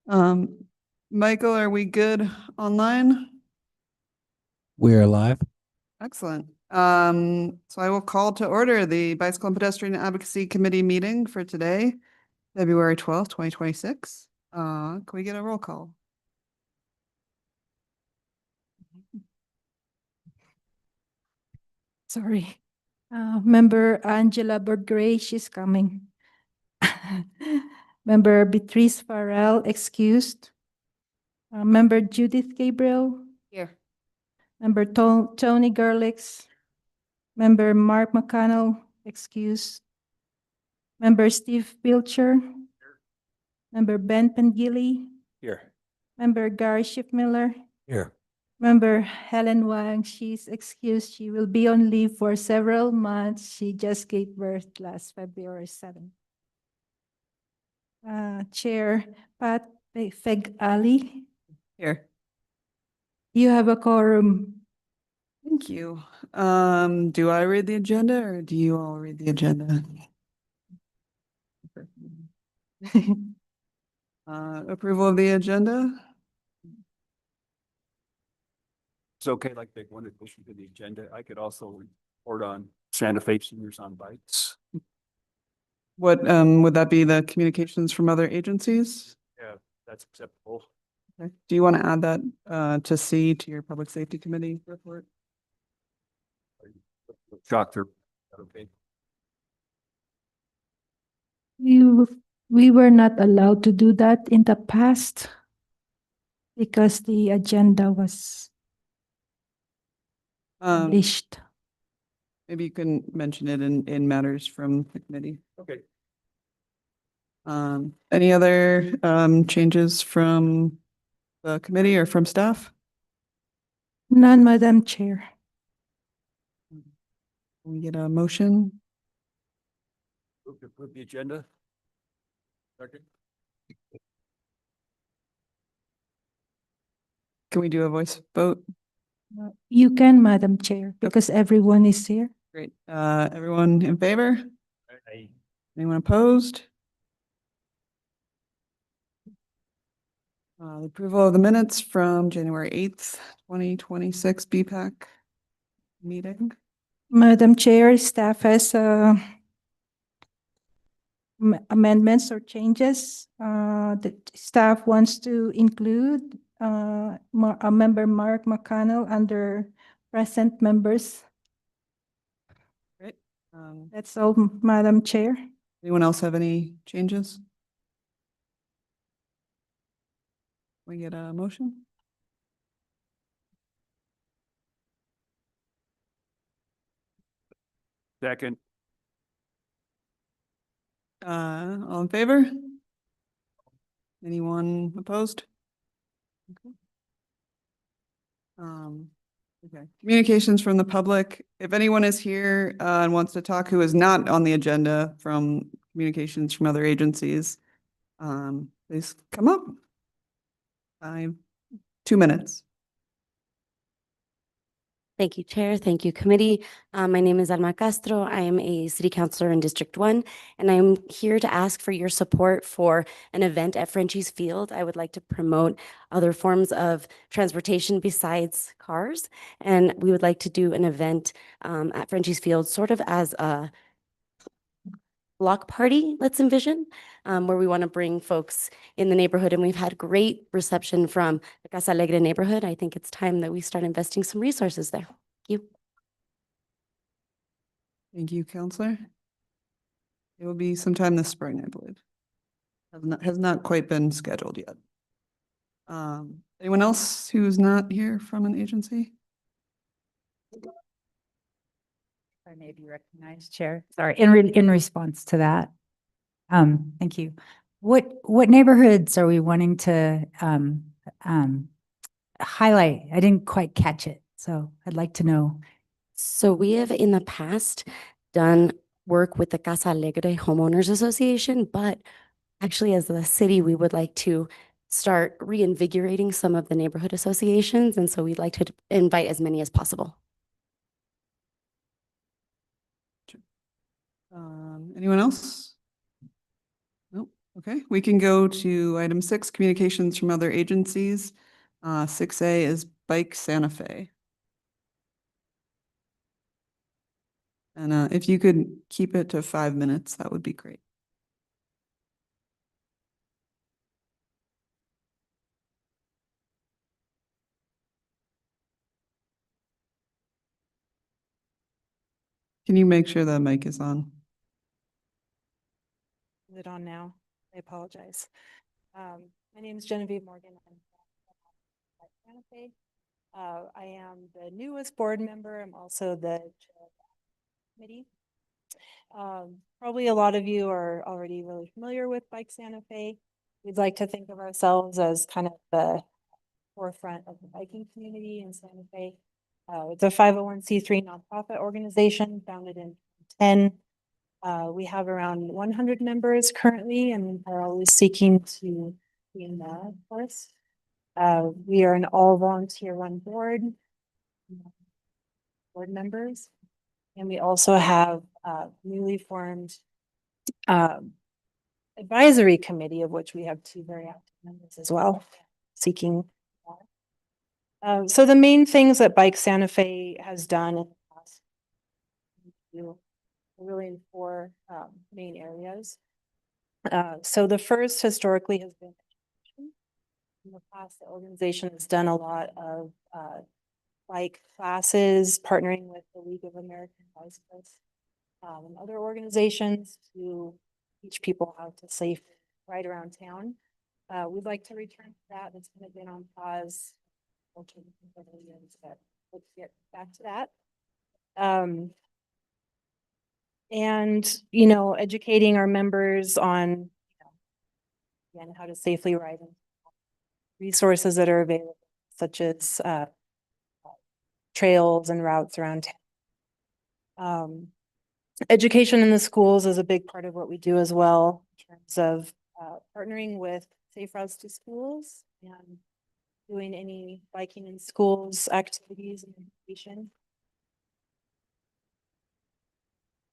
Michael, are we good online? We are live. Excellent. So I will call to order the Bicycle and Pedestrian Advocacy Committee meeting for today, February 12th, 2026. Can we get a roll call? Sorry. Member Angela Bergray, she's coming. Member Beatrice Farrell, excused. Member Judith Gabriel. Here. Member Tony Gerlix. Member Mark McConnell, excused. Member Steve Pilcher. Member Ben Pengili. Here. Member Gary Schiffmiller. Here. Member Helen Wang, she's excused. She will be on leave for several months. She just gave birth last February 7th. Chair Pat Feg Ali. Here. You have a quorum. Thank you. Do I read the agenda or do you all read the agenda? Approval of the agenda? It's okay, like they wanted to listen to the agenda. I could also report on Santa Fe seniors on bikes. What, would that be the communications from other agencies? Yeah, that's acceptable. Okay. Do you want to add that, to C to your Public Safety Committee report? Doctor, okay. We were not allowed to do that in the past because the agenda was published. Maybe you can mention it in matters from the committee. Okay. Any other changes from the committee or from staff? None, Madam Chair. Can we get a motion? Move to approve the agenda. Second. Can we do a voice vote? You can, Madam Chair, because everyone is here. Great. Everyone in favor? Aye. Anyone opposed? The approval of the minutes from January 8th, 2026 BPAC meeting. Madam Chair, staff has amendments or changes. The staff wants to include a member Mark McConnell under present members. Great. That's all, Madam Chair. Anyone else have any changes? We get a motion? Second. All in favor? Anyone opposed? Okay. Okay. Communications from the public. If anyone is here and wants to talk who is not on the agenda from communications from other agencies, please come up. 2 minutes. Thank you, Chair. Thank you, Committee. My name is Alma Castro. I am a City Councilor in District 1, and I'm here to ask for your support for an event at Frenchie's Field. I would like to promote other forms of transportation besides cars, and we would like to do an event at Frenchie's Field sort of as a block party, let's envision, where we want to bring folks in the neighborhood. And we've had great reception from the Casa Alegre neighborhood. I think it's time that we start investing some resources there. Thank you. Thank you, Counselor. It will be sometime this spring, I believe. Has not quite been scheduled yet. Anyone else who's not here from an agency? I may be recognized, Chair. Sorry, in response to that. Thank you. What neighborhoods are we wanting to highlight? I didn't quite catch it, so I'd like to know. So we have in the past done work with the Casa Alegre Homeowners Association, but actually as the city, we would like to start reinvigorating some of the neighborhood associations. And so we'd like to invite as many as possible. Anyone else? Nope. Okay, we can go to item 6, communications from other agencies. 6A is Bike Santa Fe. And if you could keep it to 5 minutes, that would be great. Can you make sure the mic is on? Is it on now? I apologize. My name is Genevieve Morgan. I'm from Santa Fe. I am the newest board member. I'm also the chair of the committee. Probably a lot of you are already really familiar with Bike Santa Fe. We'd like to think of ourselves as kind of the forefront of the biking community in Santa Fe. It's a 501c3 nonprofit organization founded in 2010. We have around 100 members currently and are always seeking to be more, of course. We are an all volunteer run board members. And we also have newly formed advisory committee, of which we have 2 very active members as well, seeking more. So the main things that Bike Santa Fe has done in the past really in 4 main areas. So the first historically has been education. In the past, the organization has done a lot of bike classes, partnering with the League of American Bicyclists and other organizations to teach people how to safely ride around town. We'd like to return to that. It's kind of been on pause. But let's get back to that. And, you know, educating our members on, again, how to safely ride and resources that are available, such as trails and routes around town. Education in the schools is a big part of what we do as well, in terms of partnering with Safe Routes to Schools and doing any biking in schools activities and education.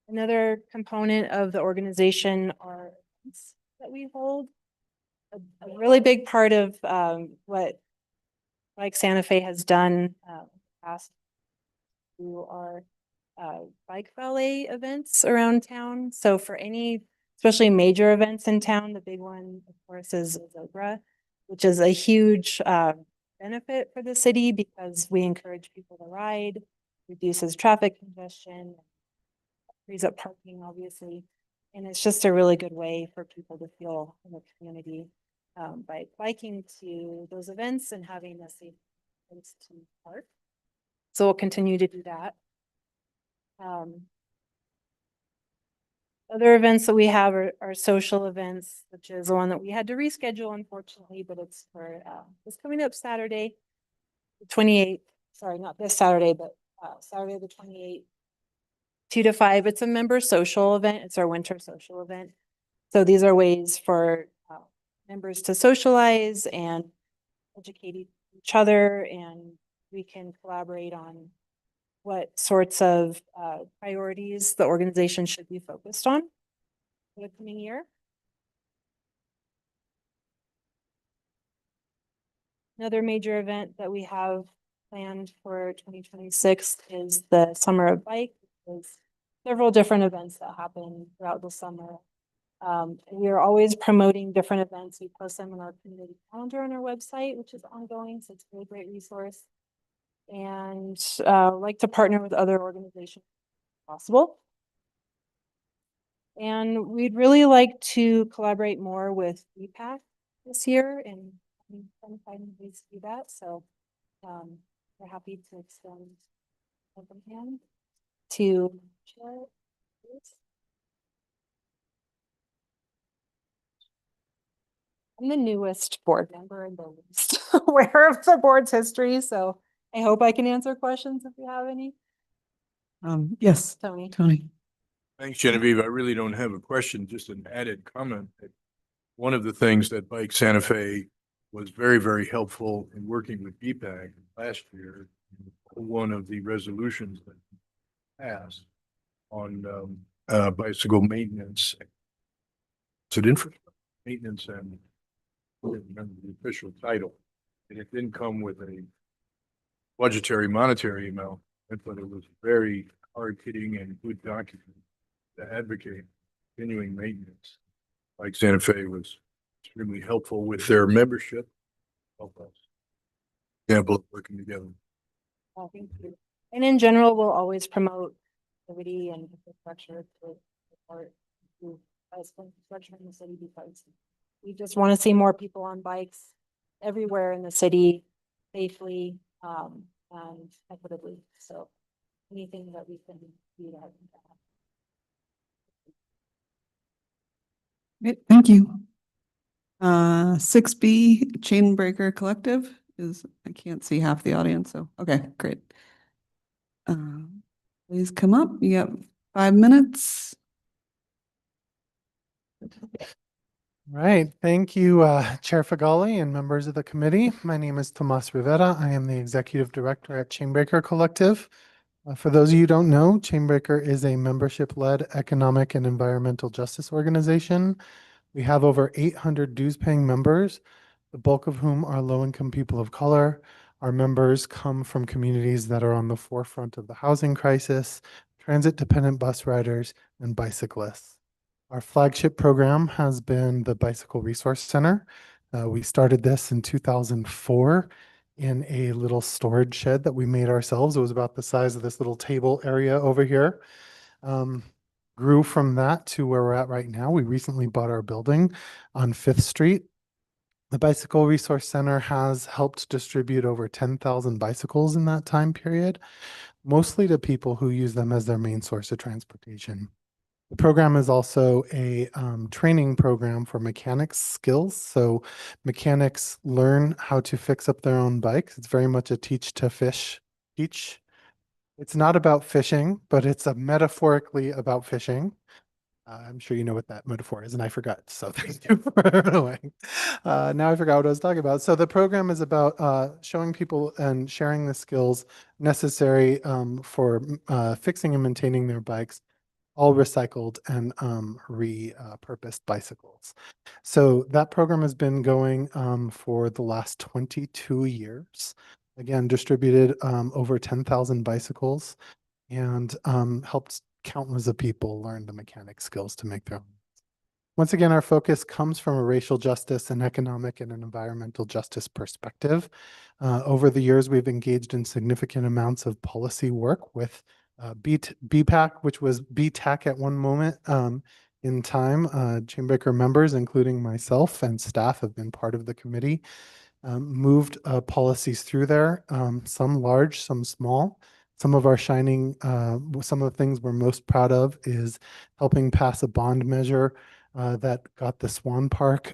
Another component of the organization are events that we hold. A really big part of what Bike Santa Fe has done in the past through our bike valet events around town. So for any, especially major events in town, the big one, of course, is Zebra, which is a huge benefit for the city because we encourage people to ride, reduces traffic congestion, frees up parking, obviously. And it's just a really good way for people to feel in the community by biking to those events and having a safe place to park. So we'll continue to do that. Other events that we have are social events, which is the one that we had to reschedule, unfortunately, but it's for it's coming up Saturday, the 28th. Sorry, not this Saturday, but Saturday the 28th, 2 to 5. It's a member social event. It's our winter social event. So these are ways for members to socialize and educate each other, and we can collaborate on what sorts of priorities the organization should be focused on for the coming year. Another major event that we have planned for 2026 is the Summer of Bike. There's several different events that happen throughout the summer. We are always promoting different events. We post them on our community calendar on our website, which is ongoing, so it's a really great resource. And like to partner with other organizations if possible. And we'd really like to collaborate more with EPAC this year and finding ways to do that. So we're happy to extend open hand to share. I'm the newest board member and the least aware of the board's history, so I hope I can answer questions if you have any. Yes, Tony. Tony. Thanks, Genevieve. I really don't have a question, just an added comment. One of the things that Bike Santa Fe was very, very helpful in working with BPAC last year, one of the resolutions that passed on bicycle maintenance. Is it infrastructure? maintenance and I can't remember the official title. And it didn't come with a budgetary monetary amount, but it was very hard hitting and good document to advocate continuing maintenance. Like Santa Fe was extremely helpful with their membership. Help us. Example of working together. Well, thank you. And in general, we'll always promote activity and infrastructure to support bicycle infrastructure in the city because we just want to see more people on bikes everywhere in the city safely and equitably. So anything that we can do to help that. Great, thank you. 6B Chain Breaker Collective is, I can't see half the audience, so, okay, great. Please come up. You got 5 minutes. Right. Thank you, Chair Fagali and members of the committee. My name is Tomas Rivera. I am the Executive Director at Chainbreaker Collective. For those of you who don't know, Chainbreaker is a membership-led economic and environmental justice organization. We have over 800 dues-paying members, the bulk of whom are low-income people of color. Our members come from communities that are on the forefront of the housing crisis, transit-dependent bus riders, and bicyclists. Our flagship program has been the Bicycle Resource Center. We started this in 2004 in a little storage shed that we made ourselves. It was about the size of this little table area over here. Grew from that to where we're at right now. We recently bought our building on 5th Street. The Bicycle Resource Center has helped distribute over 10,000 bicycles in that time period, mostly to people who use them as their main source of transportation. The program is also a training program for mechanics skills. So mechanics learn how to fix up their own bikes. It's very much a teach to fish teach. It's not about fishing, but it's metaphorically about fishing. I'm sure you know what that metaphor is, and I forgot. So thank you for knowing. Now I forgot what I was talking about. So the program is about showing people and sharing the skills necessary for fixing and maintaining their bikes, all recycled and repurposed bicycles. So that program has been going for the last 22 years. Again, distributed over 10,000 bicycles and helped countless of people learn the mechanic skills to make their own. Once again, our focus comes from a racial justice and economic and an environmental justice perspective. Over the years, we've engaged in significant amounts of policy work with BPAC, which was BTAC at one moment in time. Chainbreaker members, including myself and staff, have been part of the committee, moved policies through there, some large, some small. Some of our shining, some of the things we're most proud of is helping pass a bond measure that got the Swan Park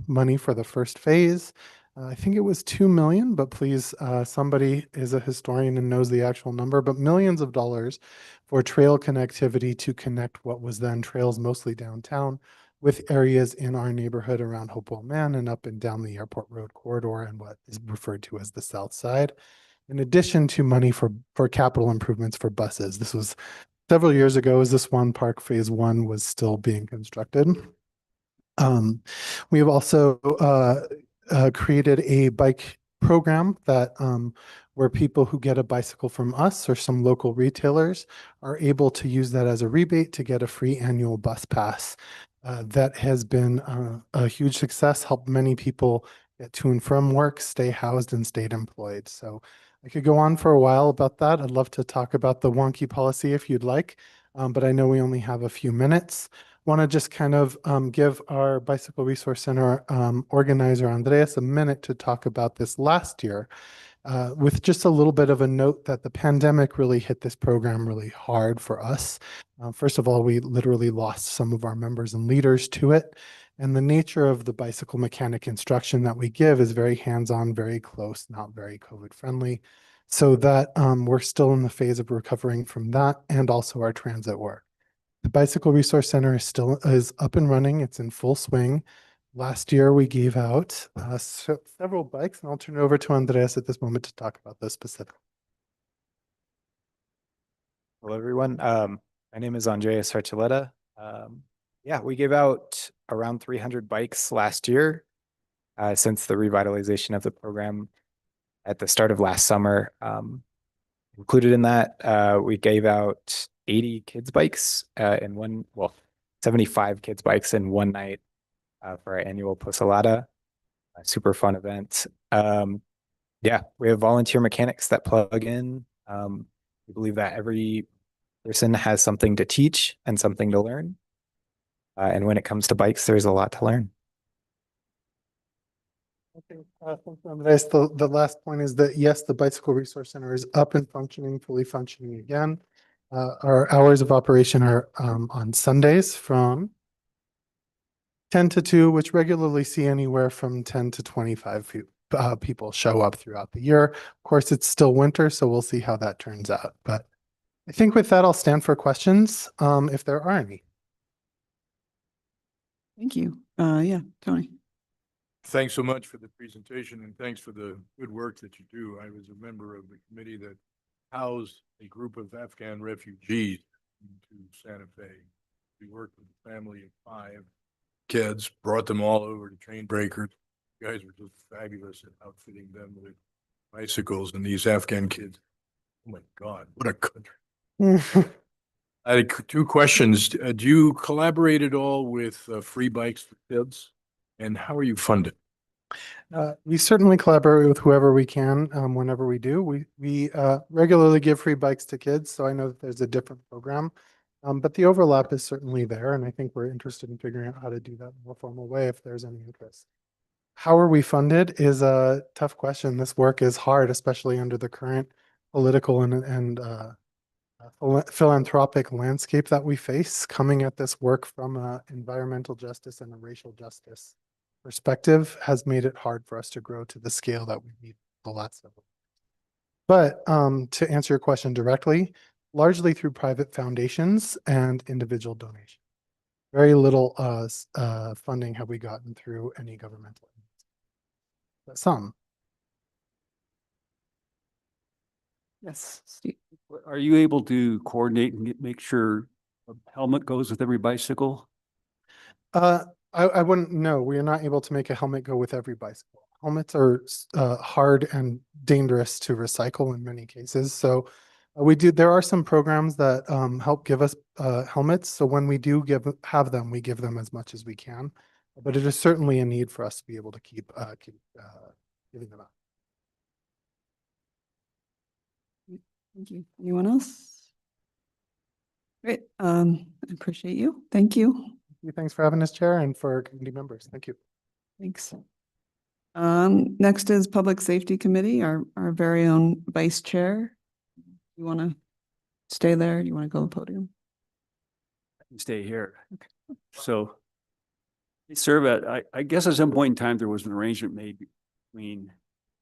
money for the first phase. I think it was 2 million, but please, somebody is a historian and knows the actual number, but millions of dollars for trail connectivity to connect what was then trails mostly downtown with areas in our neighborhood around Hopewell Man and up and down the Airport Road corridor and what is referred to as the South Side. In addition to money for capital improvements for buses. This was several years ago as this Swan Park Phase 1 was still being constructed. We have also created a bike program that where people who get a bicycle from us or some local retailers are able to use that as a rebate to get a free annual bus pass. That has been a huge success, helped many people get to and from work, stay housed and stayed employed. So I could go on for a while about that. I'd love to talk about the wonky policy if you'd like, but I know we only have a few minutes. Want to just kind of give our Bicycle Resource Center organizer, Andreas, a minute to talk about this last year with just a little bit of a note that the pandemic really hit this program really hard for us. First of all, we literally lost some of our members and leaders to it. And the nature of the bicycle mechanic instruction that we give is very hands-on, very close, not very COVID friendly. So that we're still in the phase of recovering from that and also our transit work. The Bicycle Resource Center is up and running. It's in full swing. Last year, we gave out several bikes, and I'll turn it over to Andreas at this moment to talk about those specifically. Hello, everyone. My name is Andreas Archuleta. Yeah, we gave out around 300 bikes last year since the revitalization of the program at the start of last summer. Included in that, we gave out 80 kids bikes in one, well, 75 kids bikes in one night for our annual Posalada, a super fun event. Yeah, we have volunteer mechanics that plug in. We believe that every person has something to teach and something to learn. And when it comes to bikes, there's a lot to learn. Okay, thanks, Andres. The last point is that, yes, the Bicycle Resource Center is up and functioning, fully functioning again. Our hours of operation are on Sundays from 10 to 2, which regularly see anywhere from 10 to 25 people show up throughout the year. Of course, it's still winter, so we'll see how that turns out. But I think with that, I'll stand for questions if there are any. Thank you. Yeah, Tony. Thanks so much for the presentation and thanks for the good work that you do. I was a member of the committee that housed a group of Afghan refugees into Santa Fe. We worked with a family of 5 kids, brought them all over to Chain Breakers. You guys were just fabulous at outfitting them with bicycles, and these Afghan kids, oh my God, what a country. I had 2 questions. Do you collaborate at all with Free Bikes for Kids? And how are you funded? We certainly collaborate with whoever we can whenever we do. We regularly give free bikes to kids, so I know that there's a different program. But the overlap is certainly there, and I think we're interested in figuring out how to do that in a more formal way if there's any interest. How are we funded is a tough question. This work is hard, especially under the current political and philanthropic landscape that we face. Coming at this work from an environmental justice and a racial justice perspective has made it hard for us to grow to the scale that we need the last several years. But to answer your question directly, largely through private foundations and individual donations. Very little funding have we gotten through any governmental, but some. Yes, Steve. Are you able to coordinate and make sure a helmet goes with every bicycle? I wouldn't know. We are not able to make a helmet go with every bicycle. Helmets are hard and dangerous to recycle in many cases. So there are some programs that help give us helmets. So when we do have them, we give them as much as we can. But it is certainly a need for us to be able to keep giving them out. Thank you. Anyone else? Great. I appreciate you. Thank you. Thanks for having us, Chair, and for committee members. Thank you. Thanks. Next is Public Safety Committee, our very own Vice Chair. You want to stay there? You want to go to the podium? I can stay here. Okay. So they serve I guess at some point in time, there was an arrangement made between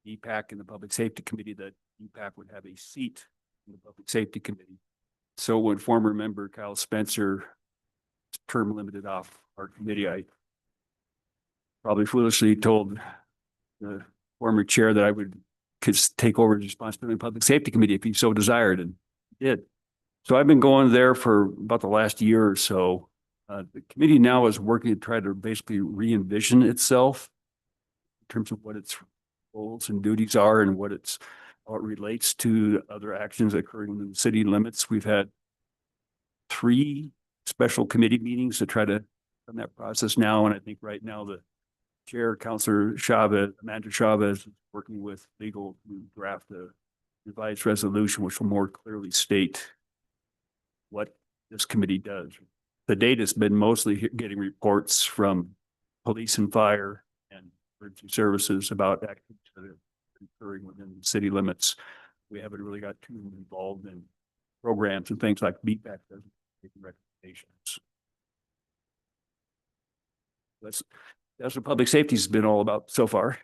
EPAC and the Public Safety Committee that EPAC would have a seat in the Public Safety Committee. So when former member Kyle Spencer term limited off our committee, I probably foolishly told the former chair that I could take over the responsibility of the Public Safety Committee if he so desired, and did. So I've been going there for about the last year or so. The committee now is working to try to basically re-envision itself in terms of what its roles and duties are and how it relates to other actions occurring within the city limits. We've had 3 special committee meetings to try to run that process now. And I think right now the chair, Councilor Chavez, Amanda Chavez, is working with legal to draft a revised resolution, which will more clearly state what this committee does. The date has been mostly getting reports from police and fire and emergency services about activities that are occurring within the city limits. We haven't really got too involved in programs and things like BPAC doesn't make recommendations. That's what public safety has been all about so far.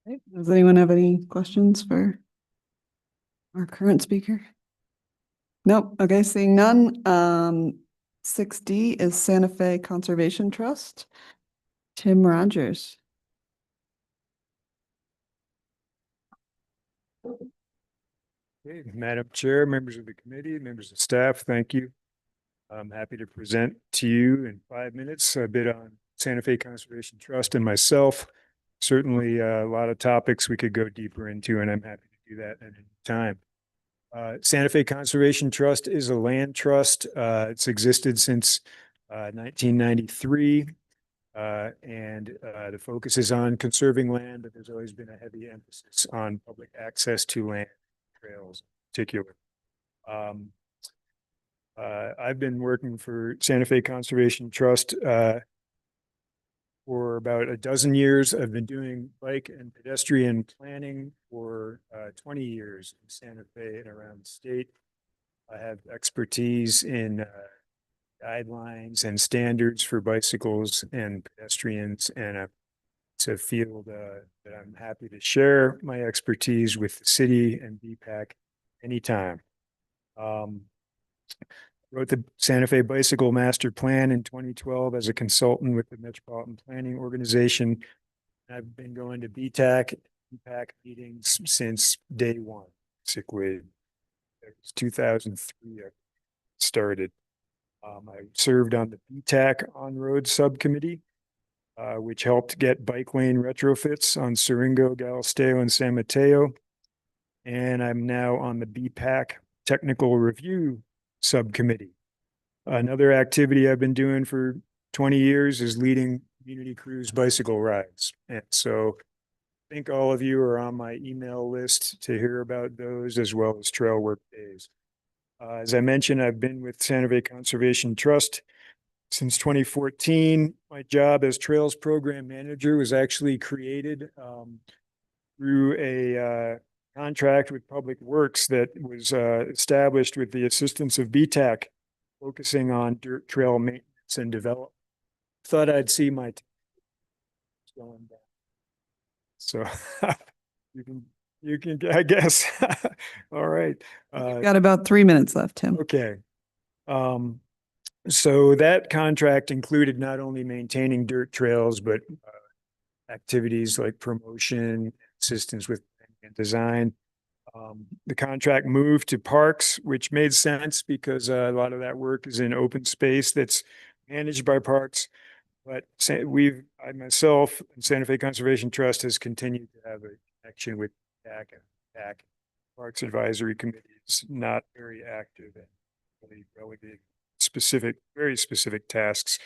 Okay. Does anyone have any questions for our current speaker? Nope. Okay, seeing none. 6D is Santa Fe Conservation Trust. Tim Rogers. Okay, Madam Chair, members of the committee, members of staff, thank you. I'm happy to present to you in 5 minutes a bit on Santa Fe Conservation Trust and myself. Certainly a lot of topics we could go deeper into, and I'm happy to do that at any time. Santa Fe Conservation Trust is a land trust. It's existed since 1993. And the focus is on conserving land, but there's always been a heavy emphasis on public access to land, trails in particular. I've been working for Santa Fe Conservation Trust for about a dozen years. I've been doing bike and pedestrian planning for 20 years in Santa Fe and around the state. I have expertise in guidelines and standards for bicycles and pedestrians, and it's a field that I'm happy to share my expertise with the city and BPAC anytime. Wrote the Santa Fe Bicycle Master Plan in 2012 as a consultant with the Metropolitan Planning Organization. I've been going to BPAC meetings since day one, basically. It was 2003 I started. I served on the BTAC on-road subcommittee, which helped get bike lane retrofits on Siringo, Galisteo, and San Mateo. And I'm now on the BPAC technical review subcommittee. Another activity I've been doing for 20 years is leading community cruise bicycle rides. And so I think all of you are on my email list to hear about those, as well as trail work days. As I mentioned, I've been with Santa Fe Conservation Trust since 2014. My job as Trails Program Manager was actually created through a contract with Public Works that was established with the assistance of BTAC, focusing on dirt trail maintenance and development. Thought I'd see my going down. So you can, I guess. All right. You've got about 3 minutes left, Tim. Okay. So that contract included not only maintaining dirt trails, but activities like promotion, assistance with planning and design. The contract moved to parks, which made sense because a lot of that work is in open space that's managed by parks. But I myself and Santa Fe Conservation Trust has continued to have a connection with PAC and PAC. Parks Advisory Committee is not very active and really relegated very specific tasks.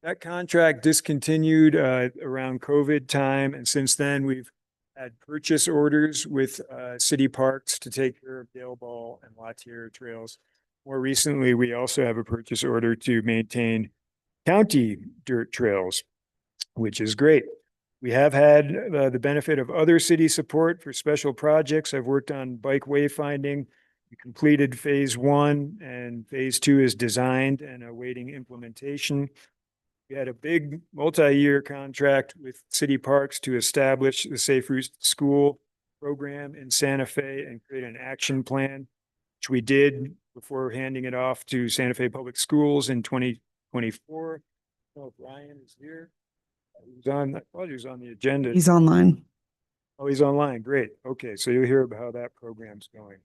That contract discontinued around COVID time, and since then we've had purchase orders with city parks to take care of Dale Ball and Latier trails. More recently, we also have a purchase order to maintain county dirt trails, which is great. We have had the benefit of other city support for special projects. I've worked on bike wayfinding. We completed phase 1 and phase 2 is designed and awaiting implementation. We had a big multi-year contract with city parks to establish the Safe Routes to School program in Santa Fe and create an action plan, which we did before handing it off to Santa Fe Public Schools in 2024. I don't know if Ryan is here. I thought he was on the agenda. He's online. Oh, he's online. Great. Okay, so you'll hear about how that program's going.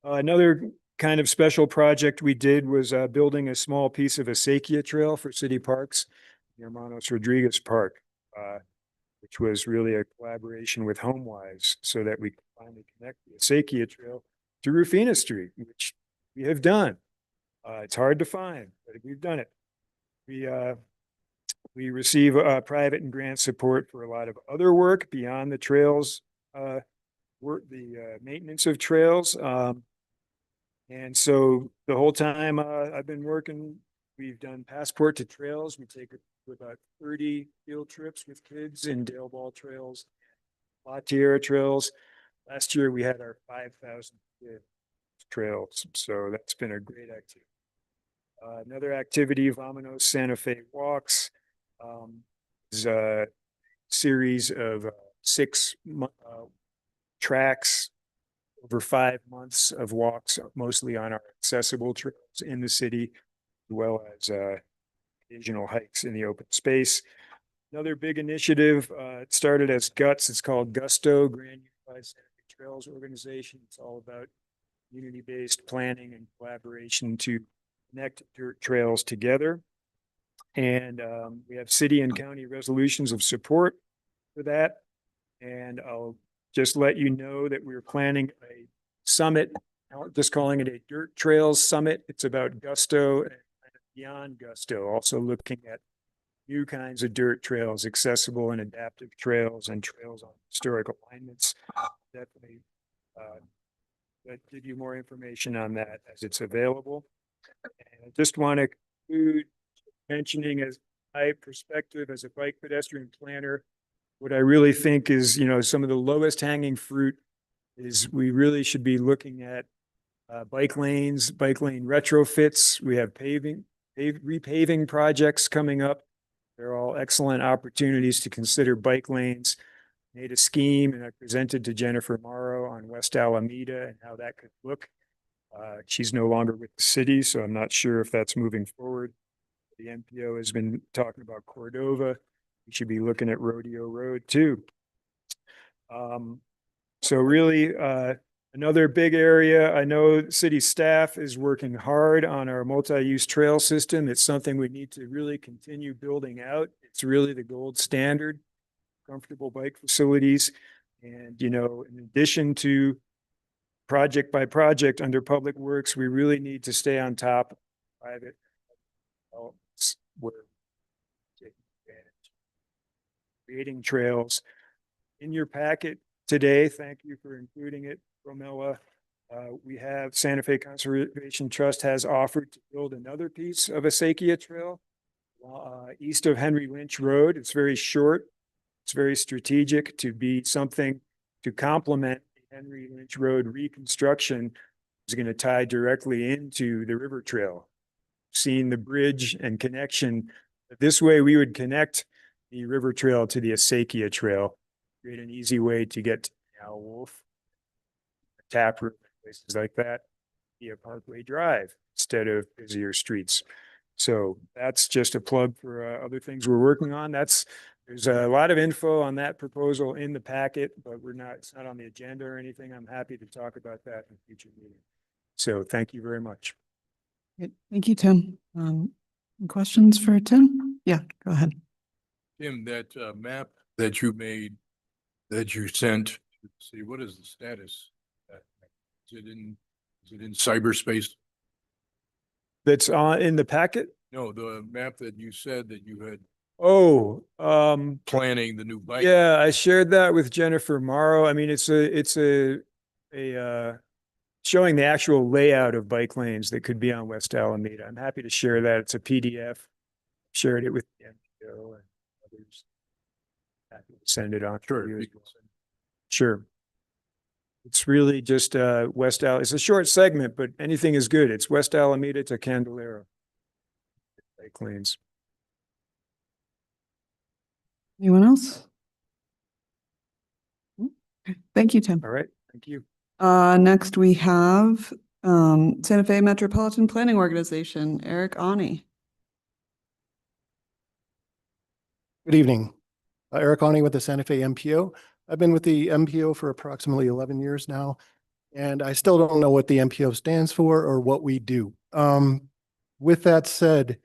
Another kind of special project we did was building a small piece of acequia trail for city parks near Manos Rodriguez Park, which was really a collaboration with HomeWise so that we could finally connect the acequia trail to Rufina Street, which we have done. It's hard to find, but we've done it. We receive private and grant support for a lot of other work beyond the trails, maintenance of trails. And so the whole time I've been working, we've done Passport to Trails. We take about 30 field trips with kids in Dale Ball trails, La Tierra trails. Last year we had our 5,000 trails. So that's been a great activity. Another activity, Vamanos Santa Fe Walks, is a series of 6 tracks over 5 months of walks, mostly on our accessible trails in the city, as well as occasional hikes in the open space. Another big initiative, it started as GUTS. It's called Gusto, Grand Unified Santa Fe Trails Organization. It's all about community-based planning and collaboration to connect dirt trails together. And we have city and county resolutions of support for that. And I'll just let you know that we're planning a summit, just calling it a Dirt Trails Summit. It's about Gusto and beyond Gusto, also looking at new kinds of dirt trails, accessible and adaptive trails and trails on historic alignments. Definitely give you more information on that as it's available. And I just want to conclude mentioning as my perspective as a bike pedestrian planner, what I really think is, some of the lowest hanging fruit is we really should be looking at bike lanes, bike lane retrofits. We have repaving projects coming up. They're all excellent opportunities to consider bike lanes. Made a scheme and I presented to Jennifer Morrow on West Alameda and how that could look. She's no longer with the city, so I'm not sure if that's moving forward. The MPO has been talking about Cordova. We should be looking at Rodeo Road too. So really, another big area, I know city staff is working hard on our multi-use trail system. It's something we need to really continue building out. It's really the gold standard, comfortable bike facilities. And, in addition to project by project under Public Works, we really need to stay on top of private developments where we're taking advantage, creating trails. In your packet today, thank you for including it, Romella. We have Santa Fe Conservation Trust has offered to build another piece of Acequia Trail east of Henry Lynch Road. It's very short. It's very strategic to be something to complement the Henry Lynch Road reconstruction. Is going to tie directly into the river trail. Seeing the bridge and connection. This way we would connect the river trail to the Acequia Trail, create an easy way to get to Owl Wolf, Taproot, places like that, via Parkway Drive instead of busier streets. So that's just a plug for other things we're working on. There's a lot of info on that proposal in the packet, but it's not on the agenda or anything. I'm happy to talk about that in a future meeting. So thank you very much. Great. Thank you, Tim. Questions for Tim? Yeah, go ahead. Tim, that map that you made, that you sent to the city, what is the status? Is it in cyberspace? That's in the packet? No, the map that you said that you had planning the new bike. Yeah, I shared that with Jennifer Morrow. I mean, it's a showing the actual layout of bike lanes that could be on West Alameda. I'm happy to share that. It's a PDF. Shared it with the MPO and others. Happy to send it on. Sure. Sure. It's really just it's a short segment, but anything is good. It's West Alameda to Candelaria. Bike lanes. Anyone else? Okay. Thank you, Tim. All right. Thank you. Next we have Santa Fe Metropolitan Planning Organization, Eric Ani. Good evening. Eric Ani with the Santa Fe MPO. I've been with the MPO for approximately 11 years now, and I still don't know what the MPO stands for or what we do. With that said,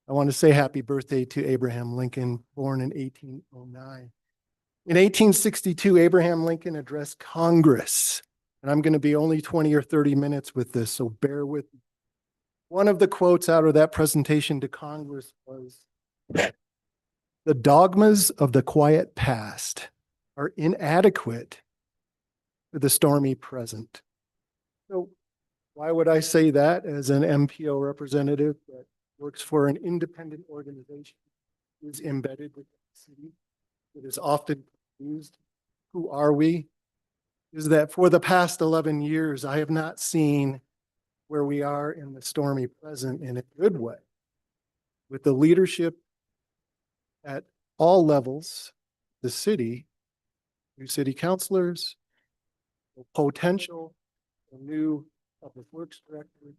I want to say happy birthday to Abraham Lincoln, born in 1809. In 1862, Abraham Lincoln addressed Congress, and I'm going to be only 20 or 30 minutes with this, so bear with me. One of the quotes out of that presentation to Congress was, "The dogmas of the quiet past are inadequate for the stormy present." So why would I say that as an MPO representative that works for an independent organization, is embedded with the city, that is often used? Who are we? Is that for the past 11 years, I have not seen where we are in the stormy present in a good way. With the leadership at all levels, the city, new city councilors, the potential, the new public works director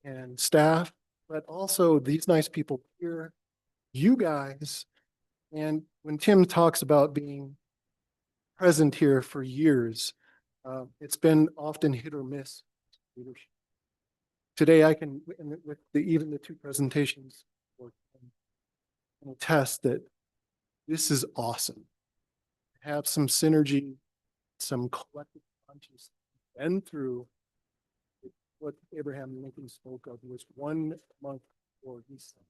and staff, but also these nice people here, you guys. And when Tim talks about being present here for years, it's been often hit or miss leadership. today I can, with even the two presentations, can attest that this is awesome. Have some synergy, some collective conscious, and through what Abraham Lincoln spoke of was 1 month before he said.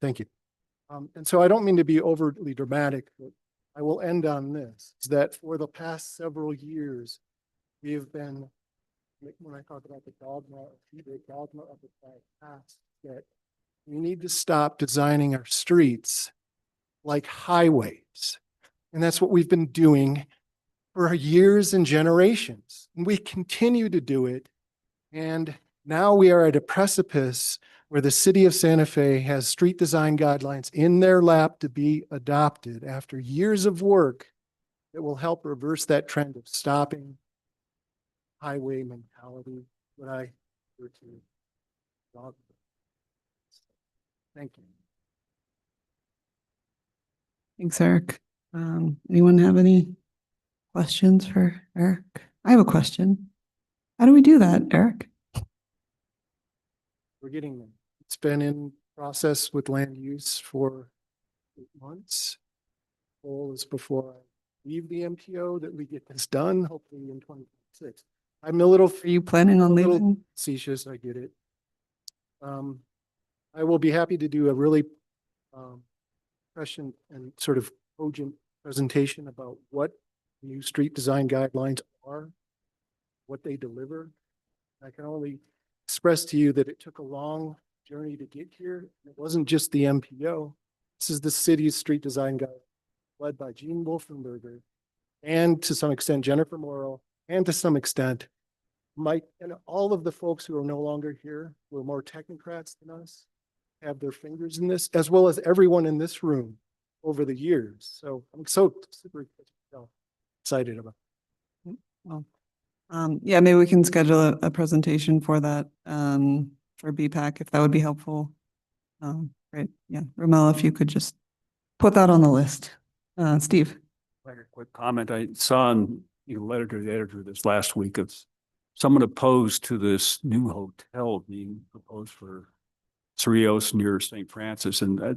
Thank you. And so I don't mean to be overly dramatic, but I will end on this, is that for the past several years, we have been, when I talk about the dogma of the past, that we need to stop designing our streets like highways. And that's what we've been doing for years and generations. And we continue to do it. And now we are at a precipice where the city of Santa Fe has street design guidelines in their lap to be adopted after years of work that will help reverse that trend of stopping highway mentality, what I refer to dogma. Thank you. Thanks, Eric. Anyone have any questions for Eric? I have a question. How do we do that, Eric? We're getting them. It's been in process with land use for 8 months. Goal is before I leave the MPO that we get this done, hopefully in 2026. I'm a little. Are you planning on a little leaving? facetious, I get it. I will be happy to do a really question and sort of cogent presentation about what new street design guidelines are, what they deliver. I can only express to you that it took a long journey to get here. It wasn't just the MPO. This is the city's street design guide led by Gene Wolfenberger and to some extent Jennifer Morrow and to some extent Mike and all of the folks who are no longer here, who are more technocrats than us, have their fingers in this, as well as everyone in this room over the years. So I'm so super excited about it. Well, yeah, maybe we can schedule a presentation for that for BPAC if that would be helpful. Great. Yeah, Ramel, if you could just put that on the list. Steve. Like a quick comment, I saw in a letter to the editor this last week of someone opposed to this new hotel being proposed for Cerritos near St. Francis. And I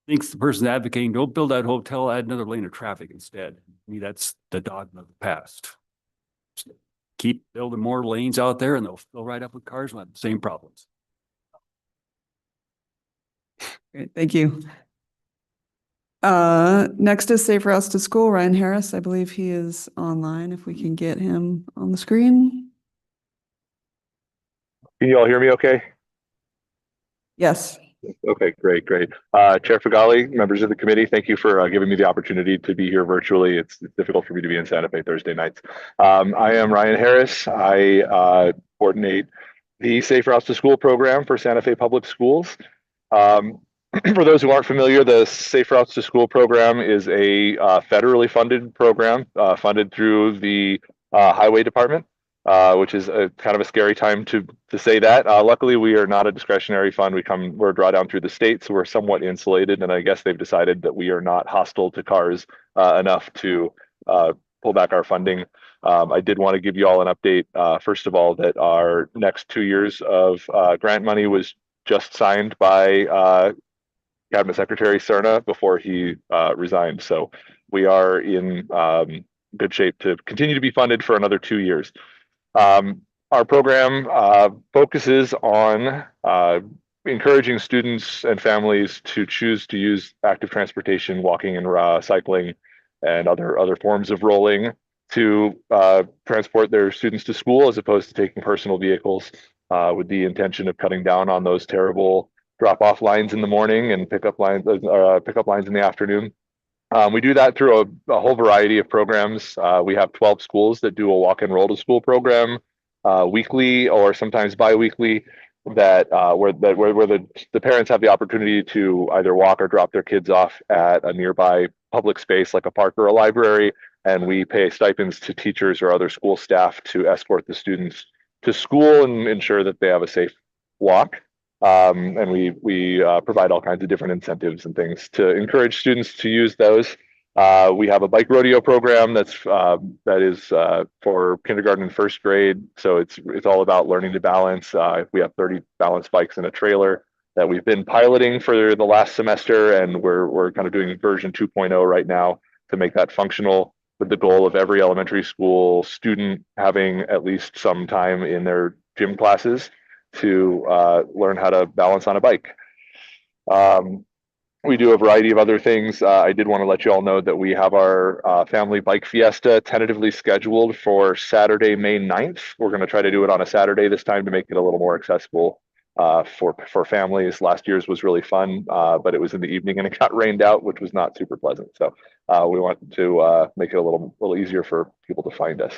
think the person advocating, don't build that hotel, add another lane of traffic instead. I mean, that's the dogma of the past. Just keep building more lanes out there and they'll fill right up with cars and we'll have the same problems. Great, thank you. Next is Safe Routes to School, Ryan Harris. I believe he is online, if we can get him on the screen. Can you all hear me okay? Yes. Okay, great. Chair Fagali, members of the committee, thank you for giving me the opportunity to be here virtually. It's difficult for me to be in Santa Fe Thursday nights. I am Ryan Harris. I coordinate the Safe Routes to School program for Santa Fe Public Schools. For those who aren't familiar, the Safe Routes to School program is a federally funded program funded through the Highway Department, which is kind of a scary time to say that. Luckily, we are not a discretionary fund. We're a drawdown through the state, so we're somewhat insulated. And I guess they've decided that we are not hostile to cars enough to pull back our funding. I did want to give you all an update. First of all, that our next 2 years of grant money was just signed by Cabinet Secretary Cerna before he resigned. So we are in good shape to continue to be funded for another 2 years. Our program focuses on encouraging students and families to choose to use active transportation, walking and cycling, and other forms of rolling to transport their students to school as opposed to taking personal vehicles, with the intention of cutting down on those terrible drop-off lines in the morning and pickup lines in the afternoon. We do that through a whole variety of programs. We have 12 schools that do a walk and roll to school program weekly or sometimes bi-weekly, where the parents have the opportunity to either walk or drop their kids off at a nearby public space like a park or a library, and we pay stipends to teachers or other school staff to escort the students to school and ensure that they have a safe walk. And we provide all kinds of different incentives and things to encourage students to use those. We have a bike rodeo program that is for kindergarten and first grade. So it's all about learning to balance. We have 30 balance bikes in a trailer that we've been piloting for the last semester, and we're kind of doing version 2.0 right now to make that functional, with the goal of every elementary school student having at least some time in their gym classes to learn how to balance on a bike. We do a variety of other things. I did want to let you all know that we have our family bike fiesta tentatively scheduled for Saturday, May 9th. We're going to try to do it on a Saturday this time to make it a little more accessible for families. Last year's was really fun, but it was in the evening and it got rained out, which was not super pleasant. So we want to make it a little easier for people to find us.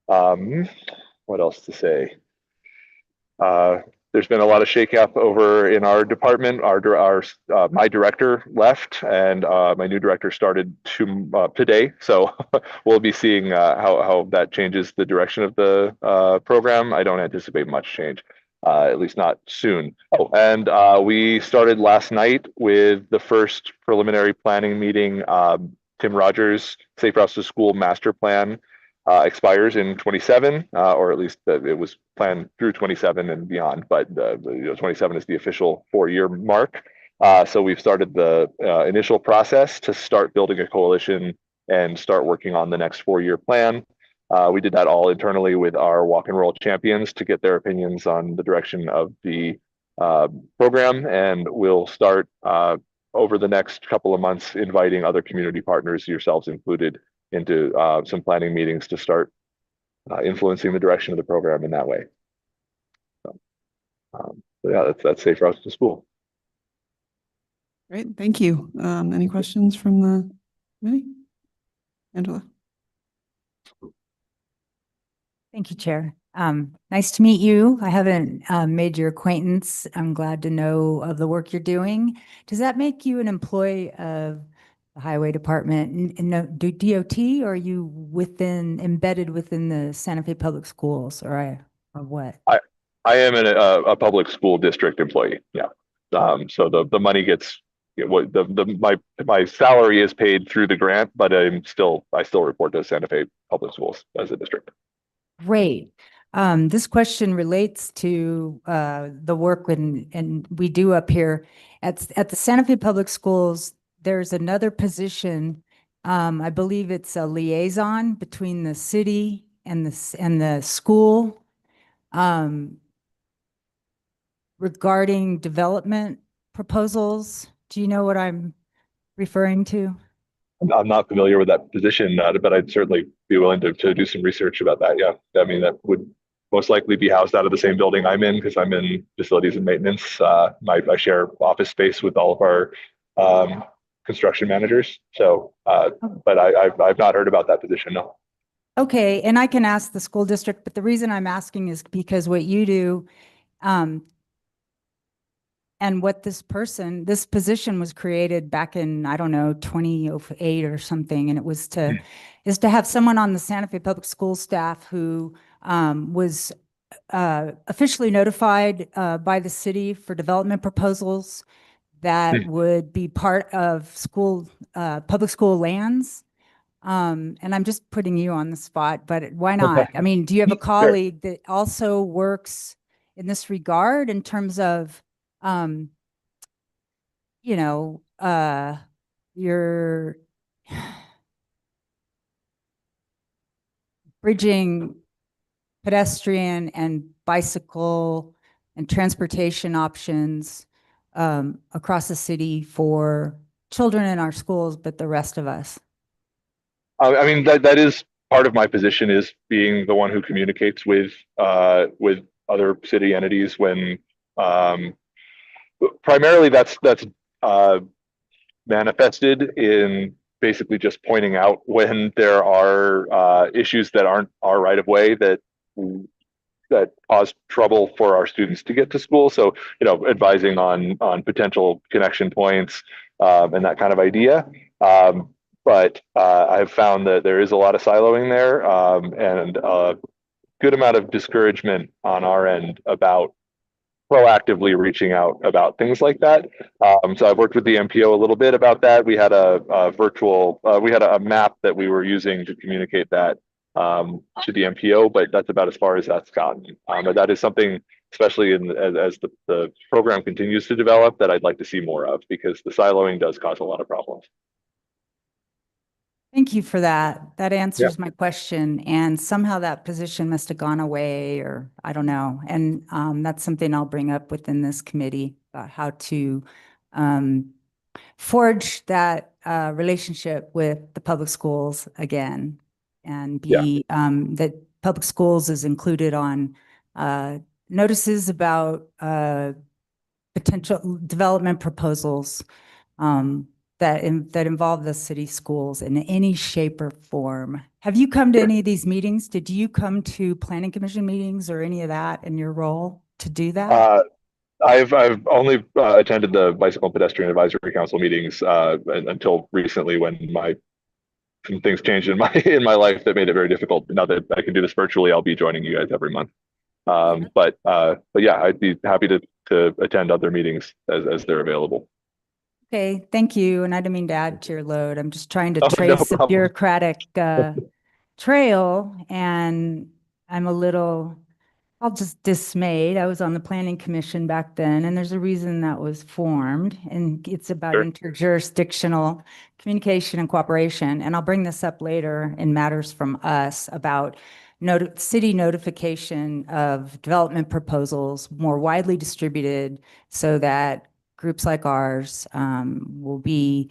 What else to say? There's been a lot of shakeup over in our department. My director left, and my new director started today. So we'll be seeing how that changes the direction of the program. I don't anticipate much change, at least not soon. Oh, and we started last night with the first preliminary planning meeting. Tim Rogers' Safe Routes to School Master Plan expires in 27, or at least it was planned through 27 and beyond, but 27 is the official 4-year mark. So we've started the initial process to start building a coalition and start working on the next 4-year plan. We did that all internally with our walk and roll champions to get their opinions on the direction of the program, and we'll start over the next couple of months inviting other community partners, yourselves included, into some planning meetings to start influencing the direction of the program in that way. So yeah, that's Safe Routes to School. Great, thank you. Any questions from the committee? Angela? Thank you, Chair. Nice to meet you. I haven't made your acquaintance. I'm glad to know of the work you're doing. Does that make you an employee of the Highway Department and do DOT, or are you embedded within the Santa Fe Public Schools, or what? I am a public school district employee. Yeah. So the money gets my salary is paid through the grant, but I still report to Santa Fe Public Schools as a district. Great. This question relates to the work and we do up here at the Santa Fe Public Schools. There's another position. I believe it's a liaison between the city and the school regarding development proposals. Do you know what I'm referring to? I'm not familiar with that position, but I'd certainly be willing to do some research about that. Yeah, I mean, that would most likely be housed out of the same building I'm in, because I'm in facilities and maintenance. I share office space with all of our construction managers. So, but I've not heard about that position, no. Okay, and I can ask the school district, but the reason I'm asking is because what you do, and what this position was created back in, I don't know, 2008 or something. And it was is to have someone on the Santa Fe Public School staff who was officially notified by the city for development proposals that would be part of public school lands. And I'm just putting you on the spot, but why not? I mean, do you have a colleague that also works in this regard in terms of you're bridging pedestrian and bicycle and transportation options across the city for children in our schools, but the rest of us? I mean, that is part of my position, is being the one who communicates with other city entities when primarily that's manifested in basically just pointing out when there are issues that aren't our right of way that cause trouble for our students to get to school. So, advising on potential connection points and that kind of idea. But I've found that there is a lot of siloing there and a good amount of discouragement on our end about proactively reaching out about things like that. So I've worked with the MPO a little bit about that. We had a virtual, we had a map that we were using to communicate that to the MPO, but that's about as far as that's gotten. But that is something, especially as the program continues to develop, that I'd like to see more of, because the siloing does cause a lot of problems. Thank you for that. That answers my question. And somehow that position must have gone away, or I don't know. And that's something I'll bring up within this committee about how to forge that relationship with the public schools again, and be that public schools is included on notices about potential development proposals that involve the city schools in any shape or form. Have you come to any of these meetings? Did you come to planning commission meetings or any of that in your role to do that? I've only attended the Bicycle and Pedestrian Advisory Council meetings until recently, when some things changed in my life that made it very difficult. Now that I can do this virtually, I'll be joining you guys every month. But yeah, I'd be happy to attend other meetings as they're available. Okay, thank you. And I didn't mean to add to your load. I'm just trying to Oh, no trace the problem. bureaucratic trail, and I'm a little, I'll just dismayed. I was on the planning commission back then, and there's a reason that was formed, and it's about Sure. interjurisdictional communication and cooperation. And I'll bring this up later in matters from us about city notification of development proposals more widely distributed, so that groups like ours will be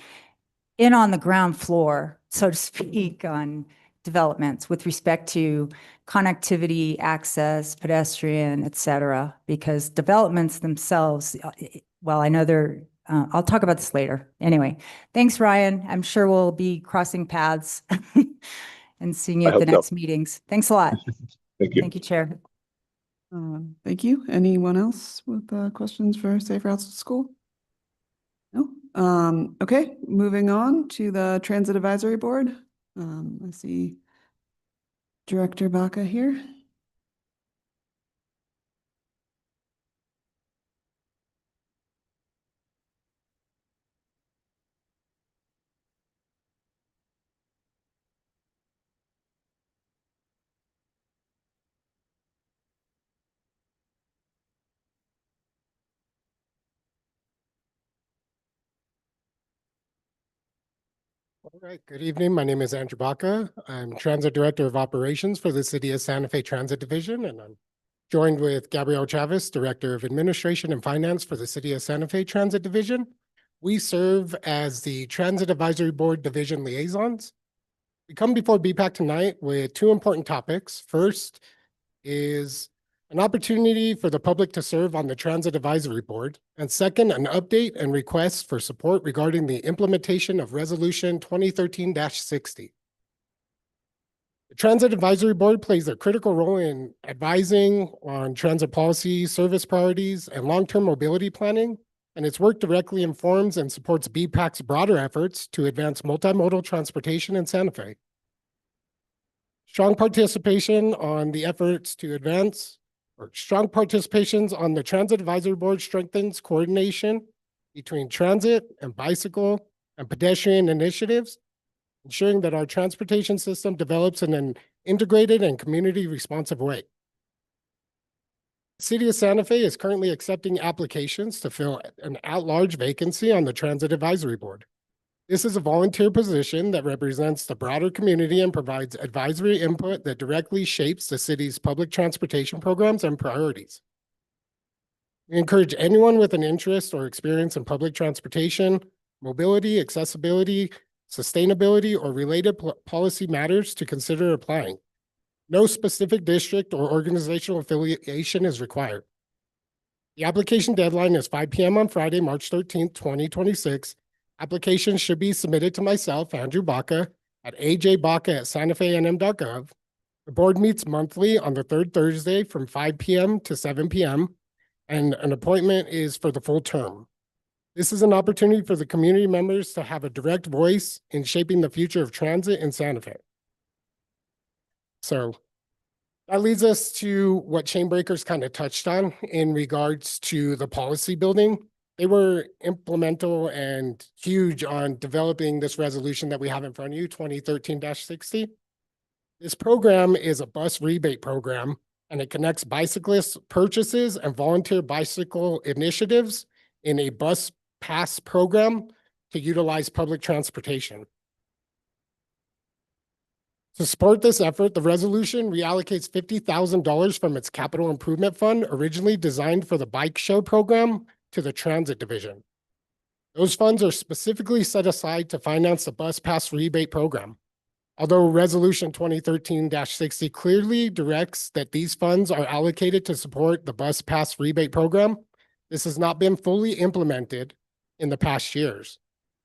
in on the ground floor, so to speak, on developments with respect to connectivity, access, pedestrian, et cetera, because developments themselves, well, I know they're, I'll talk about this later. Anyway, thanks, Ryan. I'm sure we'll be crossing paths and seeing you I at the hope so. next meetings. Thanks a lot. Thank you. Thank you, Chair. Thank you. Anyone else with questions for Safe Routes to School? No? Okay, moving on to the Transit Advisory Board. I see Director Baca here. All right, good evening. My name is Andrew Baca. I'm Transit Director of Operations for the City of Santa Fe Transit Division, and I'm joined with Gabrielle Chavez, Director of Administration and Finance for the City of Santa Fe Transit Division. We serve as the Transit Advisory Board Division Liaisons. We come before BPAC tonight with two important topics. First is an opportunity for the public to serve on the Transit Advisory Board, and second, an update and request for support regarding the implementation of Resolution 2013-60. The Transit Advisory Board plays a critical role in advising on transit policy, service priorities, and long-term mobility planning, and its work directly informs and supports BPAC's broader efforts to advance multimodal transportation in Santa Fe. Strong participations on the Transit Advisory Board strengthens coordination between transit and bicycle and pedestrian initiatives, ensuring that our transportation system develops in an integrated and community responsive way. The City of Santa Fe is currently accepting applications to fill an at-large vacancy on the Transit Advisory Board. This is a volunteer position that represents the broader community and provides advisory input that directly shapes the city's public transportation programs and priorities. We encourage anyone with an interest or experience in public transportation, mobility, accessibility, sustainability, or related policy matters to consider applying. No specific district or organizational affiliation is required. The application deadline is 5 p.m. on Friday, March 13th, 2026. Applications should be submitted to myself, Andrew Baca, at ajbaca@santafenm.gov. The board meets monthly on the third Thursday from 5 p.m. to 7 p.m., and an appointment is for the full term. This is an opportunity for the community members to have a direct voice in shaping the future of transit in Santa Fe. So That leads us to what Chainbreakers kind of touched on in regards to the policy building. They were implemental and huge on developing this resolution that we have in front of you, 2013-60. This program is a bus rebate program, and it connects bicyclists' purchases and volunteer bicycle initiatives in a bus pass program to utilize public transportation. To support this effort, the resolution reallocates $50,000 from its capital improvement fund originally designed for the bike show program to the transit division. Those funds are specifically set aside to finance the bus pass rebate program. Although Resolution 2013-60 clearly directs that these funds are allocated to support the bus pass rebate program, this has not been fully implemented in the past years.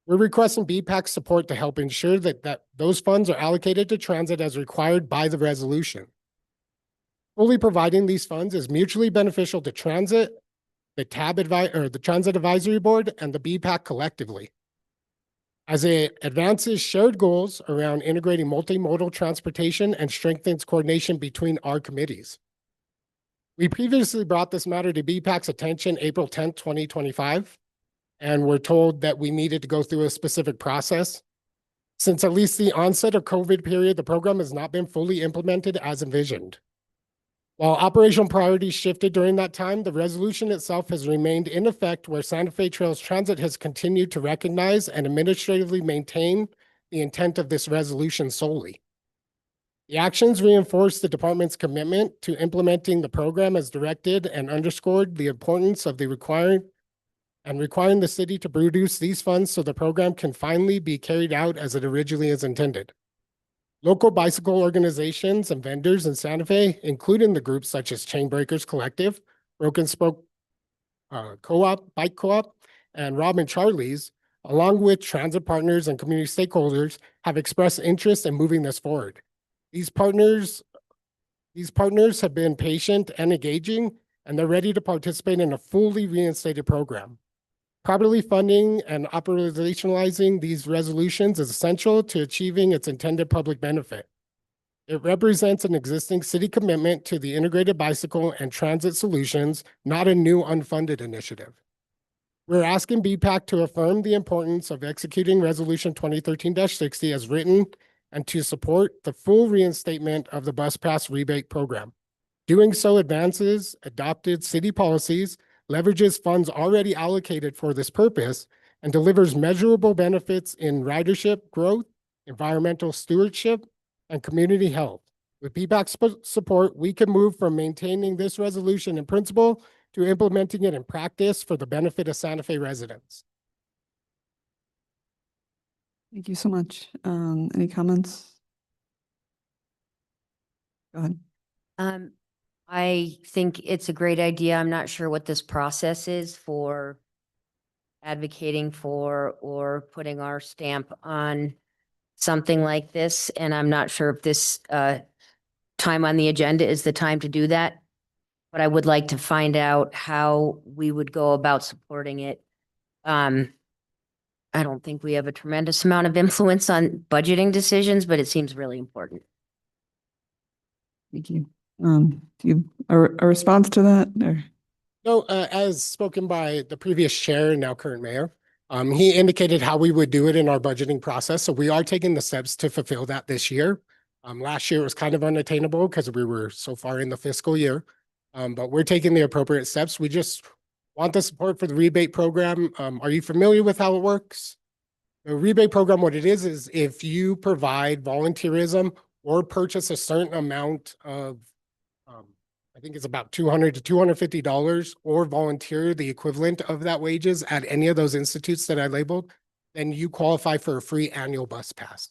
We're requesting BPAC's support to help ensure that those funds are allocated to transit as required by the resolution. Fully providing these funds is mutually beneficial to transit, the the Transit Advisory Board, and the BPAC collectively. As it advances shared goals around integrating multimodal transportation and strengthens coordination between our committees. We previously brought this matter to BPAC's attention April 10th, 2025. And we're told that we needed to go through a specific process. Since at least the onset of COVID period, the program has not been fully implemented as envisioned. While operational priorities shifted during that time, the resolution itself has remained in effect where Santa Fe Trails Transit has continued to recognize and administratively maintain the intent of this resolution solely. The actions reinforce the department's commitment to implementing the program as directed and underscored the importance of requiring the city to produce these funds so the program can finally be carried out as it originally is intended. Local bicycle organizations and vendors in Santa Fe, including the groups such as Chainbreakers Collective, Broken Spoke Bike Co-op, and Rob and Charlie's, along with transit partners and community stakeholders, have expressed interest in moving this forward. These partners have been patient and engaging, and they're ready to participate in a fully reinstated program. Properly funding and operationalizing these resolutions is essential to achieving its intended public benefit. It represents an existing city commitment to the integrated bicycle and transit solutions, not a new unfunded initiative. We're asking BPAC to affirm the importance of executing Resolution 2013-60 as written and to support the full reinstatement of the bus pass rebate program. Doing so advances adopted city policies, leverages funds already allocated for this purpose, and delivers measurable benefits in ridership growth, environmental stewardship, and community health. With BPAC's support, we can move from maintaining this resolution in principle to implementing it in practice for the benefit of Santa Fe residents. Thank you so much. Any comments? Go ahead. I think it's a great idea. I'm not sure what this process is for advocating for or putting our stamp on something like this. And I'm not sure if this time on the agenda is the time to do that. But I would like to find out how we would go about supporting it. I don't think we have a tremendous amount of influence on budgeting decisions, but it seems really important. Thank you. Do you have a response to that? Or? No, as spoken by the previous chair and now current mayor, he indicated how we would do it in our budgeting process. So we are taking the steps to fulfill that this year. Last year was kind of unattainable because we were so far in the fiscal year, but we're taking the appropriate steps. We just want the support for the rebate program. Are you familiar with how it works? The rebate program, what it is if you provide volunteerism or purchase a certain amount of I think it's about $200 to $250 or volunteer the equivalent of that wages at any of those institutes that I labeled, then you qualify for a free annual bus pass.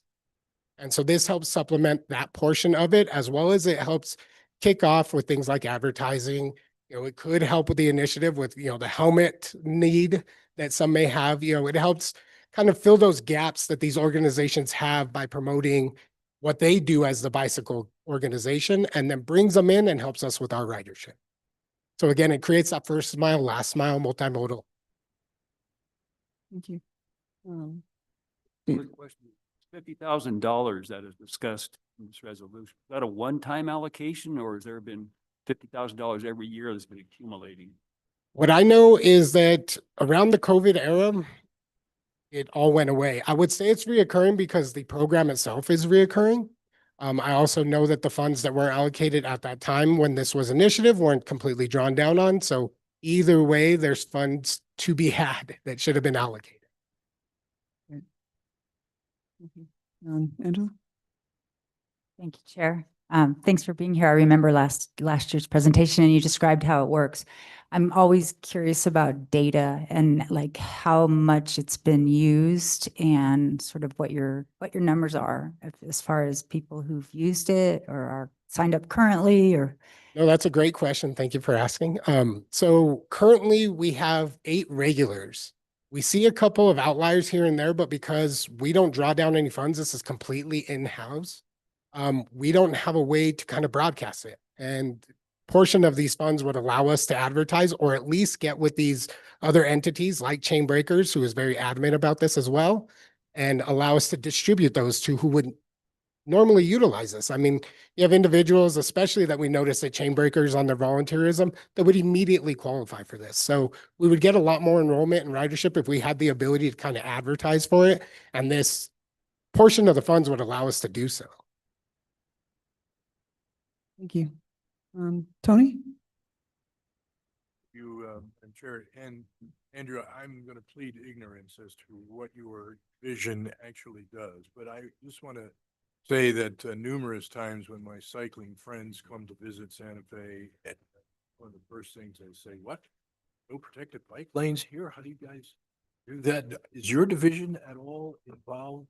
And so this helps supplement that portion of it, as well as it helps kick off with things like advertising. You know, it could help with the initiative with, you know, the helmet need that some may have. You know, it helps kind of fill those gaps that these organizations have by promoting what they do as the bicycle organization, and then brings them in and helps us with our ridership. So again, it creates that first mile, last mile multimodal. Thank you. Quick question. $50,000 that is discussed in this resolution, is that a one-time allocation or has there been $50,000 every year that's been accumulating? What I know is that around the COVID era, it all went away. I would say it's reoccurring because the program itself is reoccurring. I also know that the funds that were allocated at that time when this was initiative weren't completely drawn down on. So either way, there's funds to be had that should have been allocated. Angela? Thank you, Chair. Thanks for being here. I remember last year's presentation and you described how it works. I'm always curious about data and like how much it's been used and sort of what your numbers are as far as people who've used it or are signed up currently or. No, that's a great question. Thank you for asking. So currently we have 8 regulars. We see a couple of outliers here and there, but because we don't draw down any funds, this is completely in-house. We don't have a way to kind of broadcast it. And portion of these funds would allow us to advertise or at least get with these other entities like Chain Breakers, who is very adamant about this as well, and allow us to distribute those to who would normally utilize this. I mean, you have individuals, especially that we notice at Chain Breakers on their volunteerism, that would immediately qualify for this. So we would get a lot more enrollment and ridership if we had the ability to kind of advertise for it. And this portion of the funds would allow us to do so. Thank you. Tony? You, Madam Chair, and Andrew, I'm going to plead ignorance as to what your vision actually does, but I just want to say that numerous times when my cycling friends come to visit Santa Fe, one of the first things they say, what? No protected bike lanes here? How do you guys do that? Is your division at all involved?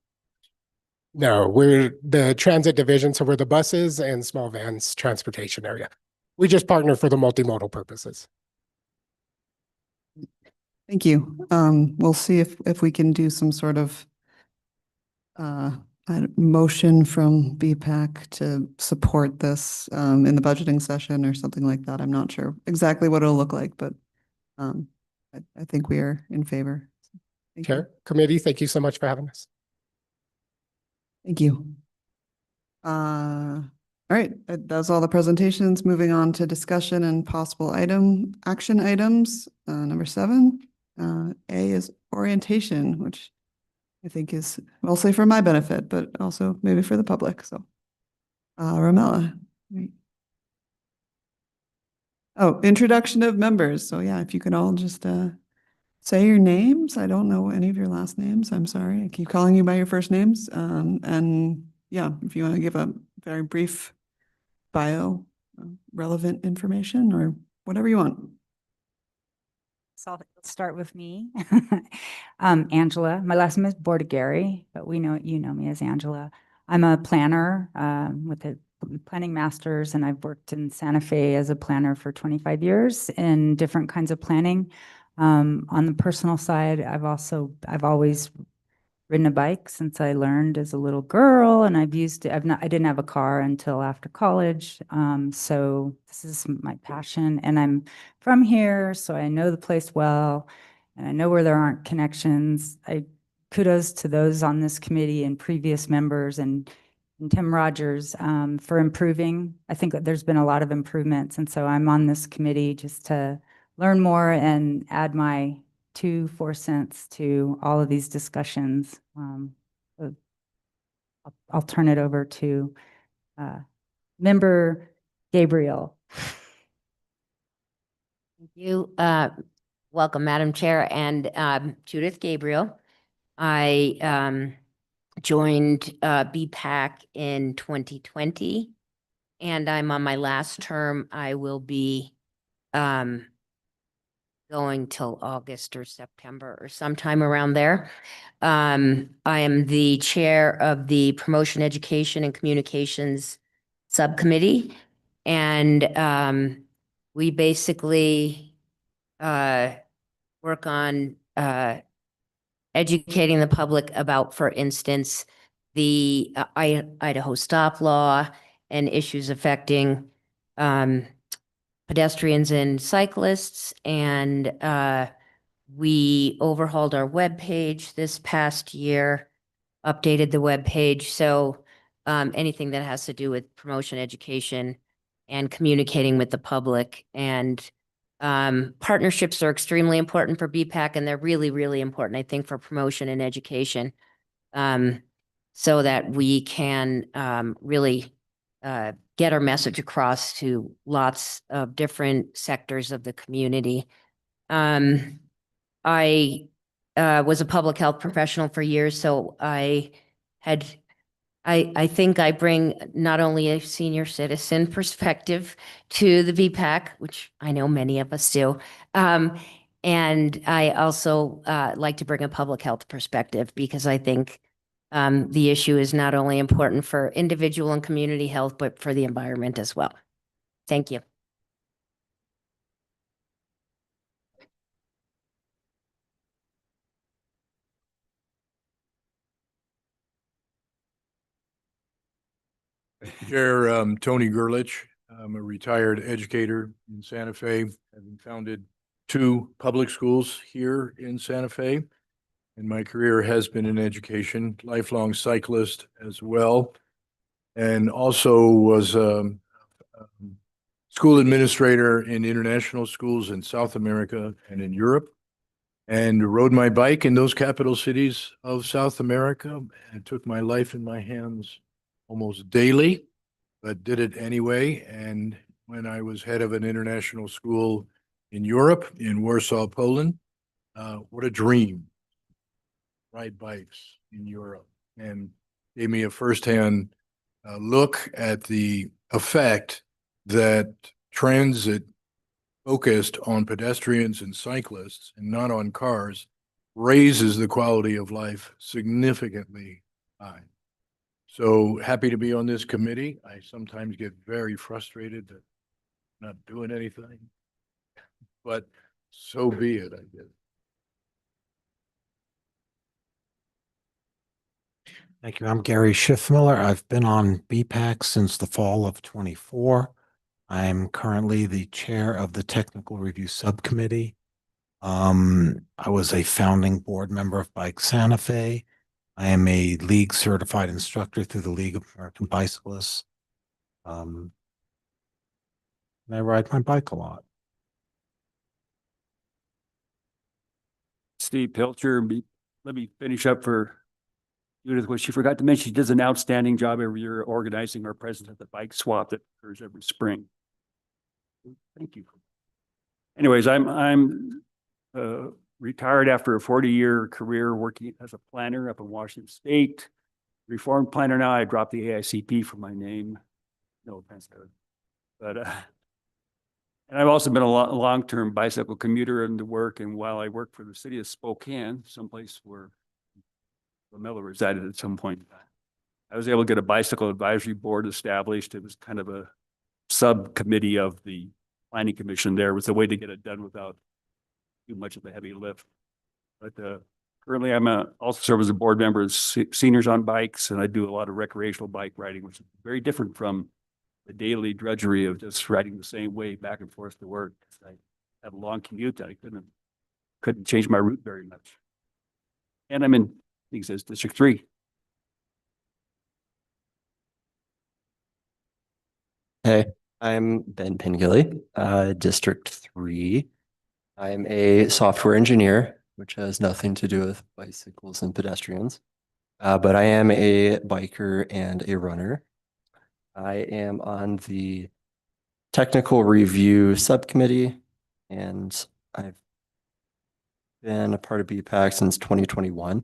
No, we're the transit division, so we're the buses and small vans transportation area. We just partner for the multimodal purposes. Thank you. We'll see if we can do some sort of motion from BPAC to support this in the budgeting session or something like that. I'm not sure exactly what it'll look like, but I think we are in favor. Thank you. Chair, committee, thank you so much for having us. Thank you. All right, that's all the presentations. Moving on to discussion and possible action items. Number 7, A is orientation, which I think is mostly for my benefit, but also maybe for the public. So, Ramella. Oh, introduction of members. So yeah, if you could all just say your names. I don't know any of your last names. I'm sorry. I keep calling you by your first names. And yeah, if you want to give a very brief bio, relevant information or whatever you want. So I'll start with me. Angela, my last name is Bordigari, but you know me as Angela. I'm a planner with a planning master's, and I've worked in Santa Fe as a planner for 25 years in different kinds of planning. On the personal side, I've always ridden a bike since I learned as a little girl, and I didn't have a car until after college. So this is my passion, and I'm from here, so I know the place well, and I know where there aren't connections. Kudos to those on this committee and previous members and Tim Rogers for improving. I think that there's been a lot of improvements, and so I'm on this committee just to learn more and add my 4 cents to all of these discussions. I'll turn it over to Member Gabriel. Thank you. Welcome, Madam Chair, and Judith Gabriel. I joined BPAC in 2020, and I'm on my last term. I will be going till August or September or sometime around there. I am the chair of the Promotion, Education, and Communications Subcommittee, and we basically work on educating the public about, for instance, the Idaho stop law and issues affecting pedestrians and cyclists. And we overhauled our webpage this past year. updated the webpage. So anything that has to do with promotion, education, and communicating with the public. And partnerships are extremely important for BPAC, and they're really, really important, I think, for promotion and education. So that we can really get our message across to lots of different sectors of the community. I was a public health professional for years, so I think I bring not only a senior citizen perspective to the VPAC, which I know many of us do, and I also like to bring a public health perspective because I think the issue is not only important for individual and community health, but for the environment as well. Thank you. Chair, Tony Gerlich. I'm a retired educator in Santa Fe, having founded 2 public schools here in Santa Fe. And my career has been in education, lifelong cyclist as well. And also was school administrator in international schools in South America and in Europe. And rode my bike in those capital cities of South America and took my life in my hands almost daily, but did it anyway. And when I was head of an international school in Europe, in Warsaw, Poland, what a dream. Ride bikes in Europe, and gave me a firsthand look at the effect that transit focused on pedestrians and cyclists and not on cars raises the quality of life significantly high. So happy to be on this committee. I sometimes get very frustrated that I'm not doing anything, but so be it, I guess. Thank you. I'm Gary Schiffmiller. I've been on BPAC since the fall of 24. I'm currently the chair of the Technical Review Subcommittee. I was a founding board member of Bike Santa Fe. I am a league certified instructor through the League of American Bicyclists. And I ride my bike a lot. Steve Pilcher, let me finish up for Judith. What she forgot to mention, she does an outstanding job every year organizing our presence at the bike swap that occurs every spring. Thank you. Anyways, I'm retired after a 40-year career working as a planner up in Washington State. Reformed planner now. I dropped the AICP from my name. No offense to it. But and I've also been a long-term bicycle commuter into work. And while I worked for the city of Spokane, someplace where LaMella resided at some point, I was able to get a bicycle advisory board established. It was kind of a subcommittee of the planning commission. There was a way to get it done without too much of a heavy lift. But currently I'm also serve as a board member of Seniors on Bikes, and I do a lot of recreational bike riding, which is very different from the daily drudgery of just riding the same way back and forth to work. I had a long commute that I couldn't change my route very much. And I'm in, I think it says District 3. Hey, I'm Ben Pingilly, District 3. I'm a software engineer, which has nothing to do with bicycles and pedestrians, but I am a biker and a runner. I am on the Technical Review Subcommittee, and I've been a part of BPAC since 2021.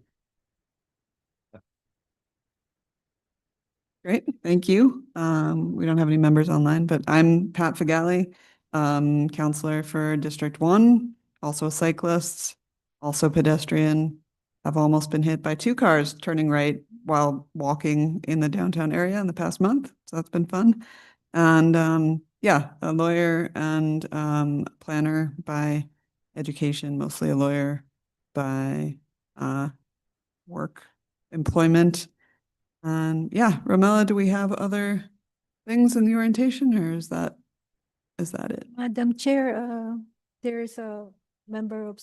Great, thank you. We don't have any members online, but I'm Pat Figali, counselor for District 1, also a cyclist, also pedestrian. I've almost been hit by 2 cars turning right while walking in the downtown area in the past month, so that's been fun. And yeah, a lawyer and planner by education, mostly a lawyer by work, employment. And yeah, Romella, do we have other things in the orientation, or is that it? Madam Chair, there's a member of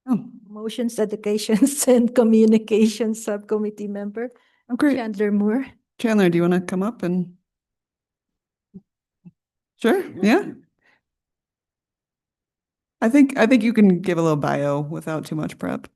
Oh, Motions, Educations, and Communications Subcommittee Member, great. Chandler Moore. Chandler, do you want to come up and? Sure, yeah. I think you can give a little bio without too much prep.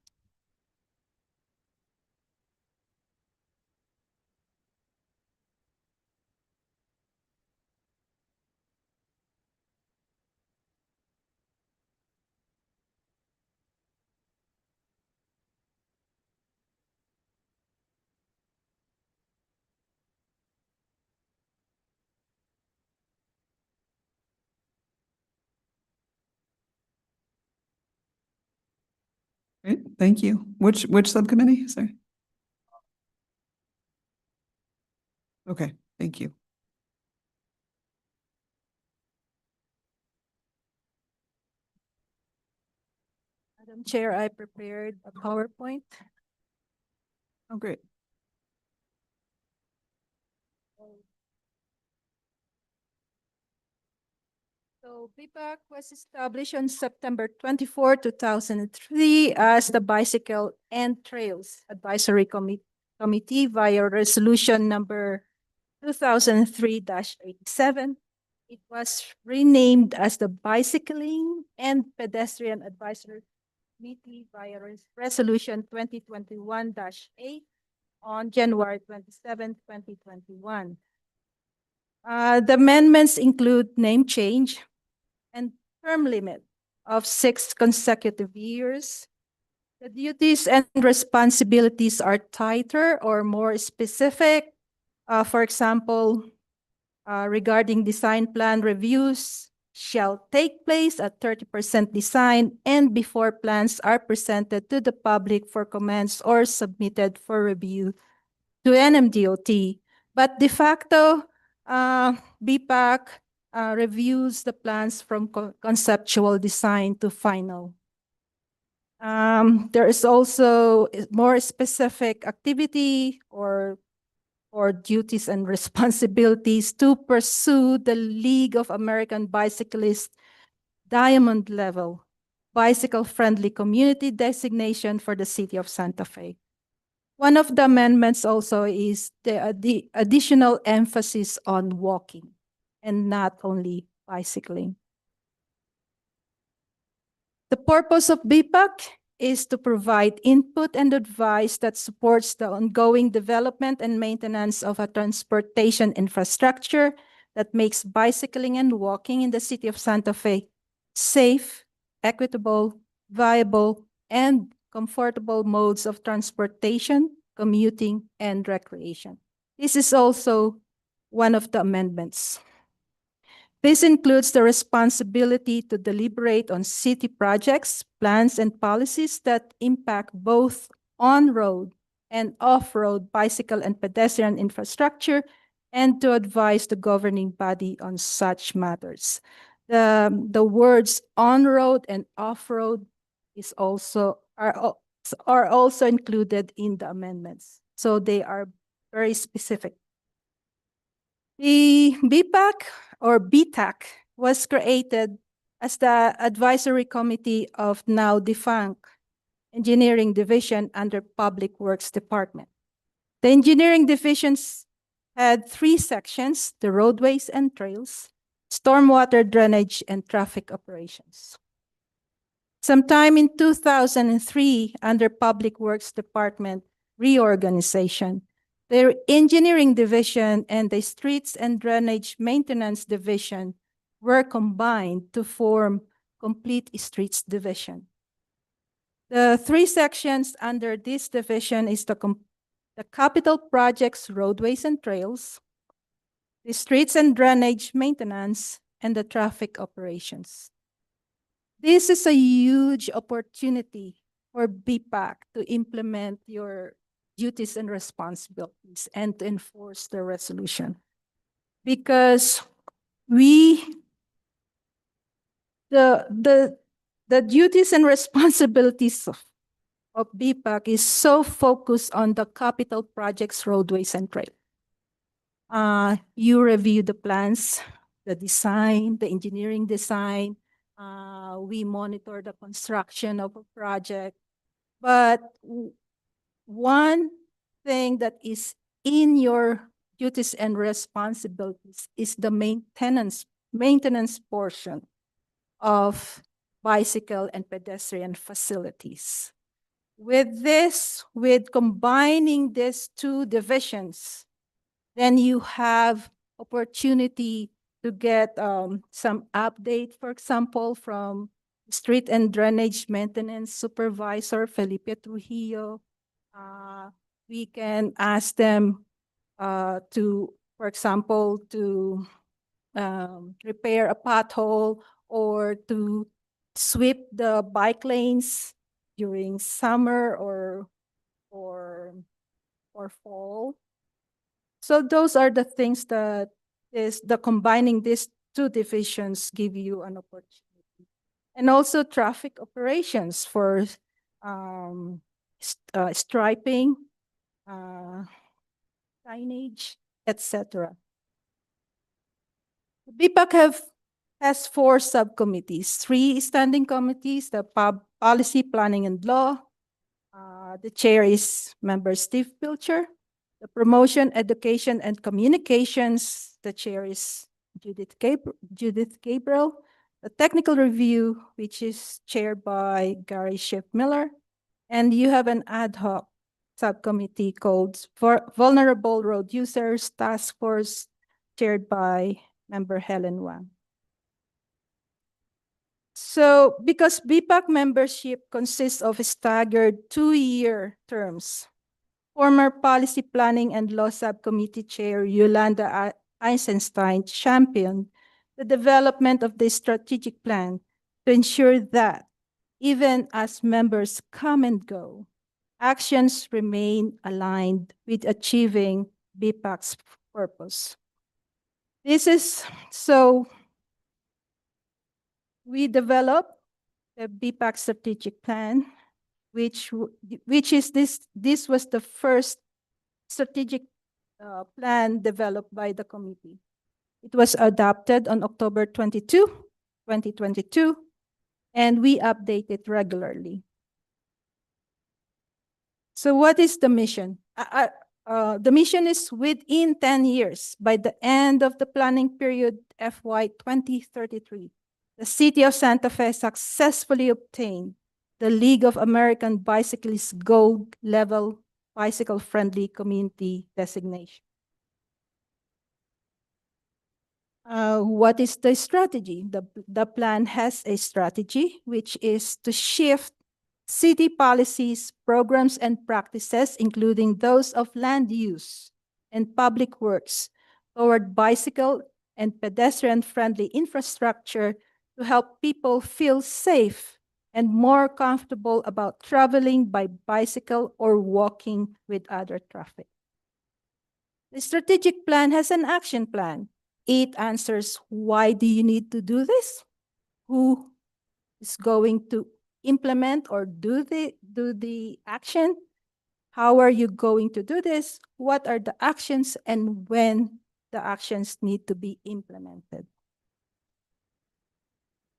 Great, thank you. Which subcommittee, sorry? Okay, thank you. Madam Chair, I prepared a PowerPoint. Oh, great. So BPAC was established on September 24, 2003 as the Bicycle and Trails Advisory Committee via resolution number 2003-87. It was renamed as the Bicycling and Pedestrian Advisory Committee via resolution 2021-8 on January 27, 2021. The amendments include name change and term limit of 6 consecutive years. The duties and responsibilities are tighter or more specific. For example, regarding design plan reviews shall take place at 30% design and before plans are presented to the public for comments or submitted for review to NMDOT. But de facto, BPAC reviews the plans from conceptual design to final. There is also more specific activity or duties and responsibilities to pursue the League of American Bicyclists Diamond Level Bicycle-Friendly Community designation for the city of Santa Fe. One of the amendments also is the additional emphasis on walking and not only bicycling. The purpose of BPAC is to provide input and advice that supports the ongoing development and maintenance of a transportation infrastructure that makes bicycling and walking in the city of Santa Fe safe, equitable, viable, and comfortable modes of transportation, commuting, and recreation. This is also one of the amendments. This includes the responsibility to deliberate on city projects, plans, and policies that impact both on-road and off-road bicycle and pedestrian infrastructure, and to advise the governing body on such matters. The words on-road and off-road are also included in the amendments. So they are very specific. The BPAC or BTAC was created as the advisory committee of now defunct Engineering Division under Public Works Department. The Engineering Divisions had 3 sections: the roadways and trails, stormwater drainage, and traffic operations. Sometime in 2003, under Public Works Department reorganization, the Engineering Division and the Streets and Drainage Maintenance Division were combined to form Complete Streets Division. The 3 sections under this division is the capital projects, roadways and trails, the streets and drainage maintenance, and the traffic operations. This is a huge opportunity for BPAC to implement your duties and responsibilities and to enforce the resolution. Because the duties and responsibilities of BPAC is so focused on the capital projects, roadways, and trails. You review the plans, the design, the engineering design, We monitor the construction of a project. But one thing that is in your duties and responsibilities is the maintenance portion of bicycle and pedestrian facilities. With combining these two divisions, then you have opportunity to get some update, for example, from Street and Drainage Maintenance Supervisor Felipe Trujillo. We can ask them for example, to repair a pothole or to sweep the bike lanes during summer or fall. So those are the things that combining these two divisions give you an opportunity. And also traffic operations for striping, signage, etc. BPAC has 4 subcommittees, 3 standing committees, the Policy, Planning, and Law. The chair is Member Steve Pilcher. The Promotion, Education, and Communications, the chair is Judith Gabriel. The Technical Review, which is chaired by Gary Schiff Miller. And you have an ad hoc subcommittee called Vulnerable Road Users Task Force, chaired by Member Helen Wang. So because BPAC membership consists of staggered 2-year terms, former Policy, Planning, and Law Subcommittee Chair Yolanda Eisenstein championed the development of the strategic plan to ensure that even as members come and go, actions remain aligned with achieving BPAC's purpose. So we developed the BPAC strategic plan, which this was the first strategic plan developed by the committee. It was adopted on October 22, 2022, and we update it regularly. So what is the mission? The mission is within 10 years, by the end of the planning period FY 2033, the City of Santa Fe successfully obtained the League of American Bicyclists Gold Level Bicycle-Friendly Community designation. What is the strategy? The plan has a strategy, which is to shift city policies, programs, and practices, including those of land use and public works, toward bicycle and pedestrian-friendly infrastructure to help people feel safe and more comfortable about traveling by bicycle or walking with other traffic. The strategic plan has an action plan. It answers, why do you need to do this? Who is going to implement or do the action? How are you going to do this? What are the actions and when the actions need to be implemented?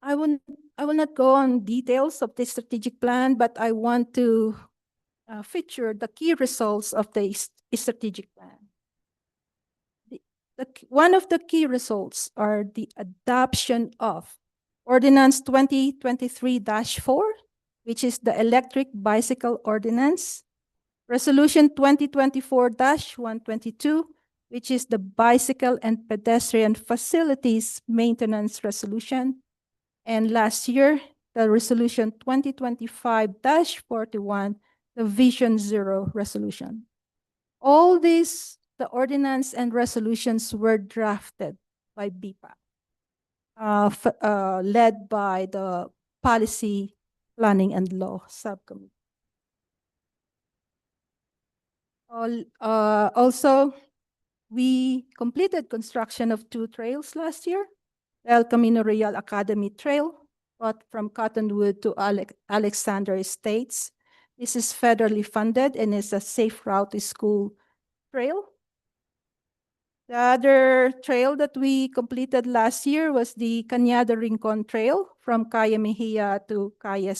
I will not go on details of the strategic plan, but I want to feature the key results of the strategic plan. One of the key results are the adoption of Ordinance 2023-4, which is the Electric Bicycle Ordinance, Resolution 2024-122, which is the Bicycle and Pedestrian Facilities Maintenance Resolution, and last year, the Resolution 2025-41, the Vision Zero Resolution. All these, the ordinance and resolutions, were drafted by BPAC, led by the Policy, Planning, and Law Subcommittee. Also, we completed construction of 2 trails last year. El Camino Real Academy Trail, from Cottonwood to Alexander Estates. This is federally funded and is a safe route to school trail. The other trail that we completed last year was the Cañada Rincon Trail from Calle Mejia to Calle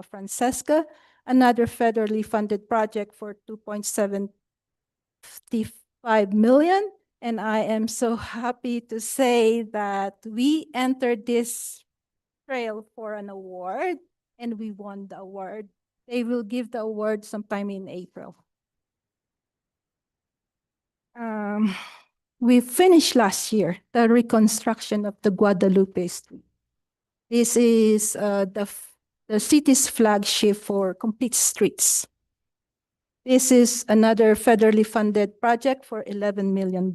Francesca, another federally funded project for 2.75 million. And I am so happy to say that we entered this trail for an award and we won the award. They will give the award sometime in April. We finished last year the reconstruction of the Guadalupe Street. This is the city's flagship for complete streets. This is another federally funded project for $11 million.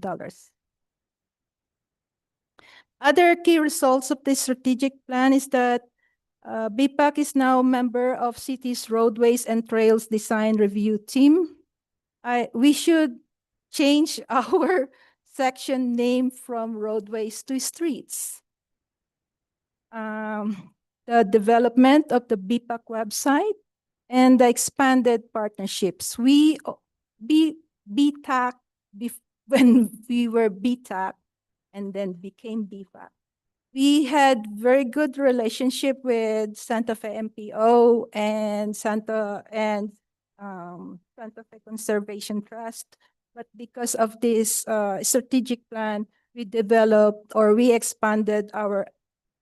Other key results of this strategic plan is that BPAC is now a member of City's Roadways and Trails Design Review Team. We should change our section name from roadways to streets. The development of the BPAC website and the expanded partnerships. BTAC, when we were BTAC and then became BPAC. We had very good relationship with Santa Fe MPO and Santa Fe Conservation Trust. But because of this strategic plan, we developed or we expanded our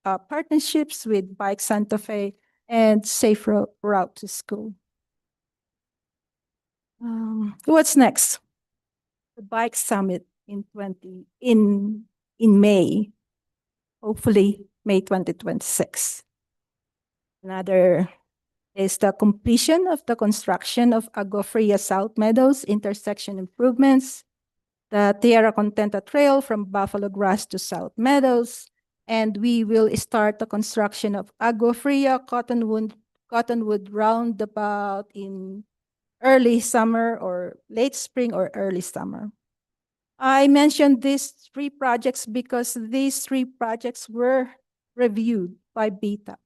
partnerships with Bike Santa Fe and Safe Route to School. What's next? The Bike Summit in May, hopefully May 2026. Another is the completion of the construction of Agua Fria South Meadows intersection improvements, the Tierra Contenta Trail from Buffalo Grass to South Meadows, and we will start the construction of Agua Fria Cottonwood roundabout in early summer or late spring or early summer. I mentioned these 3 projects because these 3 projects were reviewed by BPAC.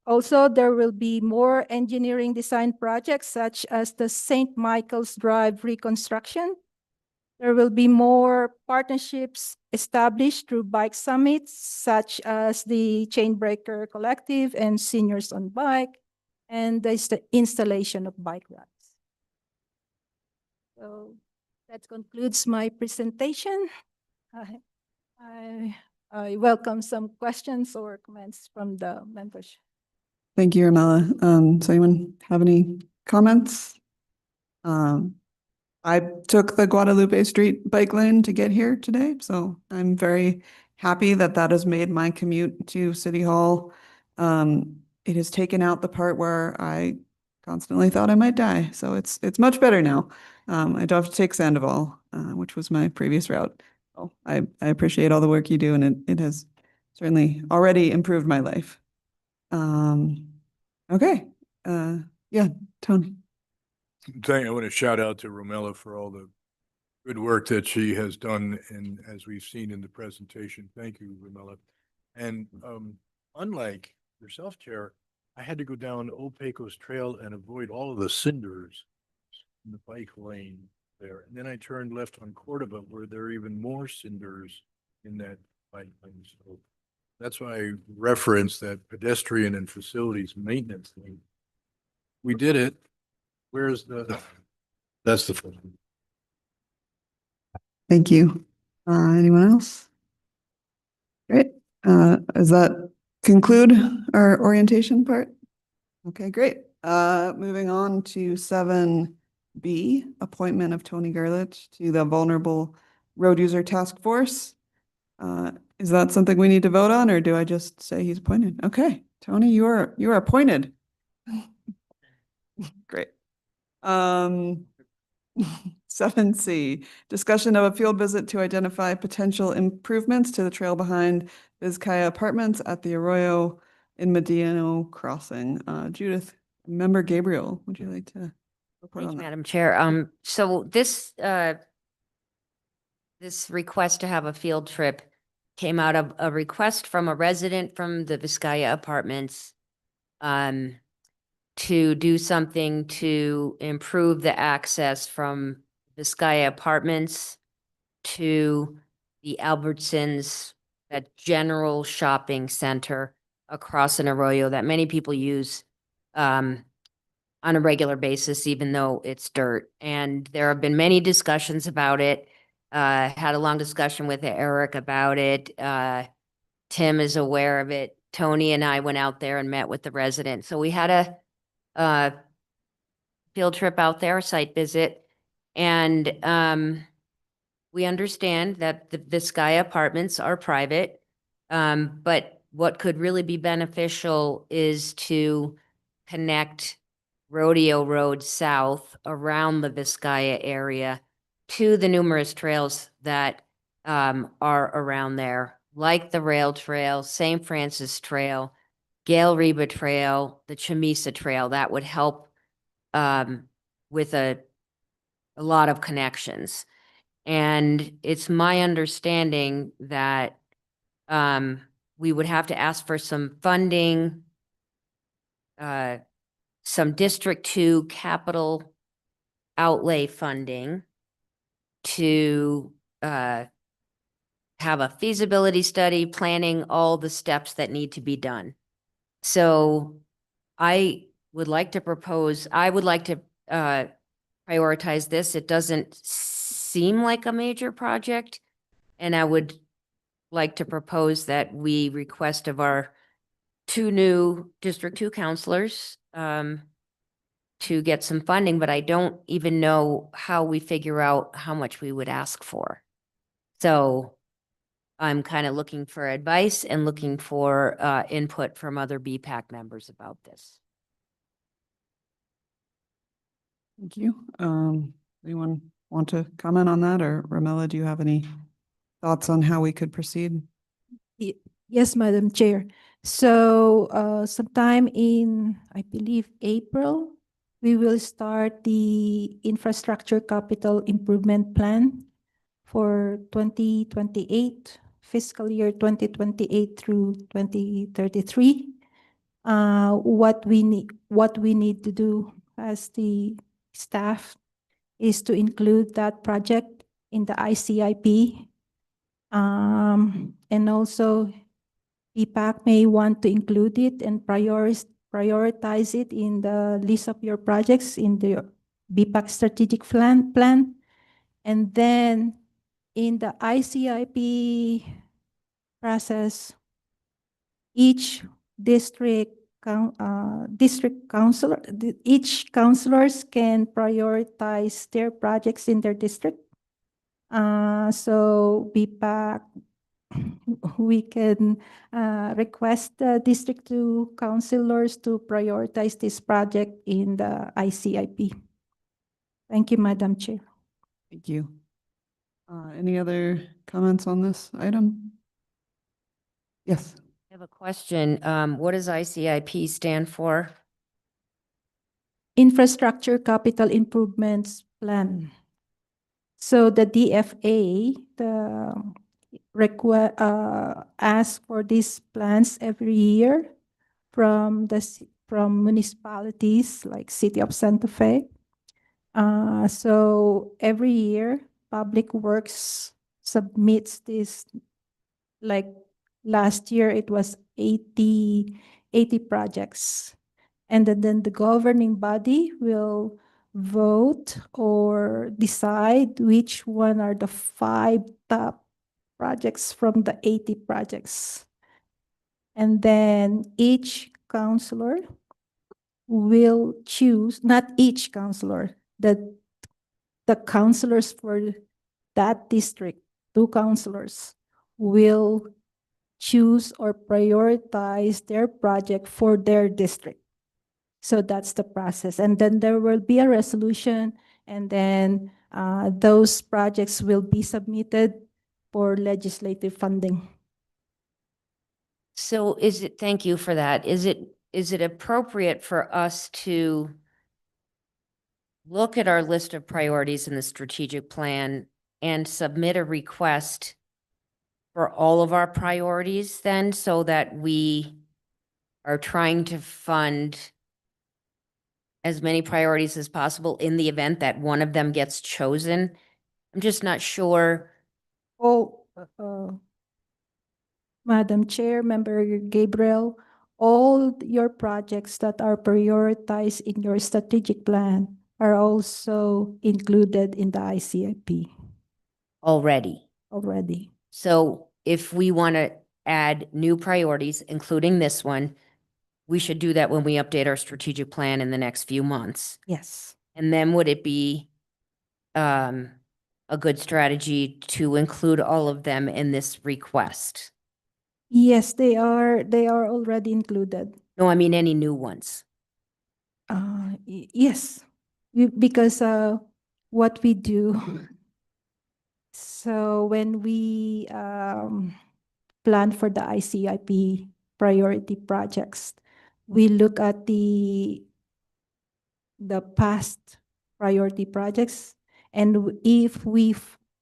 Also, there will be more engineering design projects such as the St. Michael's Drive reconstruction. There will be more partnerships established through bike summits such as the Chainbreaker Collective and Seniors on Bike, and there's the installation of bike racks. So that concludes my presentation. I welcome some questions or comments from the members. Thank you, Ermela. Does anyone have any comments? I took the Guadalupe Street bike lane to get here today, so I'm very happy that that has made my commute to City Hall. It has taken out the part where I constantly thought I might die, so it's much better now. I don't have to take Sandoval, which was my previous route. So I appreciate all the work you do, and it has certainly already improved my life. Okay, yeah, Tony. I want to shout out to Romella for all the good work that she has done, and as we've seen in the presentation. Thank you, Romella. And unlike yourself, Chair, I had to go down Old Pecos Trail and avoid all of the cinders in the bike lane there. And then I turned left on Cordova, where there are even more cinders in that bike lane. So that's why I referenced that pedestrian and facilities maintenance thing. We did it. Where's that's the first one. Thank you. Anyone else? Great. Does that conclude our orientation part? Okay, great. Moving on to 7B, appointment of Tony Gerlich to the Vulnerable Road User Task Force. Is that something we need to vote on, or do I just say he's appointed? Okay, Tony, you are appointed. Great. 7C, discussion of a field visit to identify potential improvements to the trail behind Vizcaya Apartments at the Arroyo in Mediano Crossing. Judith, Member Gabriel, would you like to report on that? Madam Chair. So this request to have a field trip came out of a request from a resident from the Vizcaya Apartments to do something to improve the access from Vizcaya Apartments to the Albertsons, that general shopping center across an Arroyo that many people use on a regular basis, even though it's dirt. And there have been many discussions about it. Had a long discussion with Eric about it. Tim is aware of it. Tony and I went out there and met with the resident. So we had a field trip out there, site visit. And we understand that the Vizcaya Apartments are private. But what could really be beneficial is to connect Rodeo Road South around the Vizcaya area to the numerous trails that are around there, like the Rail Trail, St. Francis Trail, Gail Reba Trail, the Chamisa Trail. That would help with a lot of connections. And it's my understanding that we would have to ask for some funding, some District 2 capital outlay funding to have a feasibility study, planning all the steps that need to be done. So I would like to prioritize this. It doesn't seem like a major project, and I would like to propose that we request of our 2 new District 2 counselors to get some funding, but I don't even know how we figure out how much we would ask for. So I'm kind of looking for advice and looking for input from other BPAC members about this. Thank you. Anyone want to comment on that, or Ramela, do you have any thoughts on how we could proceed? Yes, Madam Chair. So sometime in, I believe, April, we will start the infrastructure capital improvement plan for 2028, fiscal year 2028 through 2033. What we need to do as the staff is to include that project in the ICIP. And also BPAC may want to include it and prioritize it in the list of your projects in the BPAC strategic plan. And then in the ICIP process, each district councilor, each councilors can prioritize their projects in their district. So BPAC, we can request the District 2 councilors to prioritize this project in the ICIP. Thank you, Madam Chair. Thank you. Any other comments on this item? Yes. I have a question. What does ICIP stand for? Infrastructure Capital Improvements Plan. So the DFA, ask for these plans every year from municipalities like City of Santa Fe. So every year, Public Works submits this, like last year, it was 80 projects. And then the governing body will vote or decide which one are the 5 top projects from the 80 projects. And then each counselor will choose, not each counselor, the counselors for that district, 2 counselors will choose or prioritize their project for their district. So that's the process. And then there will be a resolution, and then those projects will be submitted for legislative funding. So thank you for that. Is it appropriate for us to look at our list of priorities in the strategic plan and submit a request for all of our priorities then, so that we are trying to fund as many priorities as possible in the event that one of them gets chosen? I'm just not sure. Oh, Madam Chair, Member Gabriel, all your projects that are prioritized in your strategic plan are also included in the ICIP Already. already. So if we want to add new priorities, including this one, we should do that when we update our strategic plan in the next few months. Yes. And then would it be a good strategy to include all of them in this request? Yes, they are already included. No, I mean any new ones. Yes, because what we do, so when we plan for the ICIP priority projects, we look at the past priority projects, and if we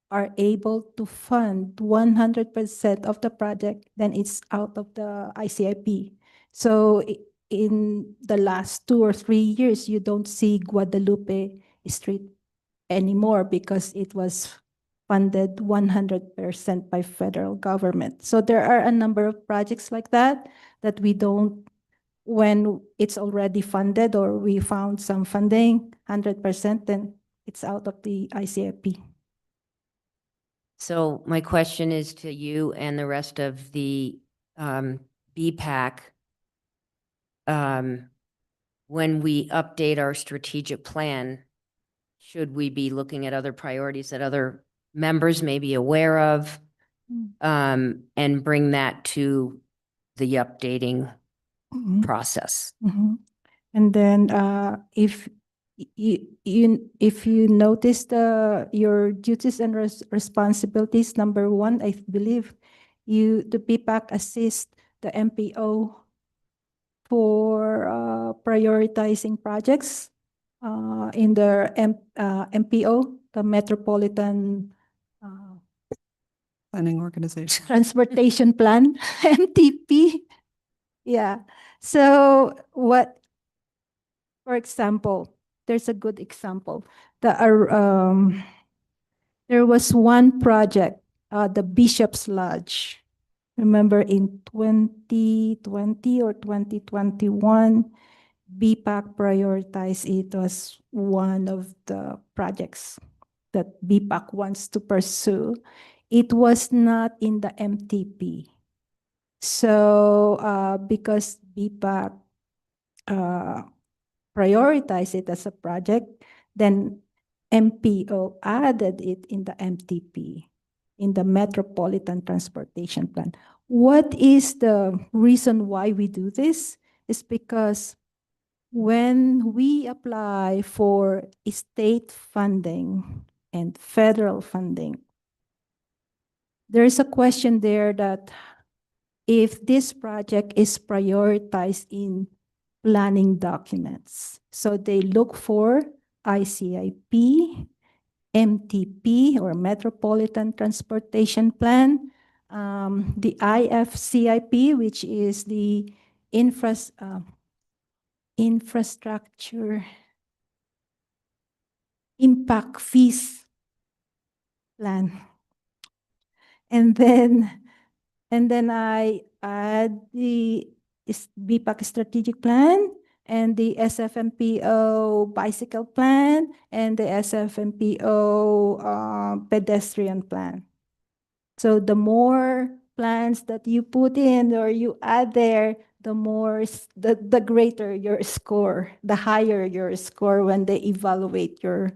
are able to fund 100% of the project, then it's out of the ICIP. So in the last 2 or 3 years, you don't see Guadalupe Street anymore because it was funded 100% by federal government. So there are a number of projects like that we don't, when it's already funded or we found some funding 100%, then it's out of the ICIP. So my question is to you and the rest of the BPAC. When we update our strategic plan, should we be looking at other priorities that other members may be aware of? And bring that to the updating process? And then if you notice your duties and responsibilities, number 1, I believe the PPAC assist the MPO for prioritizing projects in the MPO, the Metropolitan Planning Organization. Transportation Plan, MTP. Yeah. So for example, there's a good example. There was one project, the Bishop's Lodge. Remember in 2020 or 2021, BPAC prioritized it as one of the projects that BPAC wants to pursue. It was not in the MTP. So because BPAC prioritized it as a project, then MPO added it in the MTP, in the Metropolitan Transportation Plan. What is the reason why we do this? Is because when we apply for state funding and federal funding, there is a question there that if this project is prioritized in planning documents. So they look for ICIP, MTP or Metropolitan Transportation Plan, the IFCIP, which is the infrastructure impact fees plan. And then I add the BPAC strategic plan and the SFMPO bicycle plan and the SFMPO pedestrian plan. So the more plans that you put in or you add there, the greater your score, the higher your score when they evaluate your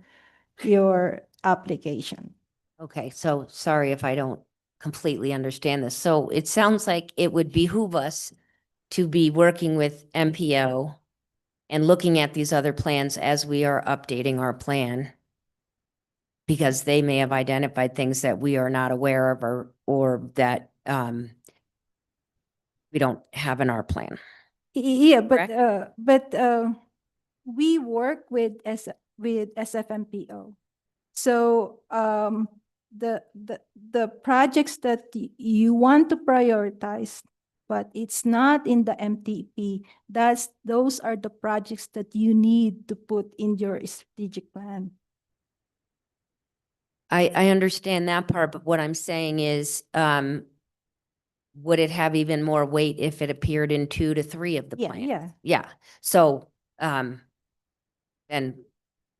application. Okay, so sorry if I don't completely understand this. So it sounds like it would behoove us to be working with MPO and looking at these other plans as we are updating our plan, because they may have identified things that we are not aware of or that we don't have in our plan. Yeah, Correct? but we work with SFMPO. So the projects that you want to prioritize, but it's not in the MTP. Those are the projects that you need to put in your strategic plan. I understand that part, but what I'm saying is, would it have even more weight if it appeared in 2 to 3 of the Yeah, plans? yeah. Yeah, so, then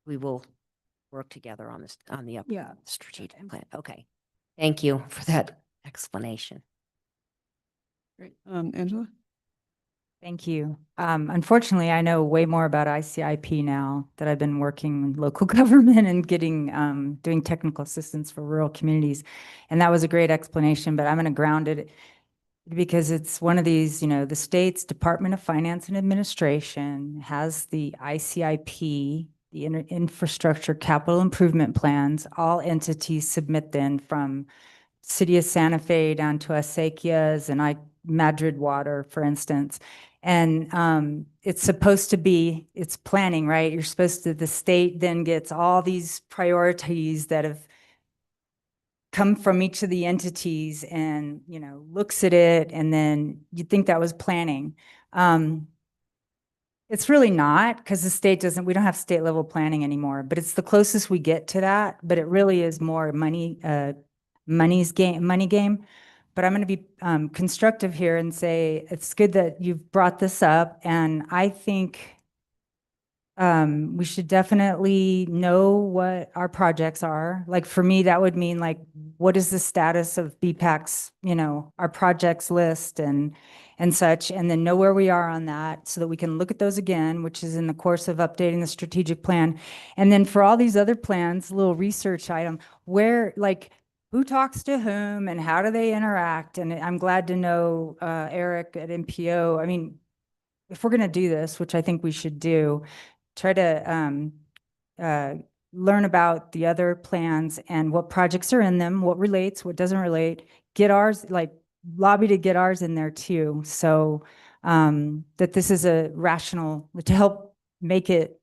we will work together on this, on the Yeah. strategic plan. Okay. Thank you for that explanation. Great. Angela? Thank you. Unfortunately, I know way more about ICIP now that I've been working in local government and getting, doing technical assistance for rural communities. And that was a great explanation, but I'm going to ground it because it's one of these, the state's Department of Finance and Administration has the ICIP, the Infrastructure Capital Improvement Plans. All entities submit then from City of Santa Fe down to Acequias and Madrid Water, for instance. And it's supposed to be, it's planning, right? You're supposed to, the state then gets all these priorities that have come from each of the entities and, looks at it, and then you'd think that was planning. It's really not, because the state doesn't, we don't have state level planning anymore, but it's the closest we get to that. But it really is more money game. But I'm going to be constructive here and say it's good that you've brought this up, and I think we should definitely know what our projects are. Like for me, that would mean like, what is the status of BPAC's, our projects list and such, and then know where we are on that so that we can look at those again, which is in the course of updating the strategic plan. And then for all these other plans, a little research item, where like, who talks to whom and how do they interact? And I'm glad to know Eric at MPO. I mean, if we're going to do this, which I think we should do, try to learn about the other plans and what projects are in them, what relates, what doesn't relate, get ours, like lobby to get ours in there too. So that this is a rational, to help make it,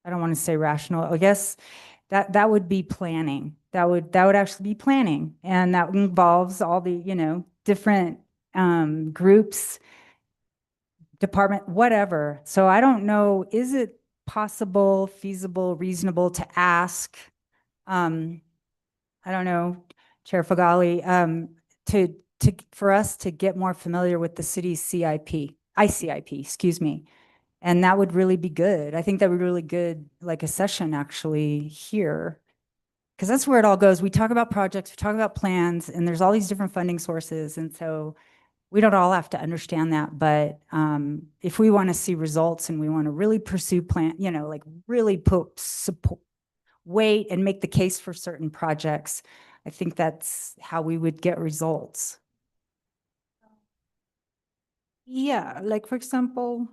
I don't want to say rational, I guess that would be planning. That would actually be planning. And that involves all the, different groups, department, whatever. So I don't know, is it possible, feasible, reasonable to ask, I don't know, Chair Fagali, for us to get more familiar with the city's ICIP, excuse me. And that would really be good. I think that would be really good, like a session actually here. Because that's where it all goes. We talk about projects, we talk about plans, and there's all these different funding sources. And so we don't all have to understand that, but if we want to see results and we want to really pursue like really put support, weight and make the case for certain projects, I think that's how we would get results. Yeah, like for example,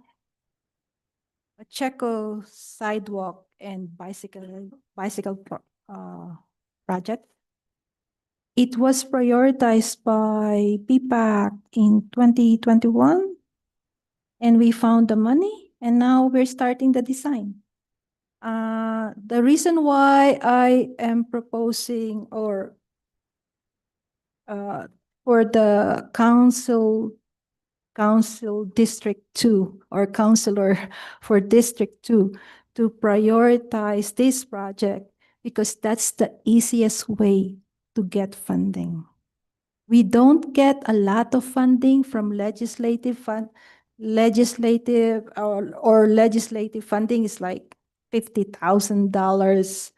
a Checo sidewalk and bicycle project. It was prioritized by BPAC in 2021, and we found the money, and now we're starting the design. The reason why I am proposing or for the council District 2 or councilor for District 2 to prioritize this project, because that's the easiest way to get funding. We don't get a lot of funding from legislative funding is like $50,000.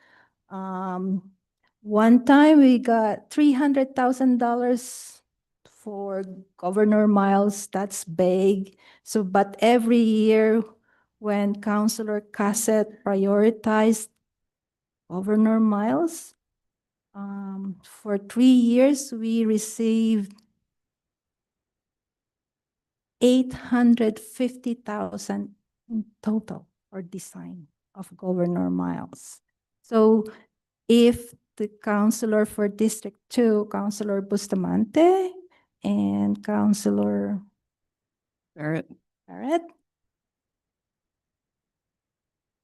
One time we got $300,000 for Governor Miles. That's big. So, but every year when Councilor Cassett prioritized Governor Miles, for 3 years, we received $850,000 in total for design of Governor Miles. So if the councilor for District 2, Councilor Bustamante and Councilor Barrett.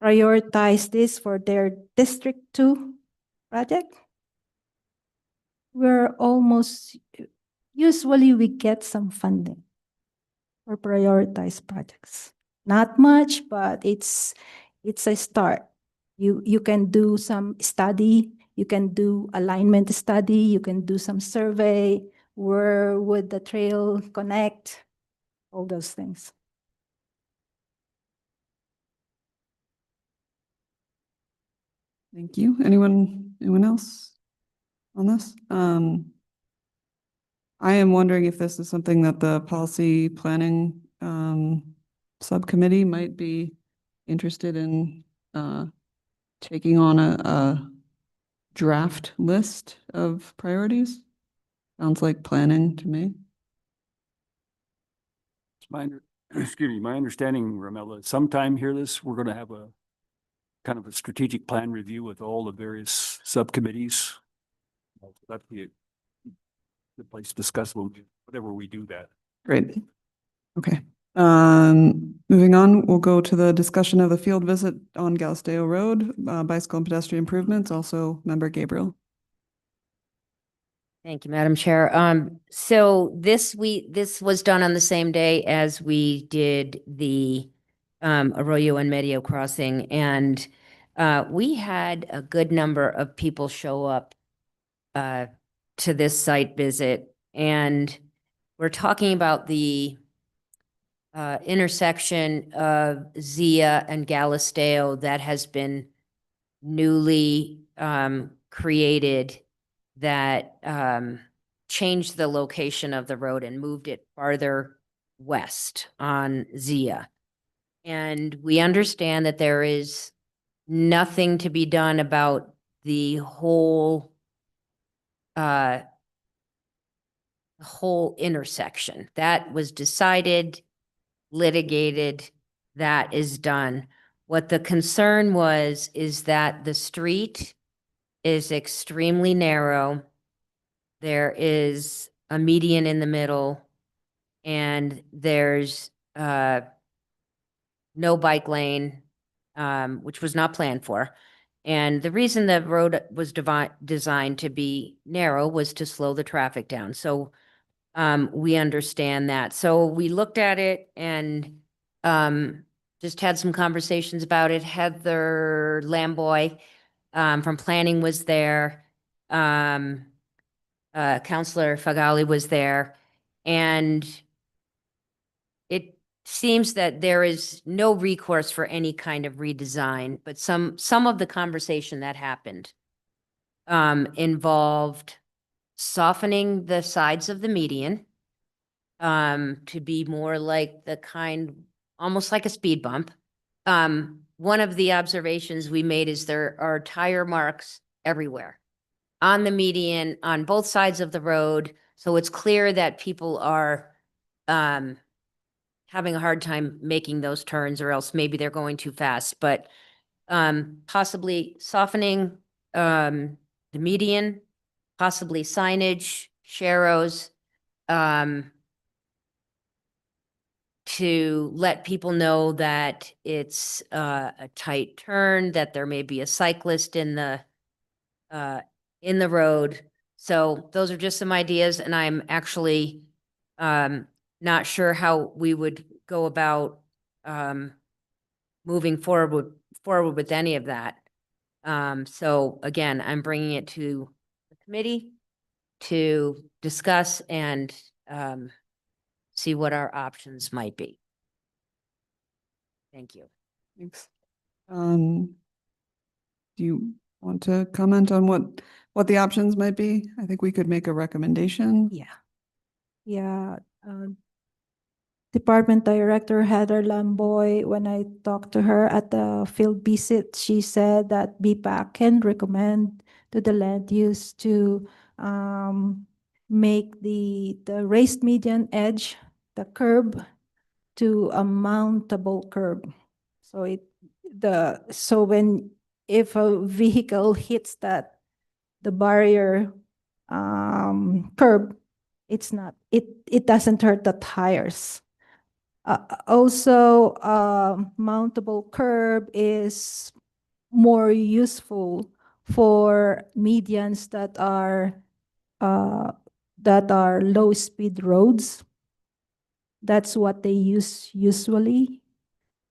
prioritize this for their District 2 project, we're almost usually we get some funding for prioritized projects. Not much, but it's a start. You can do some study, you can do alignment study, you can do some survey, where would the trail connect, all those things. Thank you. Anyone else on this? I am wondering if this is something that the policy planning subcommittee might be interested in taking on a draft list of priorities. Sounds like planning to me. It's excuse me, my understanding, Ramella, sometime here we're going to have a kind of a strategic plan review with all the various subcommittees. That'd be a good place to discuss whatever we do that. Great. Okay. Moving on, we'll go to the discussion of the field visit on Galisteo Road, bicycle and pedestrian improvements, also member Gabriel. Thank you, Madam Chair. So this was done on the same day as we did the Arroyo and Medio crossing, and we had a good number of people show up to this site visit, and we're talking about the intersection of Zia and Galisteo that has been newly created that changed the location of the road and moved it farther west on Zia. And we understand that there is nothing to be done about the whole intersection. That was decided, litigated, that is done. What the concern was is that the street is extremely narrow. There is a median in the middle, and there's no bike lane, which was not planned for. And the reason the road was designed to be narrow was to slow the traffic down. So we understand that. So we looked at it and just had some conversations about it. Heather Lamboy from planning was there. Counselor Fagali was there. And it seems that there is no recourse for any kind of redesign, but some of the conversation that happened involved softening the sides of the median to be more like almost like a speed bump. One of the observations we made is there are tire marks everywhere on the median, on both sides of the road. So it's clear that people are having a hard time making those turns, or else maybe they're going too fast, but possibly softening the median, possibly signage, sharrows, to let people know that it's a tight turn, that there may be a cyclist in the road. So those are just some ideas, and I'm actually not sure how we would go about moving forward with any of that. So again, I'm bringing it to the committee to discuss and see what our options might be. Thank you. Thanks. Do you want to comment on what the options might be? I think we could make a recommendation. Yeah. Department Director Heather Lamboy, when I talked to her at the field visit, she said that BPAC can recommend to the land use to make the raised median edge, the curb, to a mountable curb. So if a vehicle hits the barrier curb, it doesn't hurt the tires. Also, mountable curb is more useful for medians that that are low-speed roads. That's what they use usually.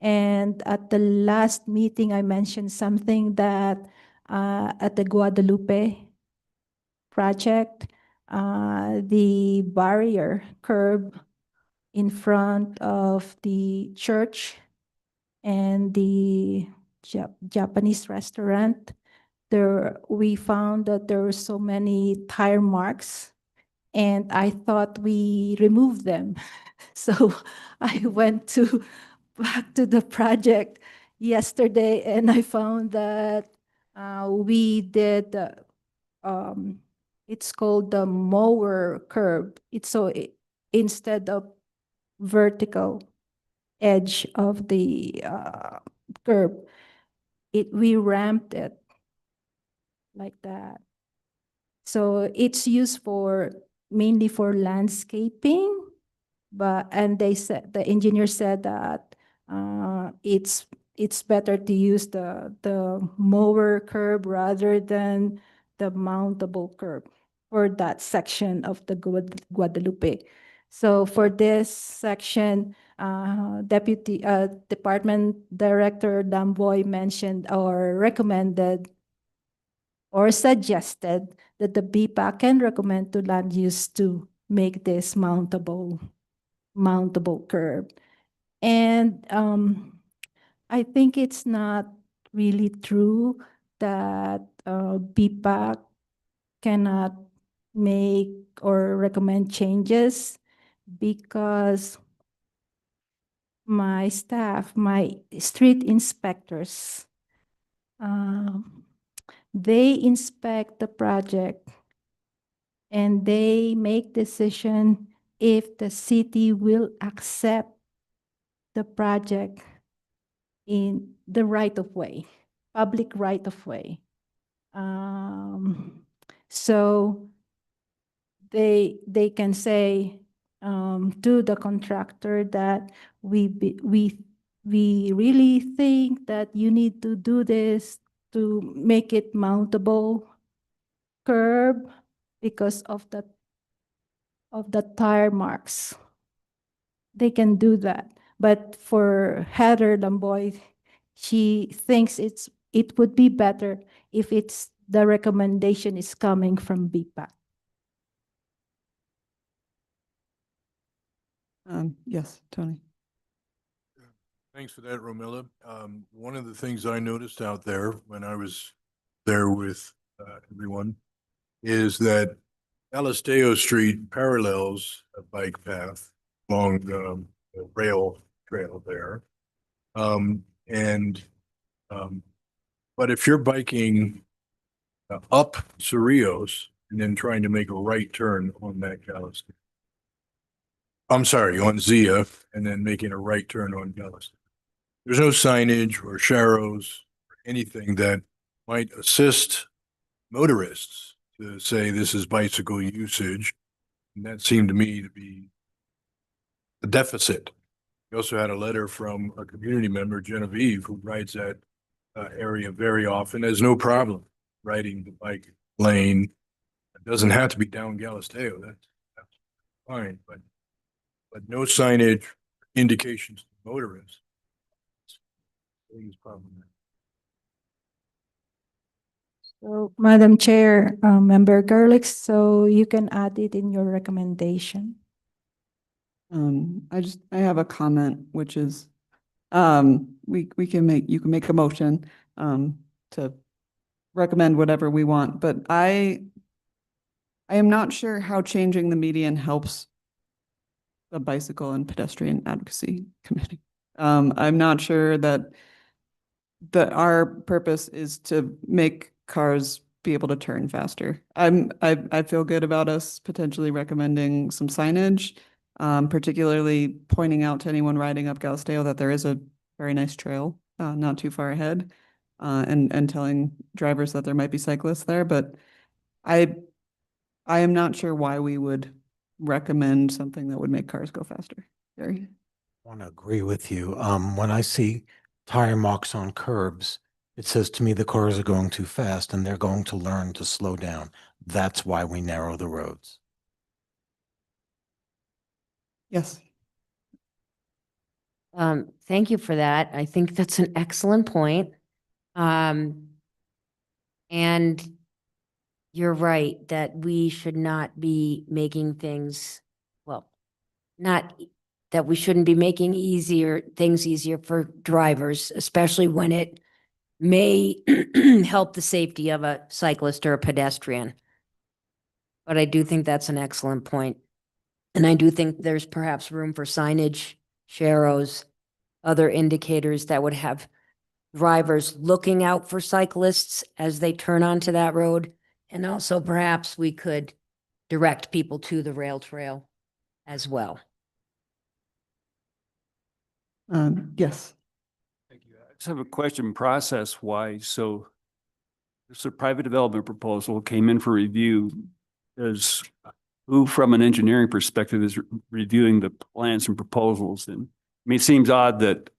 And at the last meeting, I mentioned something that at the Guadalupe project, the barrier curb in front of the church and the Japanese restaurant, we found that there were so many tire marks, and I thought we removed them. So I went back to the project yesterday, and I found that we did it's called the mower curb. Instead of vertical edge of the curb, we ramped it like that. So it's used mainly for landscaping, and the engineer said that it's better to use the mower curb rather than the mountable curb for that section of the Guadalupe. So for this section, Department Director Damboy mentioned or recommended or suggested that the BPAC can recommend to land use to make this mountable curb. And I think it's not really true that BPAC cannot make or recommend changes, because my staff, my street inspectors, they inspect the project and they make decision if the city will accept the project in the right of way, public right of way. So they can say to the contractor that we really think that you need to do this to make it mountable curb because of the tire marks. They can do that. But for Heather Lamboy, she thinks it would be better if the recommendation is coming from BPAC. Yes, Tony. Thanks for that, Romilla. One of the things I noticed out there when I was there with everyone is that Galisteo Street parallels a bike path along the rail trail there. But if you're biking up Cerrillos and then trying to make a right turn on that Galisteo, I'm sorry, on Zia, and then making a right turn on Galisteo, there's no signage or sharrows or anything that might assist motorists to say this is bicycle usage. And that seemed to me to be a deficit. We also had a letter from a community member, Genevieve, who rides that area very often, has no problem riding the bike lane. It doesn't have to be down Galisteo. That's fine, but no signage indications to motorists. I think it's problematic. So, Madam Chair, Member Gerlich, so you can add it in your recommendation. I have a comment, which is, you can make a motion, to recommend whatever we want, but I am not sure how changing the median helps the Bicycle and Pedestrian Advocacy Committee. I'm not sure that our purpose is to make cars be able to turn faster. I feel good about us potentially recommending some signage, particularly pointing out to anyone riding up Galisteo that there is a very nice trail not too far ahead, and telling drivers that there might be cyclists there. But I am not sure why we would recommend something that would make cars go faster. Gary? I want to agree with you. When I see tire marks on curbs, it says to me the cars are going too fast and they're going to learn to slow down. That's why we narrow the roads. Yes. Thank you for that. I think that's an excellent point. And you're right that we should not be making things, well, not that we shouldn't be making things easier for drivers, especially when it may help the safety of a cyclist or a pedestrian. But I do think that's an excellent point. And I do think there's perhaps room for signage, sharrows, other indicators that would have drivers looking out for cyclists as they turn onto that road. And also perhaps we could direct people to the rail trail as well. Yes. Thank you. I just have a question process wise. So there's a private development proposal came in for review. Does who from an engineering perspective is reviewing the plans and proposals? And I mean, it seems odd that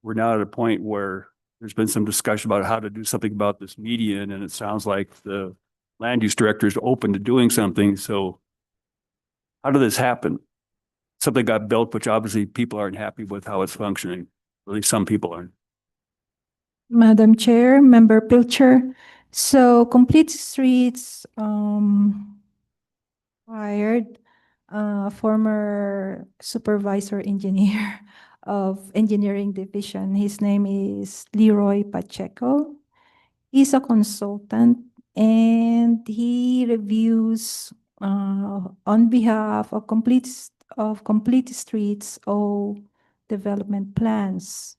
we're now at a point where there's been some discussion about how to do something about this median, and it sounds like the land use director is open to doing something. So how did this happen? Something got built, which obviously people aren't happy with how it's functioning. At least some people aren't. Madam Chair, Member Pilcher. So Complete Streets hired a former supervisor engineer of engineering division. His name is Leroy Pacheco. He's a consultant and he reviews on behalf of Complete Streets all development plans.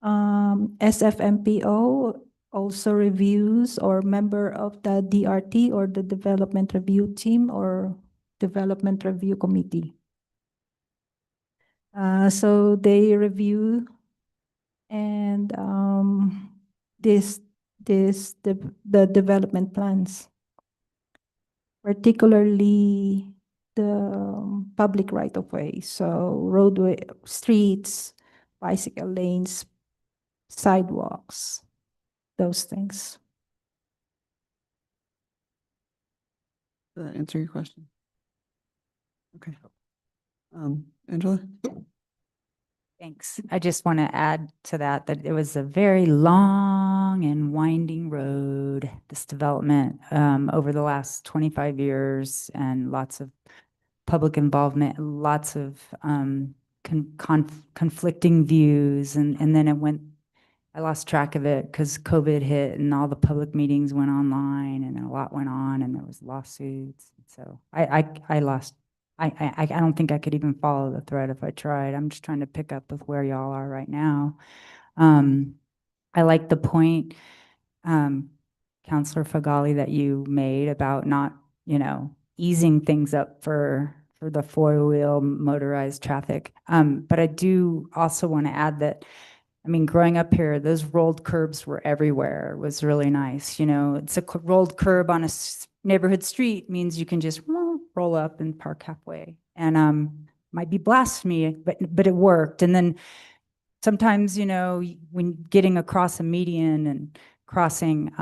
SFMPO also reviews or member of the DRT or the Development Review Team or Development Review Committee. So they review and the development plans, particularly the public right of way, so roadway, streets, bicycle lanes, sidewalks, those things. Does that answer your question? Okay. Angela? Thanks. I just want to add to that it was a very long and winding road, this development, over the last 25 years, and lots of public involvement, lots of conflicting views. And then I lost track of it because COVID hit and all the public meetings went online and a lot went on and there was lawsuits. So I don't think I could even follow the thread if I tried. I'm just trying to pick up with where y'all are right now. I like the point, Councilor Fagali, that you made about not, easing things up for the four-wheel motorized traffic. But I do also want to add that, I mean, growing up here, those rolled curbs were everywhere. It was really nice. It's a rolled curb on a neighborhood street means you can just roll up and park halfway. And might be blasphemy, but it worked. And then sometimes, when getting across a median and crossing,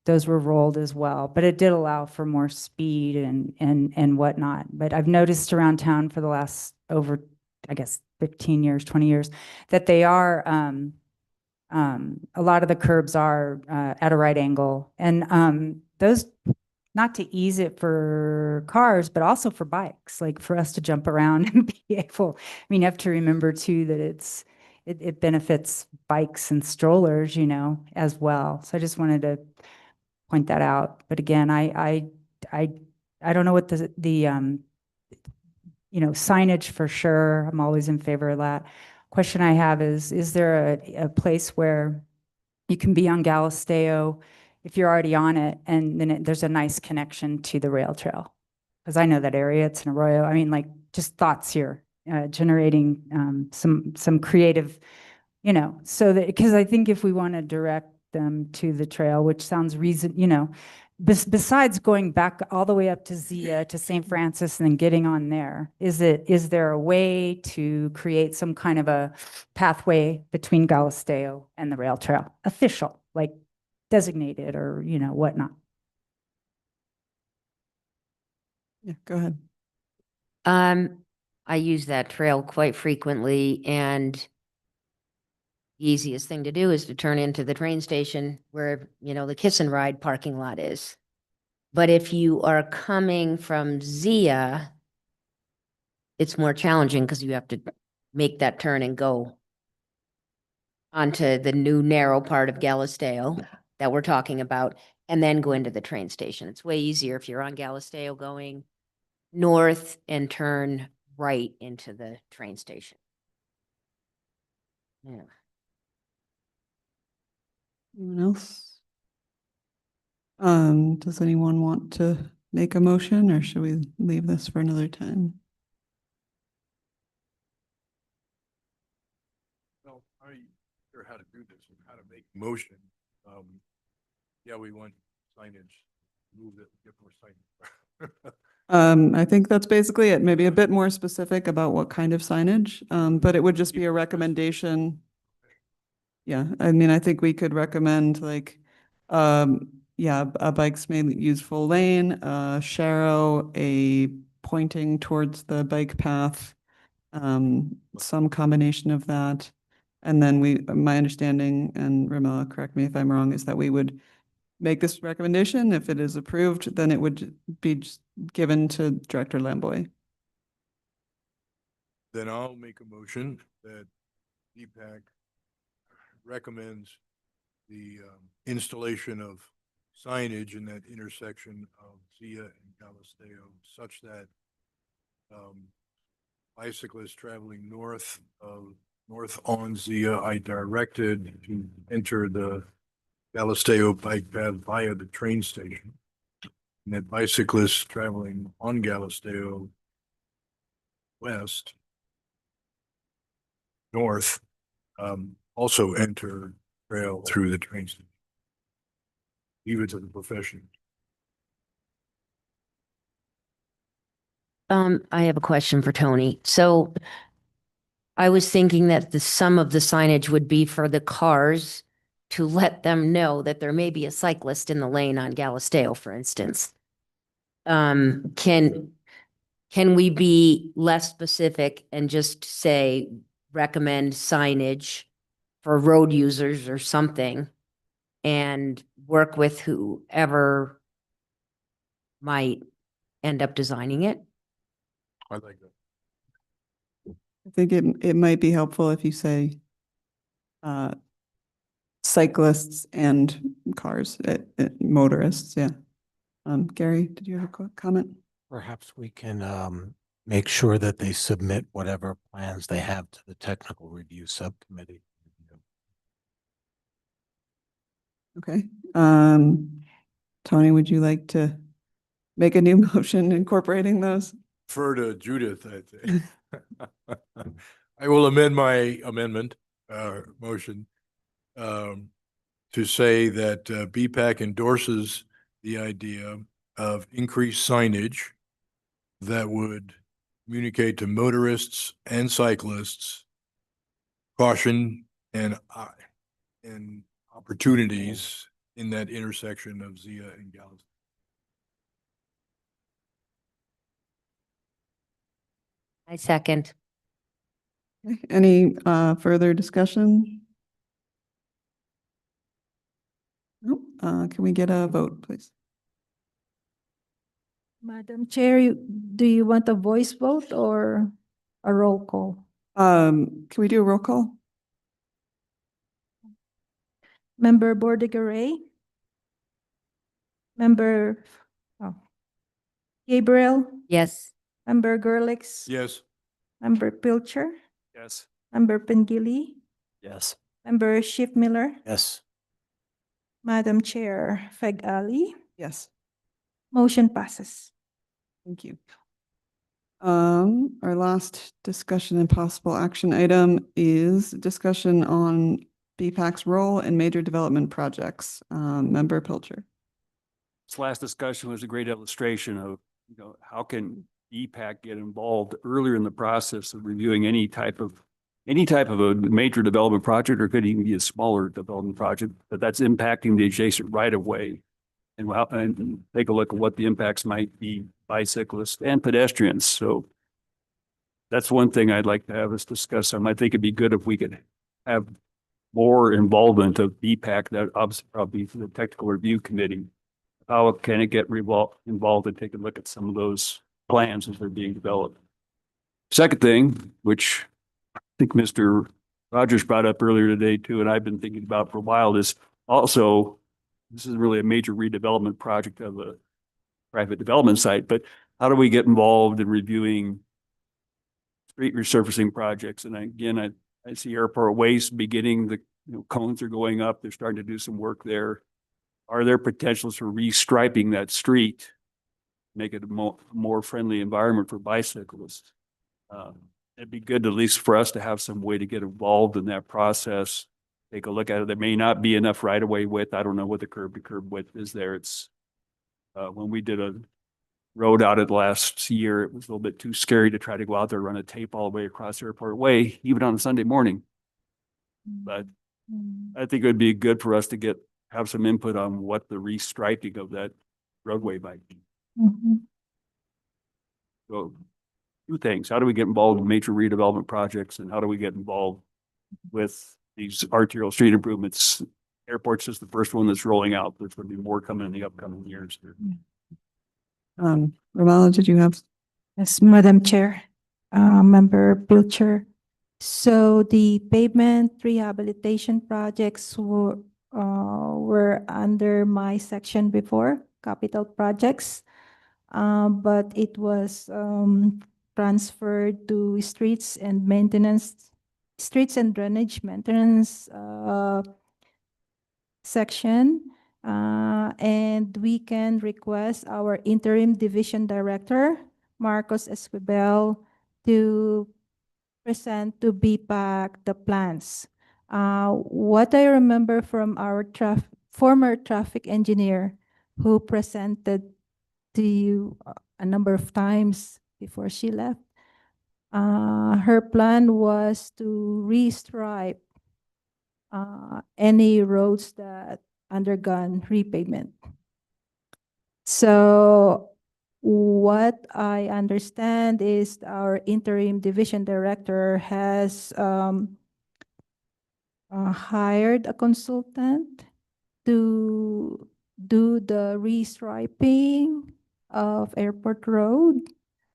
those were rolled as well. But it did allow for more speed and whatnot. But I've noticed around town for the last over, I guess, 15 years, 20 years, that they are, a lot of the curbs are at a right angle. And those, not to ease it for cars, but also for bikes, like for us to jump around and be able, I mean, you have to remember too that it benefits bikes and strollers, as well. So I just wanted to point that out. But again, I don't know what the signage for sure. I'm always in favor of that. Question I have is there a place where you can be on Galisteo if you're already on it, and then there's a nice connection to the rail trail? Because I know that area, it's an Arroyo. I mean, like, just thoughts here, generating some creative, so that, because I think if we want to direct them to the trail, which sounds besides going back all the way up to Zia to St. Francis and then getting on there, is there a way to create some kind of a pathway between Galisteo and the rail trail, official, like designated or whatnot? Yeah, go ahead. I use that trail quite frequently, and the easiest thing to do is to turn into the train station where, the Kiss and Ride parking lot is. But if you are coming from Zia, it's more challenging because you have to make that turn and go onto the new narrow part of Galisteo that we're talking about, and then go into the train station. It's way easier if you're on Galisteo going north and turn right into the train station. Yeah. Anyone else? Does anyone want to make a motion, or should we leave this for another time? Well, I'm sure how to do this and how to make motion. Yeah, we want signage, move it, get more signage. I think that's basically it. Maybe a bit more specific about what kind of signage, but it would just be a recommendation. Yeah, I mean, I think we could recommend like, bikes may use full lane, Sharrow, a pointing towards the bike path, some combination of that. And then my understanding, and Ramona, correct me if I'm wrong, is that we would make this recommendation. If it is approved, then it would be given to Director Lamboy. Then I'll make a motion that DPAC recommends the installation of signage in that intersection of Zia and Galisteo such that bicyclists traveling north on Zia are directed to enter the Galisteo bike path via the train station. And that bicyclists traveling on Galisteo north, also enter trail through the train station. Leave it to the profession. I have a question for Tony. So I was thinking that some of the signage would be for the cars to let them know that there may be a cyclist in the lane on Galisteo, for instance. Can we be less specific and just say recommend signage for road users or something, and work with whoever might end up designing it? I like that. I think it might be helpful if you say cyclists and cars, motorists, yeah. Gary, did you have a comment? Perhaps we can make sure that they submit whatever plans they have to the technical review subcommittee. Okay. Tony, would you like to make a new motion incorporating those? Refer to Judith, I think. I will amend my motion to say that BPAC endorses the idea of increased signage that would communicate to motorists and cyclists caution and opportunities in that intersection of Zia and Galisteo. I second. Okay. Any further discussion? Nope. Can we get a vote, please? Madam Chair, do you want a voice vote or a roll call? Can we do a roll call? Member Bordigaray? Member Gabriel? Yes. Member Gerlix? Yes. Member Pilcher? Yes. Member Pengili? Yes. Member Schiffmiller? Yes. Madam Chair, Feg Ali? Yes. Motion passes. Thank you. Our last discussion and possible action item is discussion on BPAC's role in major development projects. Member Pilcher. This last discussion was a great illustration of, how can EPAC get involved earlier in the process of reviewing any type of a major development project, or could even be a smaller development project, but that's impacting the adjacent right of way. And take a look at what the impacts might be bicyclists and pedestrians. So that's one thing I'd like to have us discuss. I think it'd be good if we could have more involvement of BPAC, that obviously probably the technical review committee. How can it get involved and take a look at some of those plans as they're being developed? Second thing, which I think Mr. Rogers brought up earlier today too, and I've been thinking about for a while, is also, this is really a major redevelopment project of a private development site, but how do we get involved in reviewing street resurfacing projects? And again, I see Airport Waste beginning, the cones are going up, they're starting to do some work there. Are there potentials for restriping that street, make it a more friendly environment for bicyclists? It'd be good, at least for us, to have some way to get involved in that process. Take a look at it. There may not be enough right-of-way width. I don't know what the curb-to-curb width is there. It's when we did a road audit last year, it was a little bit too scary to try to go out there and run a tape all the way across Airport Way, even on a Sunday morning. But I think it would be good for us to have some input on what the restriping of that roadway might be. So, two things. How do we get involved in major redevelopment projects, and how do we get involved with these arterial street improvements? Airport's just the first one that's rolling out. There's going to be more coming in the upcoming years. Ramala, did you have? Yes, Madam Chair, Member Pilcher. So the pavement rehabilitation projects were under my section before, capital projects. But it was transferred to streets and drainage maintenance section. And we can request our interim division director, Marcos Esquivel, to present to BPAC the plans. What I remember from our former traffic engineer who presented to you a number of times before she left, her plan was to restripe any roads that undergone repavement. So what I understand is our interim division director has hired a consultant to do the restriping of Airport Road.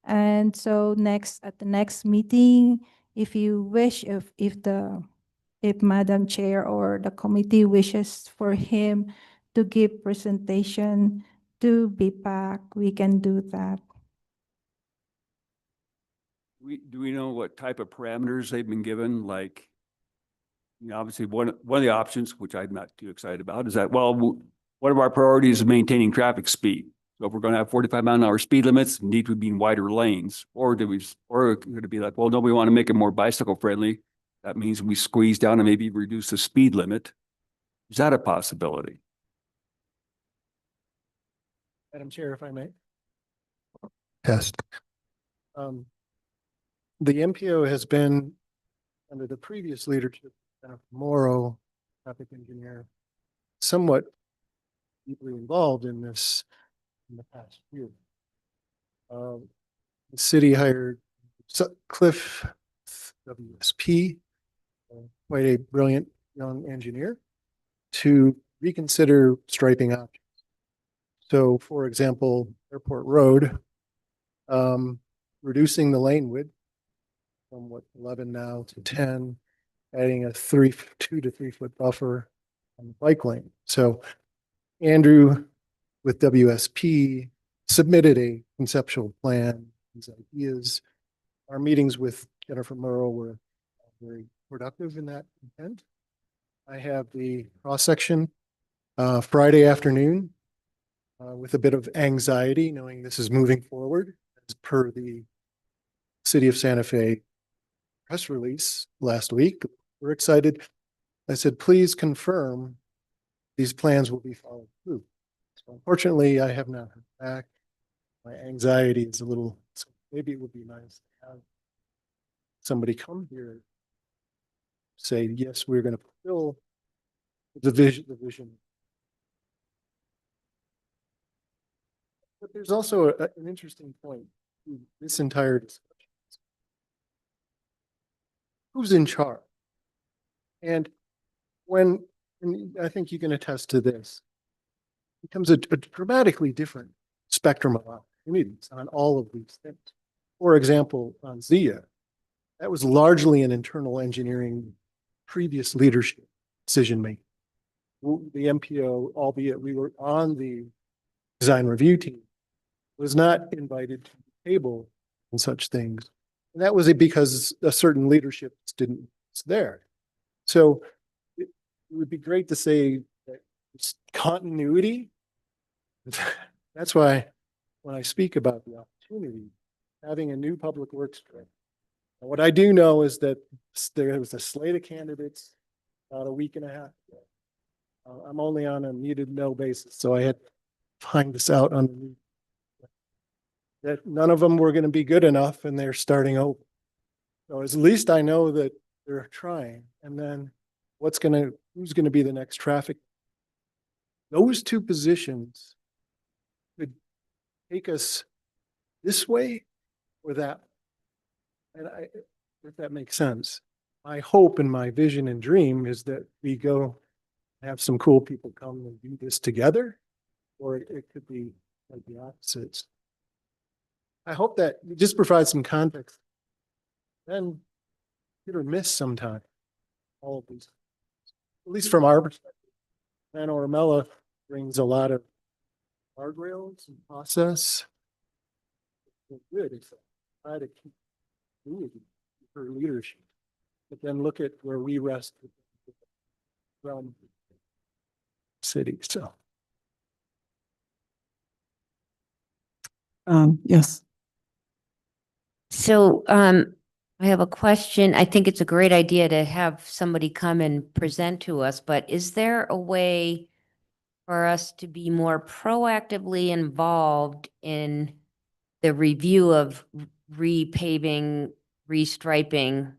And so at the next meeting, if you wish, if Madam Chair or the committee wishes for him to give presentation to BPAC, we can do that. Do we know what type of parameters they've been given? Like, obviously one of the options, which I'm not too excited about, is that, well, one of our priorities is maintaining traffic speed. So if we're going to have 45-mile-an-hour speed limits, need to be in wider lanes, or could it be like, well, no, we want to make it more bicycle friendly. That means we squeeze down and maybe reduce the speed limit. Is that a possibility? Madam Chair, if I may. Test. The MPO has been, under the previous leadership of Morrow, traffic engineer, somewhat deeply involved in this in the past year. The city hired Cliff WSP, quite a brilliant young engineer, to reconsider striping options. So, for example, Airport Road, reducing the lane width from 11 now to 10, adding a 2 to 3 foot buffer on the bike lane. So Andrew with WSP submitted a conceptual plan, these ideas. Our meetings with Jennifer Murrow were very productive in that intent. I have the cross section Friday afternoon with a bit of anxiety, knowing this is moving forward as per the City of Santa Fe press release last week. We're excited. I said, please confirm these plans will be followed through. So unfortunately, I have not heard back. My anxiety is a little, so maybe it would be nice to have somebody come here, say, yes, we're going to fulfill the vision. But there's also an interesting point to this entire discussion. who's in charge? And when, and I think you can attest to this, it becomes a dramatically different spectrum of opportunities on all of these things. For example, on ZIA, that was largely an internal engineering, previous leadership decision making. The MPO, albeit we were on the design review team, was not invited to the table and such things. And that was because a certain leadership didn't was there. So it would be great to say that it's continuity. That's why when I speak about the opportunity, having a new public works director. What I do know is that there was a slate of candidates about a week and a half ago. I'm only on a needed no basis, so I had to find this out on the new. That none of them were going to be good enough, and they're starting over. So at least I know that they're trying. And then who's going to be the next traffic? Those two positions could take us this way or that. And if that makes sense, my hope and my vision and dream is that we go have some cool people come and do this together, or it could be like the opposites. I hope that you just provide some context. Then hit or miss sometimes, all of these, at least from our perspective. And Ormella brings a lot of guardrails and process. It's good. It's try to keep doing her leadership, but then look at where we rest from city. So, Yes. So, I have a question. I think it's a great idea to have somebody come and present to us, but is there a way for us to be more proactively involved in the review of repaving, restriping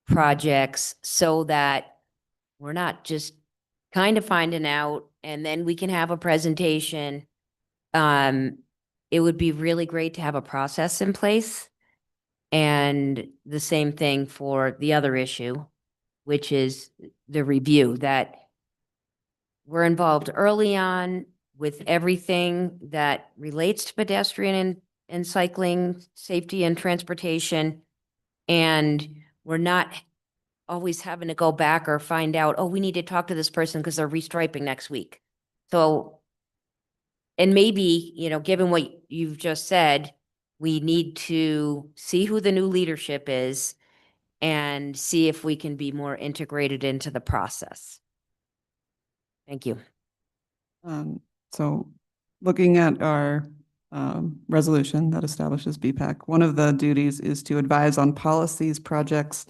projects so that we're not just kind of finding out and then we can have a presentation? It would be really great to have a process in place. And the same thing for the other issue, which is the review, that we're involved early on with everything that relates to pedestrian and cycling, safety and transportation. And we're not always having to go back or find out, oh, we need to talk to this person because they're restriping next week. So, and maybe, given what you've just said, we need to see who the new leadership is and see if we can be more integrated into the process. Thank you. So looking at our resolution that establishes BPAC, one of the duties is to advise on policies, projects,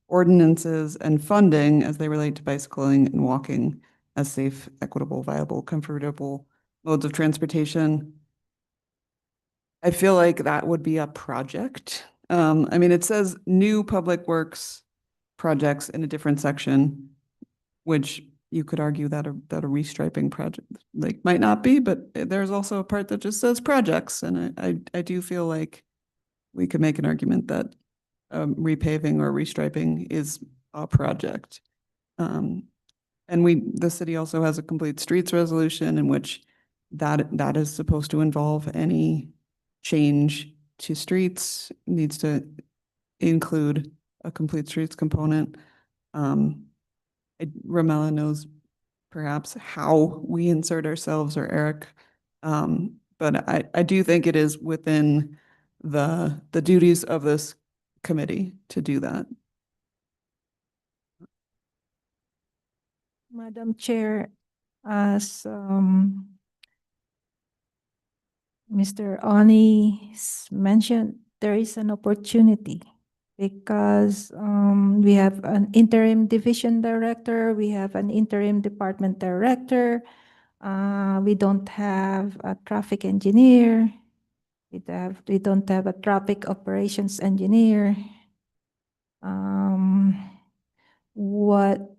ordinances, and funding as they relate to bicycling and walking as safe, equitable, viable, comfortable modes of transportation. I feel like that would be a project. I mean, it says new public works projects in a different section, which you could argue that a restriping project might not be, but there's also a part that just says projects. And I do feel like we could make an argument that repaving or restriping is a project. And the city also has a complete streets resolution in which that is supposed to involve any change to streets, needs to include a complete streets component. Ramella knows perhaps how we insert ourselves, or Eric, but I do think it is within the duties of this committee to do that. Madam Chair, as Mr. Oni mentioned, there is an opportunity because we have an interim division director, we have an interim department director, we don't have a traffic engineer, we don't have a traffic operations engineer. What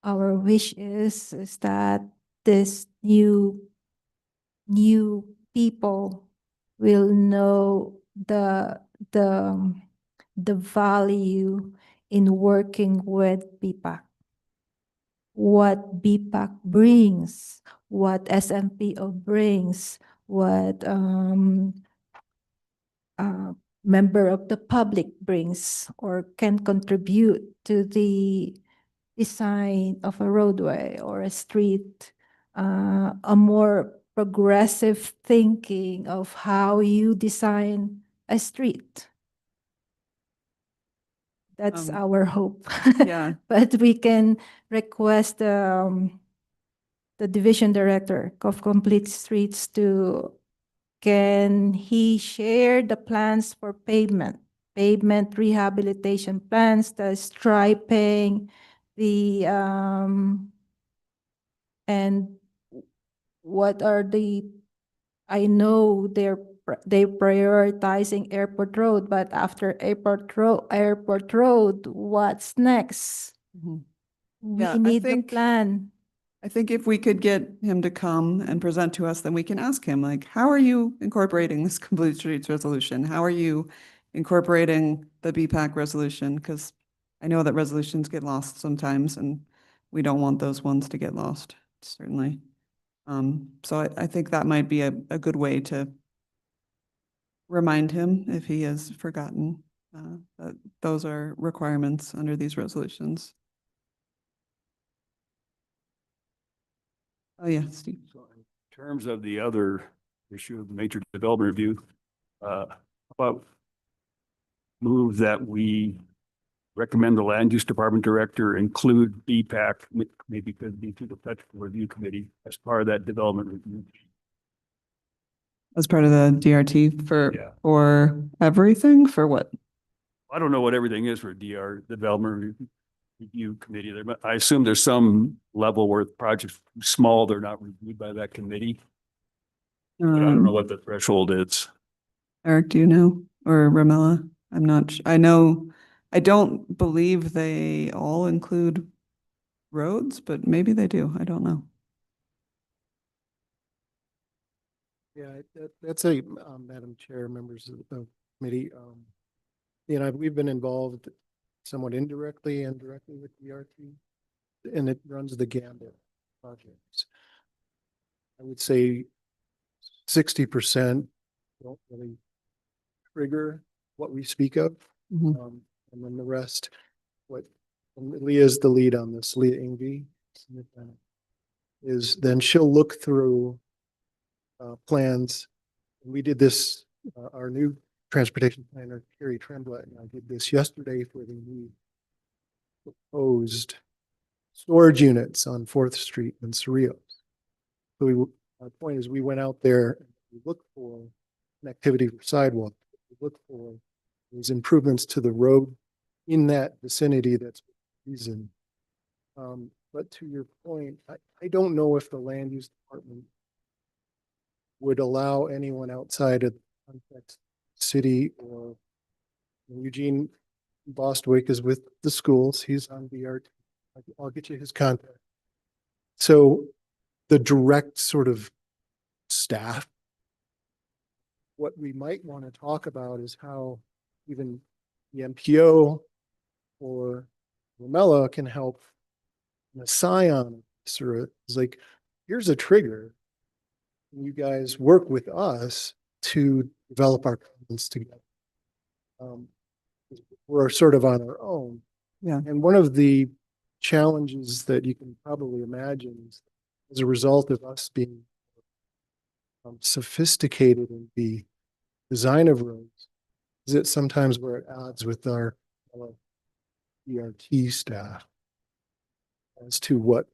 our wish is that this new people will know the value in working with BPAC. What BPAC brings, what SMPO brings, what member of the public brings or can contribute to the design of a roadway or a street, a more progressive thinking of how you design a street. That's our hope. Yeah. But we can request the division director of Complete Streets to, can he share the plans for pavement rehabilitation plans, the striping, the and what are the, I know they prioritizing Airport Road, but after Airport Road, what's next? Mhm. We Yeah, I need the think- plan. I think if we could get him to come and present to us, then we can ask him, like, how are you incorporating this complete streets resolution? How are you incorporating the BPAC resolution? Because I know that resolutions get lost sometimes, and we don't want those ones to get lost, certainly. So I think that might be a good way to remind him, if he has forgotten, that those are requirements under these resolutions. Oh, yeah, Steve. So in terms of the other issue of the major development review, about move that we recommend the land use department director include BPAC, maybe could be through the technical review committee as part of that development review. As part of the DRT Yeah. for everything, for what? I don't know what everything is for DR development review committee there, but I assume there's some level where projects small, they're not reviewed by that committee. But I don't know what the threshold is. Eric, do you know? Or Ramella? I'm not, I know, I don't believe they all include roads, but maybe they do. I don't know. Yeah, that's a, Madam Chair, members of the committee, you know, we've been involved somewhat indirectly and directly with DRT, and it runs the gambit projects. I would say 60% don't really trigger what we speak of. Mhm. And then the rest, and Leah's the lead on this, Leah Ingve, is then she'll look through plans. We did this, our new transportation planner, Carrie Tremblay, and I did this yesterday for the new proposed storage units on 4th Street in Cerrillos. So our point is we went out there and we looked for connectivity for sidewalk. We looked for these improvements to the road in that vicinity that's reason. But to your point, I don't know if the land use department would allow anyone outside of the context city or Eugene Bostwick is with the schools. He's on BRT. I'll get you his contact. So the direct sort of staff, what we might want to talk about is how even the MPO or Ramella can help the Scion. It's like, here's a trigger. You guys work with us to develop our plans together. We're sort of on our own. Yeah. And one of the challenges that you can probably imagine is as a result of us being sophisticated in the design of roads, is that sometimes we're at odds with our ERT staff as to what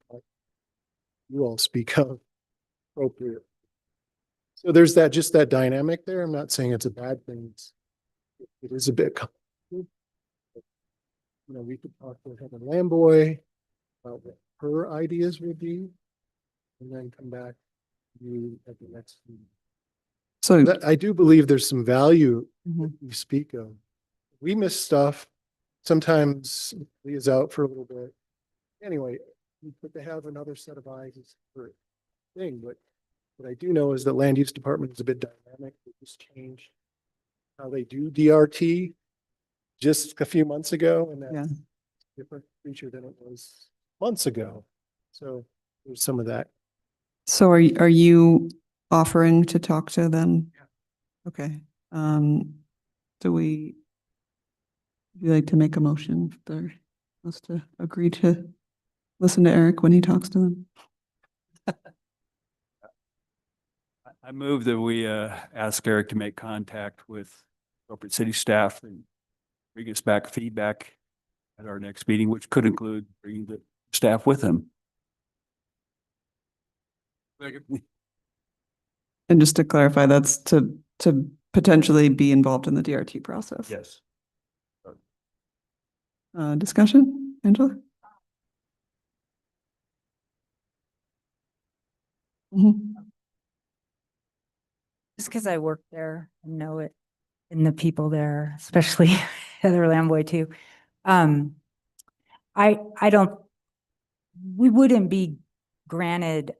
you all speak of appropriate. So there's that, just that dynamic there. I'm not saying it's a bad thing. It is a bit complicated. You know, we could talk to Heather Lamboy about what her ideas would be, and then come back to you at the next meeting. So I do believe there's some value Mhm. that you speak of. We miss stuff. Sometimes Leah's out for a little bit. Anyway, but they have another set of eyes for a thing. But what I do know is that land use department is a bit dynamic. They just changed how they do DRT just a few months ago, and Yeah. that's a different creature than it was months ago. So there's some of that. So are you offering to talk to them? Okay. Do we, would you like to make a motion for us to agree to listen to Eric when he talks to them? I move that we ask Eric to make contact with corporate city staff and bring us back feedback at our next meeting, which could include bringing the staff with him. And just to clarify, that's to potentially be involved in the DRT process. Yes. Discussion, Angela? Mhm. Just because I work there and know it and the people there, especially Heather Lamboy too. I don't, we wouldn't be granted,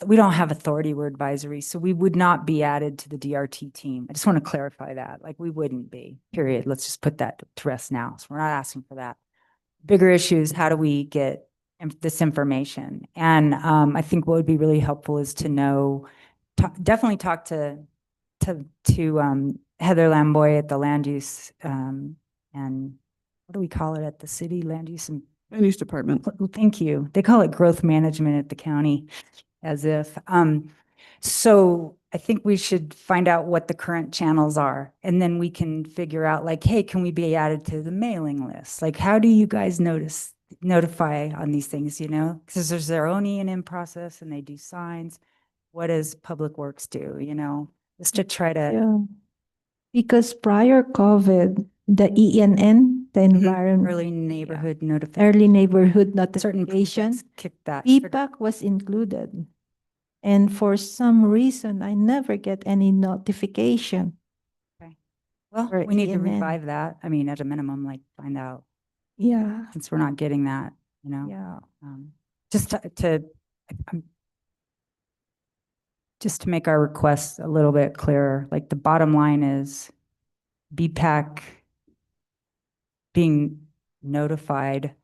we don't have authority, we're advisory, so we would not be added to the DRT team. I just want to clarify that, like we wouldn't be, period. Let's just put that to rest now. So we're not asking for that. Bigger issue is how do we get this information? And I think what would be really helpful is to know, definitely talk to Heather Lamboy at the land use and what do we call it at the city, land use and Land use department. well, thank you. They call it growth management at the county, as if. So I think we should find out what the current channels are, and then we can figure out like, hey, can we be added to the mailing list? Like, how do you guys notify on these things, you know? Because there's their own E&M process and they do signs. What does Public Works do, you know? Just to try to. Yeah. Because prior COVID, the ENN, the environment. Early neighborhood notification. Early neighborhood Certain notification, projects kick that. feedback was included. And for some reason, I never get any notification. Well, for we need to ENN. revive that. I mean, at a minimum, like find out, Yeah, since we're not getting that, you know? yeah. Just just to make our requests a little bit clearer, like the bottom line is BPAC being notified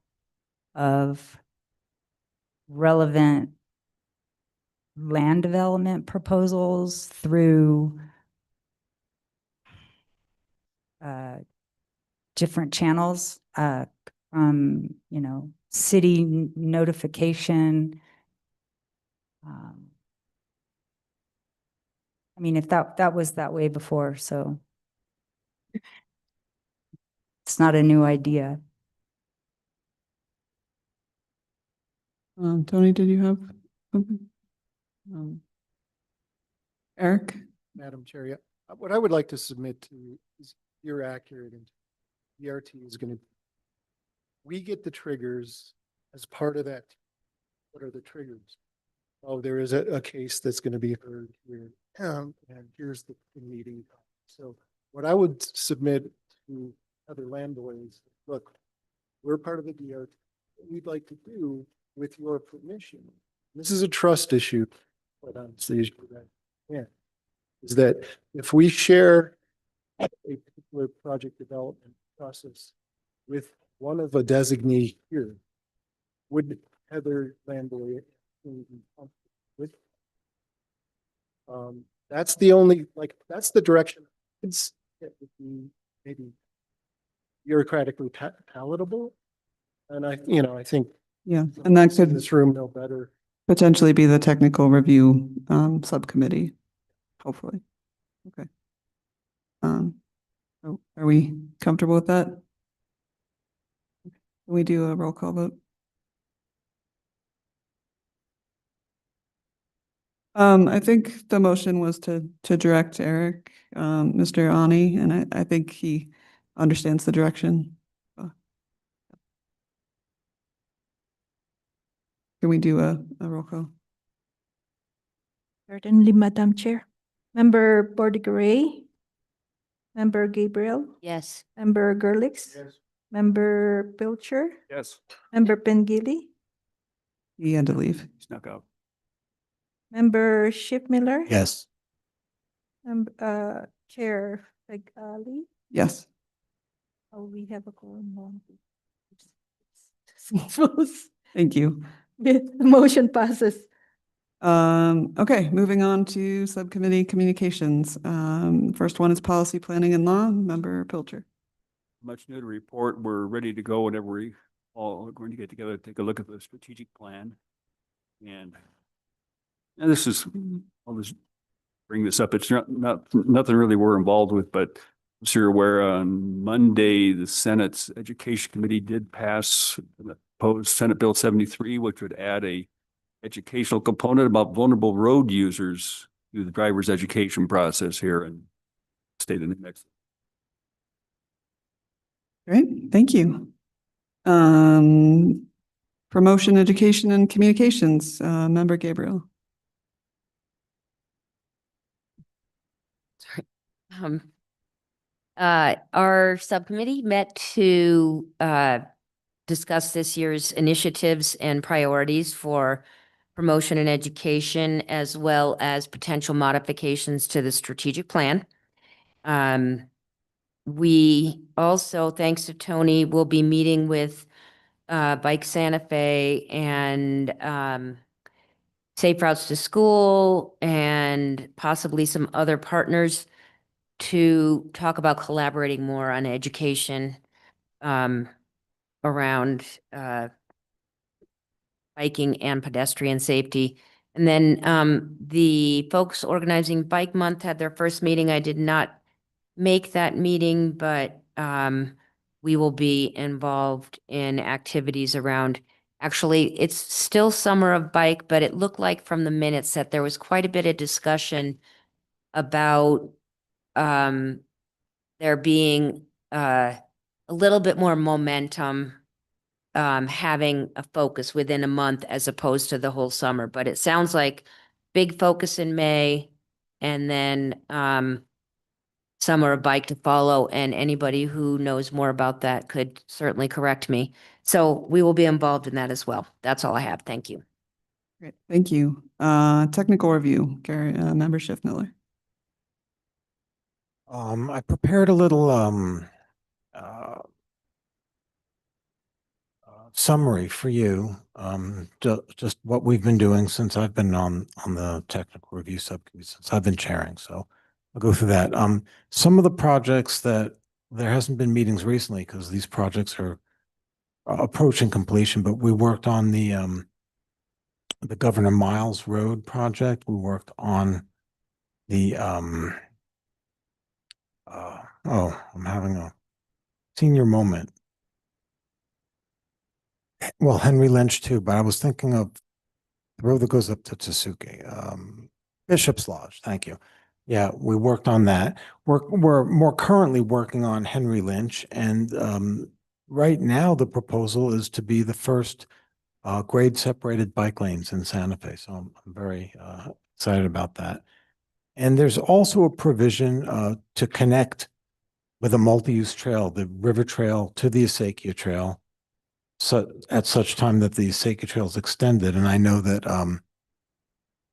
of relevant land development proposals through different channels, from, you know, city notification. I mean, if that was that way before, so it's not a new idea. Tony, did you have something? Eric? Madam Chair, yeah. What I would like to submit to you is you're accurate and DRT is going to, we get the triggers as part of that. What are the triggers? Oh, there is a case that's going to be heard here, and here's the meeting. So what I would submit to other landlords, look, we're part of the DRT. What we'd like to do with your permission, this is a trust issue, but honestly, is that if we share a particular project development process with one of a designee here, would Heather Lamboy be comfortable with? That's the only, like, that's the direction it would be maybe bureaucratically palatable. And I think. Yeah, and that in could this room know better. potentially be the technical review subcommittee, hopefully. Okay. So are we comfortable with that? Can we do a roll call vote? I think the motion was to direct Eric, Mr. Ani, and I think he understands the direction. Can we do a roll call? Certainly, Madam Chair. Member Bordigaray, Member Gabriel, Yes. Member Gerlix, Yes. Member Pilcher, Yes. Member Pengili, He had to leave. Snuck out. Member Schiffmiller. Yes. Chair Fegali. Yes. Oh, we have a quorum. Thank you. The motion passes. Okay, moving on to subcommittee communications. First one is policy, planning and law, member Pilcher. Much new to report. We're ready to go whenever we all are going to get together, take a look at the strategic plan. And this is, I'll just bring this up. It's nothing really we're involved with, but as you're aware, on Monday, the Senate's Education Committee did pass the proposed Senate Bill 73, which would add a educational component about vulnerable road users through the driver's education process here in the state of New Mexico. Great, thank you. Promotion, education, and communications, member Gabriel. Our subcommittee met to discuss this year's initiatives and priorities for promotion and education, as well as potential modifications to the strategic plan. We also, thanks to Tony, will be meeting with Bike Santa Fe and Safe Routes to School and possibly some other partners to talk about collaborating more on education around biking and pedestrian safety. And then the folks organizing Bike Month had their first meeting. I did not make that meeting, but we will be involved in activities around, actually, it's still Summer of Bike, but it looked like from the minutes that there was quite a bit of discussion about there being a little bit more momentum having a focus within a month as opposed to the whole summer. But it sounds like big focus in May and then Summer of Bike to follow. And anybody who knows more about that could certainly correct me. So we will be involved in that as well. That's all I have. Thank you. Great, thank you. Technical review, Gary, member Schiffmiller. I prepared a little summary for you, just what we've been doing since I've been on the technical review subcommittee, since I've been chairing. So I'll go through that. Some of the projects that there hasn't been meetings recently because these projects are approaching completion, but we worked on the Governor Miles Road project. We worked on the I'm having a senior moment. Well, Henry Lynch too, but I was thinking of the road that goes up to Tsuki, Bishop's Lodge. Thank you. Yeah, we worked on that. We're more currently working on Henry Lynch, and right now the proposal is to be the first grade separated bike lanes in Santa Fe. So I'm very excited about that. And there's also a provision to connect with a multi-use trail, the River Trail to the Acequia Trail, so at such time that the Acequia Trail is extended. And I know that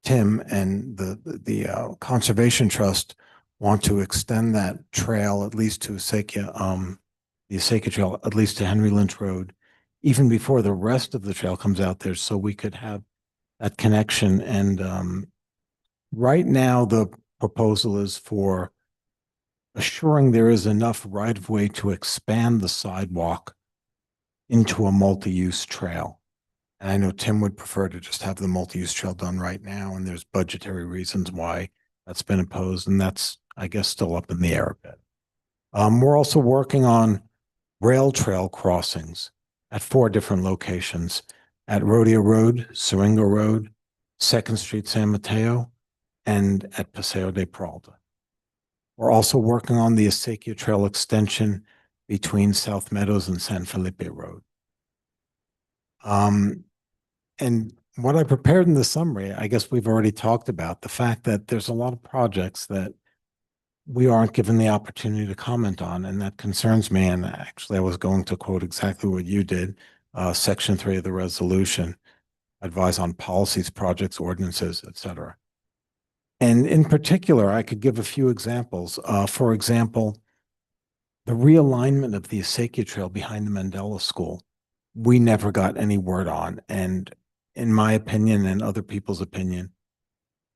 Tim and the Conservation Trust want to extend that trail at least to Acequia, the Acequia Trail, at least to Henry Lynch Road, even before the rest of the trail comes out there, so we could have that connection. And right now, the proposal is for assuring there is enough right-of-way to expand the sidewalk into a multi-use trail. And I know Tim would prefer to just have the multi-use trail done right now, and there's budgetary reasons why that's been opposed, and that's, I guess, still up in the air a bit. We're also working on rail trail crossings at 4 different locations: at Rodeo Road, Seringa Road, 2nd Street, San Mateo, and at Paseo de Peralta. We're also working on the Acequia Trail extension between South Meadows and San Felipe Road. And what I prepared in the summary, I guess we've already talked about the fact that there's a lot of projects that we aren't given the opportunity to comment on, and that concerns me. And actually, I was going to quote exactly what you did, Section 3 of the resolution, advise on policies, projects, ordinances, etc. And in particular, I could give a few examples. For example, the realignment of the Acequia Trail behind the Mandela School, we never got any word on. And in my opinion and other people's opinion,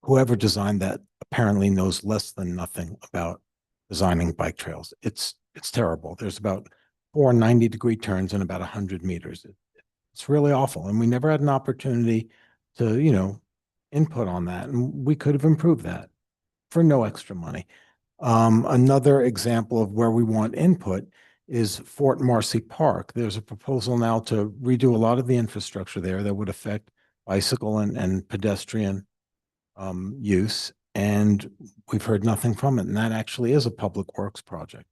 whoever designed that apparently knows less than nothing about designing bike trails. It's terrible. There's about 4 90-degree turns in about 100 meters. It's really awful. And we never had an opportunity to, input on that. And we could have improved that for no extra money. Another example of where we want input is Fort Marcy Park. There's a proposal now to redo a lot of the infrastructure there that would affect bicycle and pedestrian use. And we've heard nothing from it. And that actually is a public works project.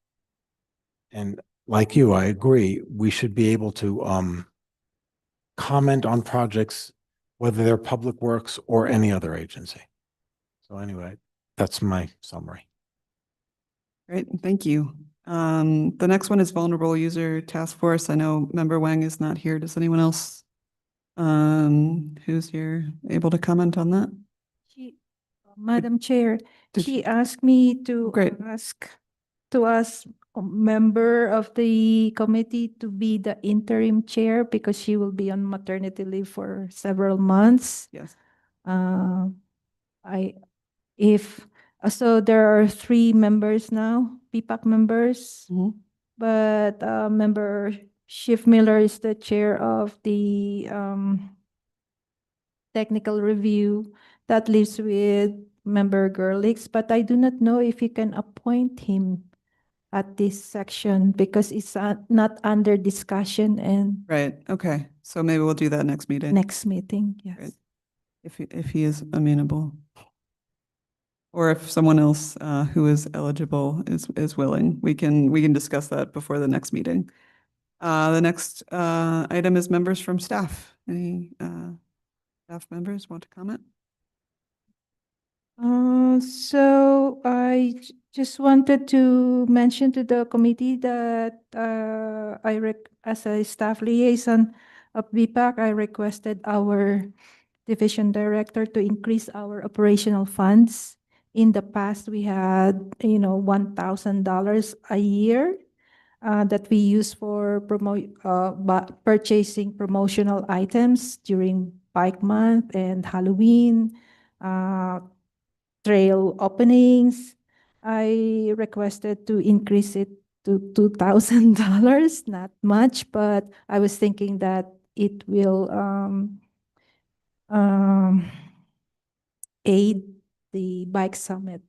And like you, I agree, we should be able to comment on projects, whether they're public works or any other agency. So anyway, that's my summary. Great, thank you. The next one is Vulnerable User Task Force. I know Member Wang is not here. Does anyone else who's here able to comment on that? Madam Chair, Did she asked me to Great. ask a member of the committee to be the interim chair because she will be on maternity leave for several months. Yes. So there are 3 members now, PPAC members, but Member Schiff Miller is the chair of the technical review. That leaves with Member Gerlichs, but I do not know if you can appoint him at this section because it's not under discussion and Right, okay. So maybe we'll do that next meeting. next meeting, yes. Right. If he is amenable. Or if someone else who is eligible is willing, we can discuss that before the next meeting. The next item is members from staff. Any staff members want to comment? So I just wanted to mention to the committee that as a staff liaison of BPAC, I requested our division director to increase our operational funds. In the past, we had, $1,000 a year that we use for purchasing promotional items during Bike Month and Halloween, trail openings. I requested to increase it to $2,000, not much, but I was thinking that it will aid the bike summit.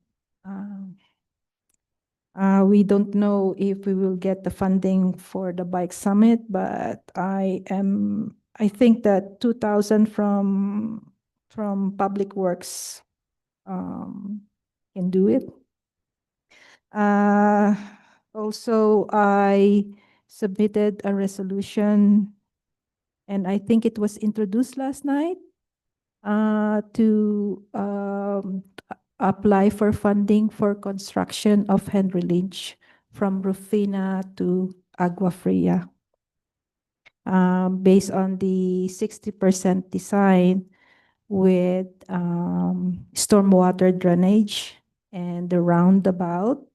We don't know if we will get the funding for the bike summit, but I think that 2,000 from Public Works can do it. Also, I submitted a resolution, and I think it was introduced last night, to apply for funding for construction of Henry Lynch from Rufina to Agua Fria. Based on the 60% design with stormwater drainage and the roundabout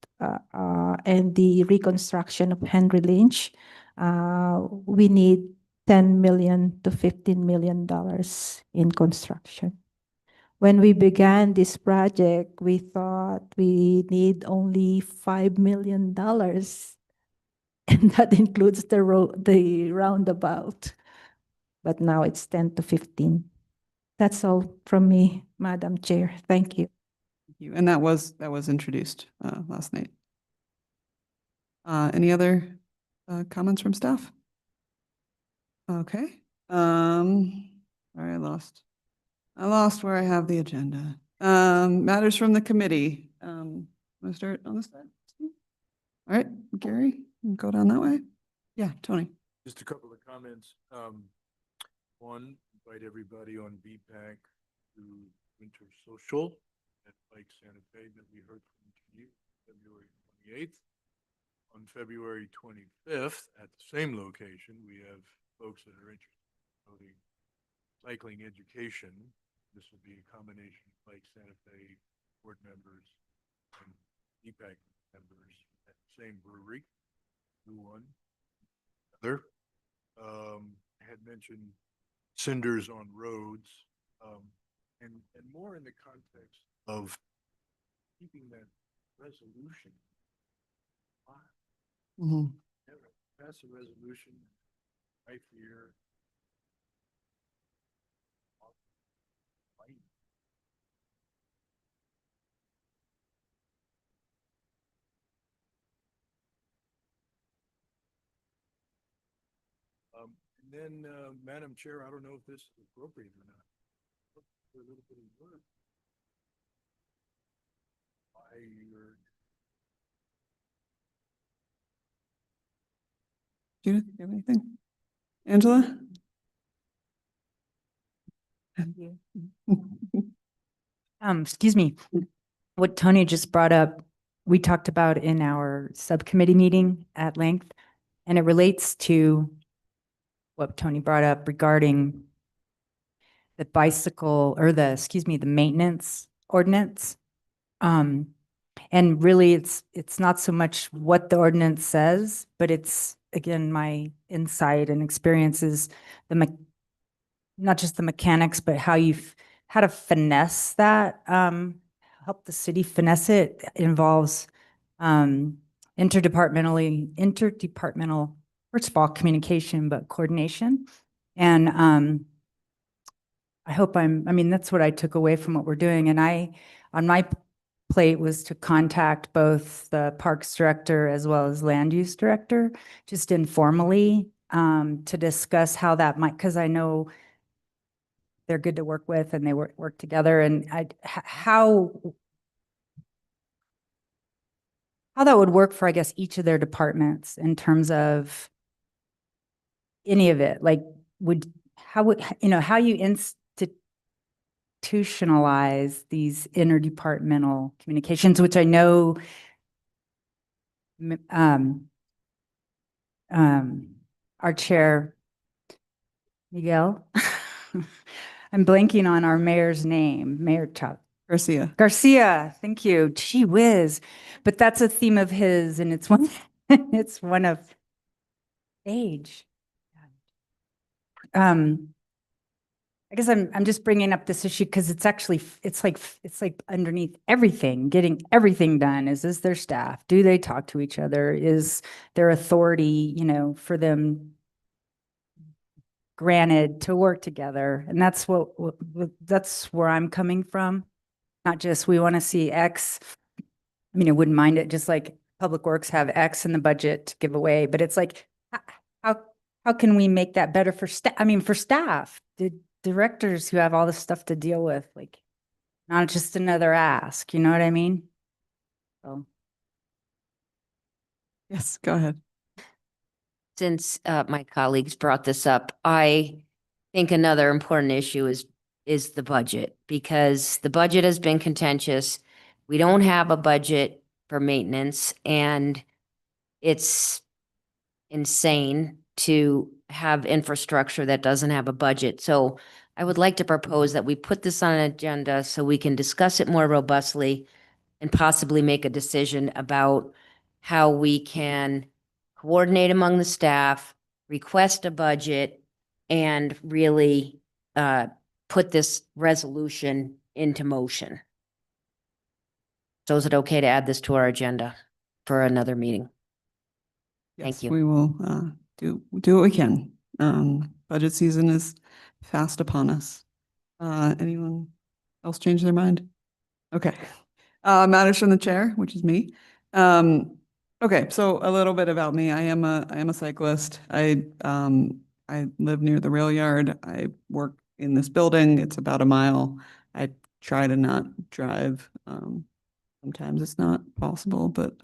and the reconstruction of Henry Lynch, we need $10 million to $15 million in construction. When we began this project, we thought we need only $5 million, and that includes the roundabout. But now it's 10 to 15. That's all from me, Madam Chair. Thank you. Thank you. And that was introduced last night. Any other comments from staff? Okay. All right, I lost where I have the agenda. Matters from the committee. Want to start on this side? All right, Gary, go down that way. Yeah, Tony. Just a couple of comments. One, invite everybody on BPAC to Winter Social at Bike Santa Fe that we heard from you February 28th. On February 25th, at the same location, we have folks that are interested in promoting cycling education. This will be a combination of Bike Santa Fe board members and BPAC members at the same brewery. new one. Other, I had mentioned cinders on roads, and more in the context of keeping that resolution. Mhm. Pass a resolution right here. And then, Madam Chair, I don't know if this is appropriate or not. For a little bit of work. By your Judith, you have anything? Angela? Excuse me, what Tony just brought up, we talked about in our subcommittee meeting at length, and it relates to what Tony brought up regarding the bicycle or the maintenance ordinance. And really it's not so much what the ordinance says, but it's, again, my insight and experience is not just the mechanics, but how how to finesse that, help the city finesse it. It involves interdepartmental, first of all, communication, but coordination. And I mean, that's what I took away from what we're doing. And on my plate was to contact both the Parks Director as well as Land Use Director, just informally, to discuss how that might, because I know they're good to work with and they work together, and how that would work for, I guess, each of their departments in terms of any of it. Like, how you institutionalize these interdepartmental communications, which I know our chair, Miguel, I'm blanking on our mayor's name, Mayor Garcia, thank you. Gee whiz. But that's a theme of his, and it's one, it's one of age. I guess I'm just bringing up this issue because it's actually, it's like underneath everything, getting everything done. Is this their staff? Do they talk to each other? Is their authority, for them granted to work together? And that's that's where I'm coming from. Not just, we want to see X. I mean, I wouldn't mind it, just like Public Works have X in the budget to give away, but it's like, how can we make that better for staff? I mean, for staff, the directors who have all this stuff to deal with, like, not just another ask, you know what I mean? So. Yes, go ahead. Since my colleagues brought this up, I think another important issue is the budget, because the budget has been contentious. We don't have a budget for maintenance, and it's insane to have infrastructure that doesn't have a budget. So I would like to propose that we put this on an agenda so we can discuss it more robustly and possibly make a decision about how we can coordinate among the staff, request a budget, and really put this resolution into motion. So is it okay to add this to our agenda for another meeting? Thank you. We will do what we can. Budget season is fast upon us. Anyone else change their mind? Okay. Matters from the chair, which is me. Okay, so a little bit about me. I am a cyclist. I live near the rail yard. I work in this building. It's about a mile. I try to not drive. Sometimes it's not possible, but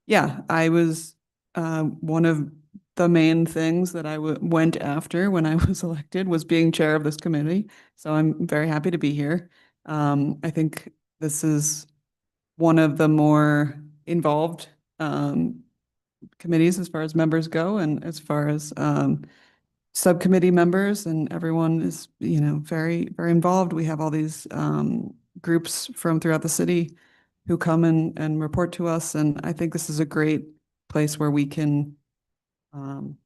yeah, I was one of the main things that I went after when I was elected was being chair of this committee. So I'm very happy to be here. I think this is one of the more involved committees as far as members go, and as far as subcommittee members, and everyone is, very, very involved. We have all these groups from throughout the city who come and report to us, and I think this is a great place where we can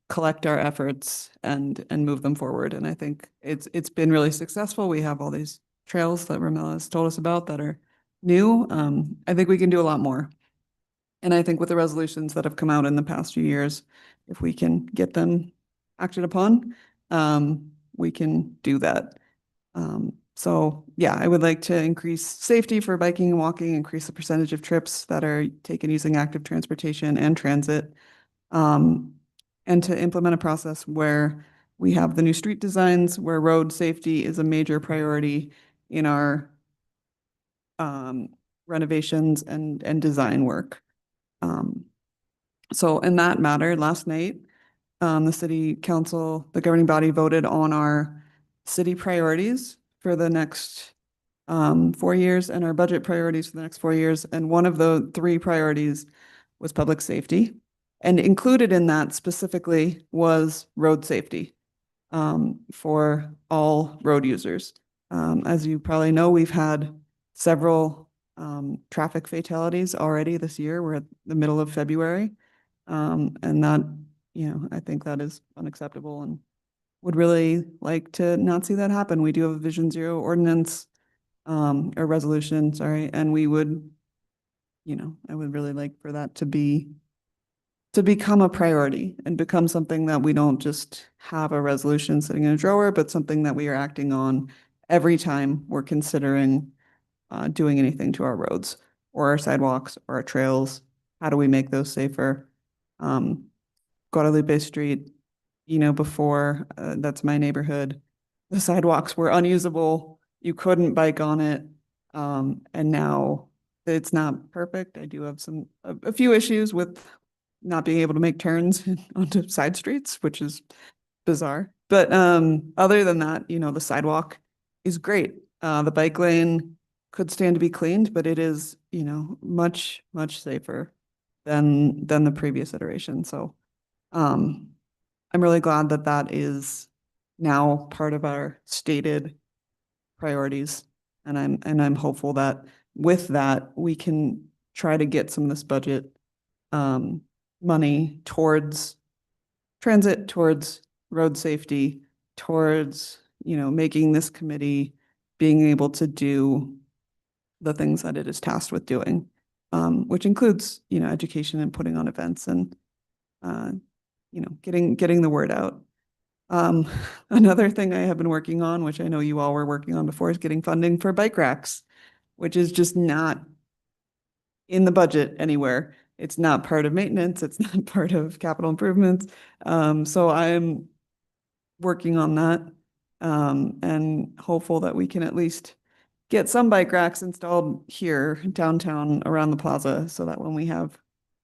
collect our efforts and move them forward. And I think it's been really successful. We have all these trails that Ramela has told us about that are new. I think we can do a lot more. And I think with the resolutions that have come out in the past few years, if we can get them acted upon, we can do that. So yeah, I would like to increase safety for biking and walking, increase the percentage of trips that are taken using active transportation and transit. And to implement a process where we have the new street designs, where road safety is a major priority in our renovations and design work. So in that matter, last night, the city council, the governing body voted on our city priorities for the next 4 years and our budget priorities for the next 4 years. And one of the 3 priorities was public safety. And included in that specifically was road safety for all road users. As you probably know, we've had several traffic fatalities already this year. We're at the middle of February. And that, I think that is unacceptable and would really like to not see that happen. We do have a Vision Zero ordinance or resolution, sorry, and we would, I would really like for that to become a priority and become something that we don't just have a resolution sitting in a drawer, but something that we are acting on every time we're considering doing anything to our roads or our sidewalks or our trails. How do we make those safer? Guadalupe Street, before, that's my neighborhood. The sidewalks were unusable. You couldn't bike on it. And now it's not perfect. I do have a few issues with not being able to make turns onto side streets, which is bizarre. But other than that, the sidewalk is great. The bike lane could stand to be cleaned, but it is, much, much safer than the previous iteration. So I'm really glad that that is now part of our stated priorities. And I'm hopeful that with that, we can try to get some of this budget money towards transit, towards road safety, towards, making this committee being able to do the things that it is tasked with doing, which includes, education and putting on events and, getting the word out. Another thing I have been working on, which I know you all were working on before, is getting funding for bike racks, which is just not in the budget anywhere. It's not part of maintenance. It's not part of capital improvements. So I'm working on that and hopeful that we can at least get some bike racks installed here downtown around the plaza so that when we have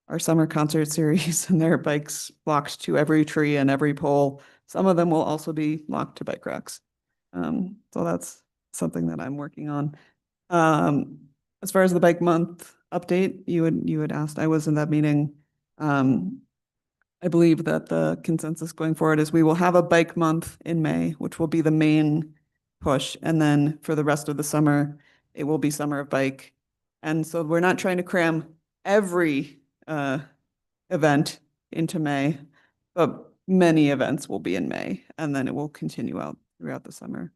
our summer concert series and there are bikes locked to every tree and every pole, some of them will also be locked to bike racks. So that's something that I'm working on. As far as the bike month update, you had asked, I was in that meeting. I believe that the consensus going forward is we will have a bike month in May, which will be the main push. And then for the rest of the summer, it will be Summer of Bike. And so we're not trying to cram every event into May, but many events will be in May, and then it will continue out throughout the summer.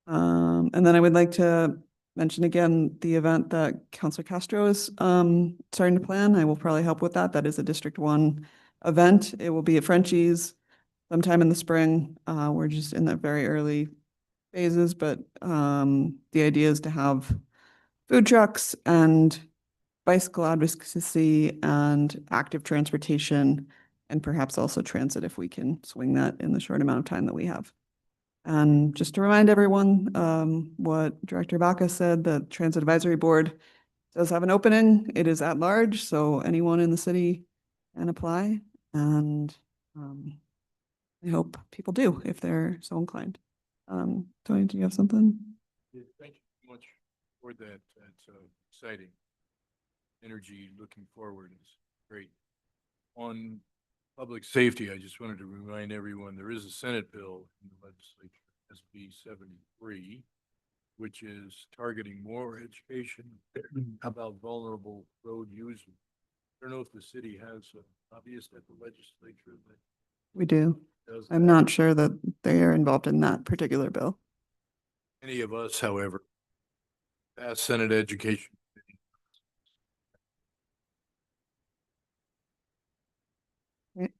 And then I would like to mention again the event that Councilor Castro is starting to plan. I will probably help with that. That is a District 1 event. It will be at Frenchie's sometime in the spring. We're just in the very early phases, but the idea is to have food trucks and bicycle advocacy and active transportation, and perhaps also transit if we can swing that in the short amount of time that we have. And just to remind everyone, what Director Baca said, the Transit Advisory Board does have an opening. It is at large, so anyone in the city can apply. And I hope people do if they're so inclined. Tony, do you have something? Yeah, thank you so much for that. That's exciting. Energy looking forward is great. On public safety, I just wanted to remind everyone there is a Senate bill in the legislature, SB 73, which is targeting more education about vulnerable road users. I don't know if the city has a lobbyist at the legislature that We do. does I'm that. not sure that they are involved in that particular bill. Any of us, however, past Senate Education. Right.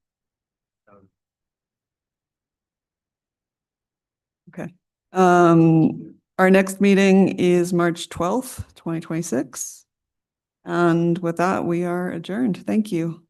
Okay. Our next meeting is March 12th, 2026. And with that, we are adjourned. Thank you.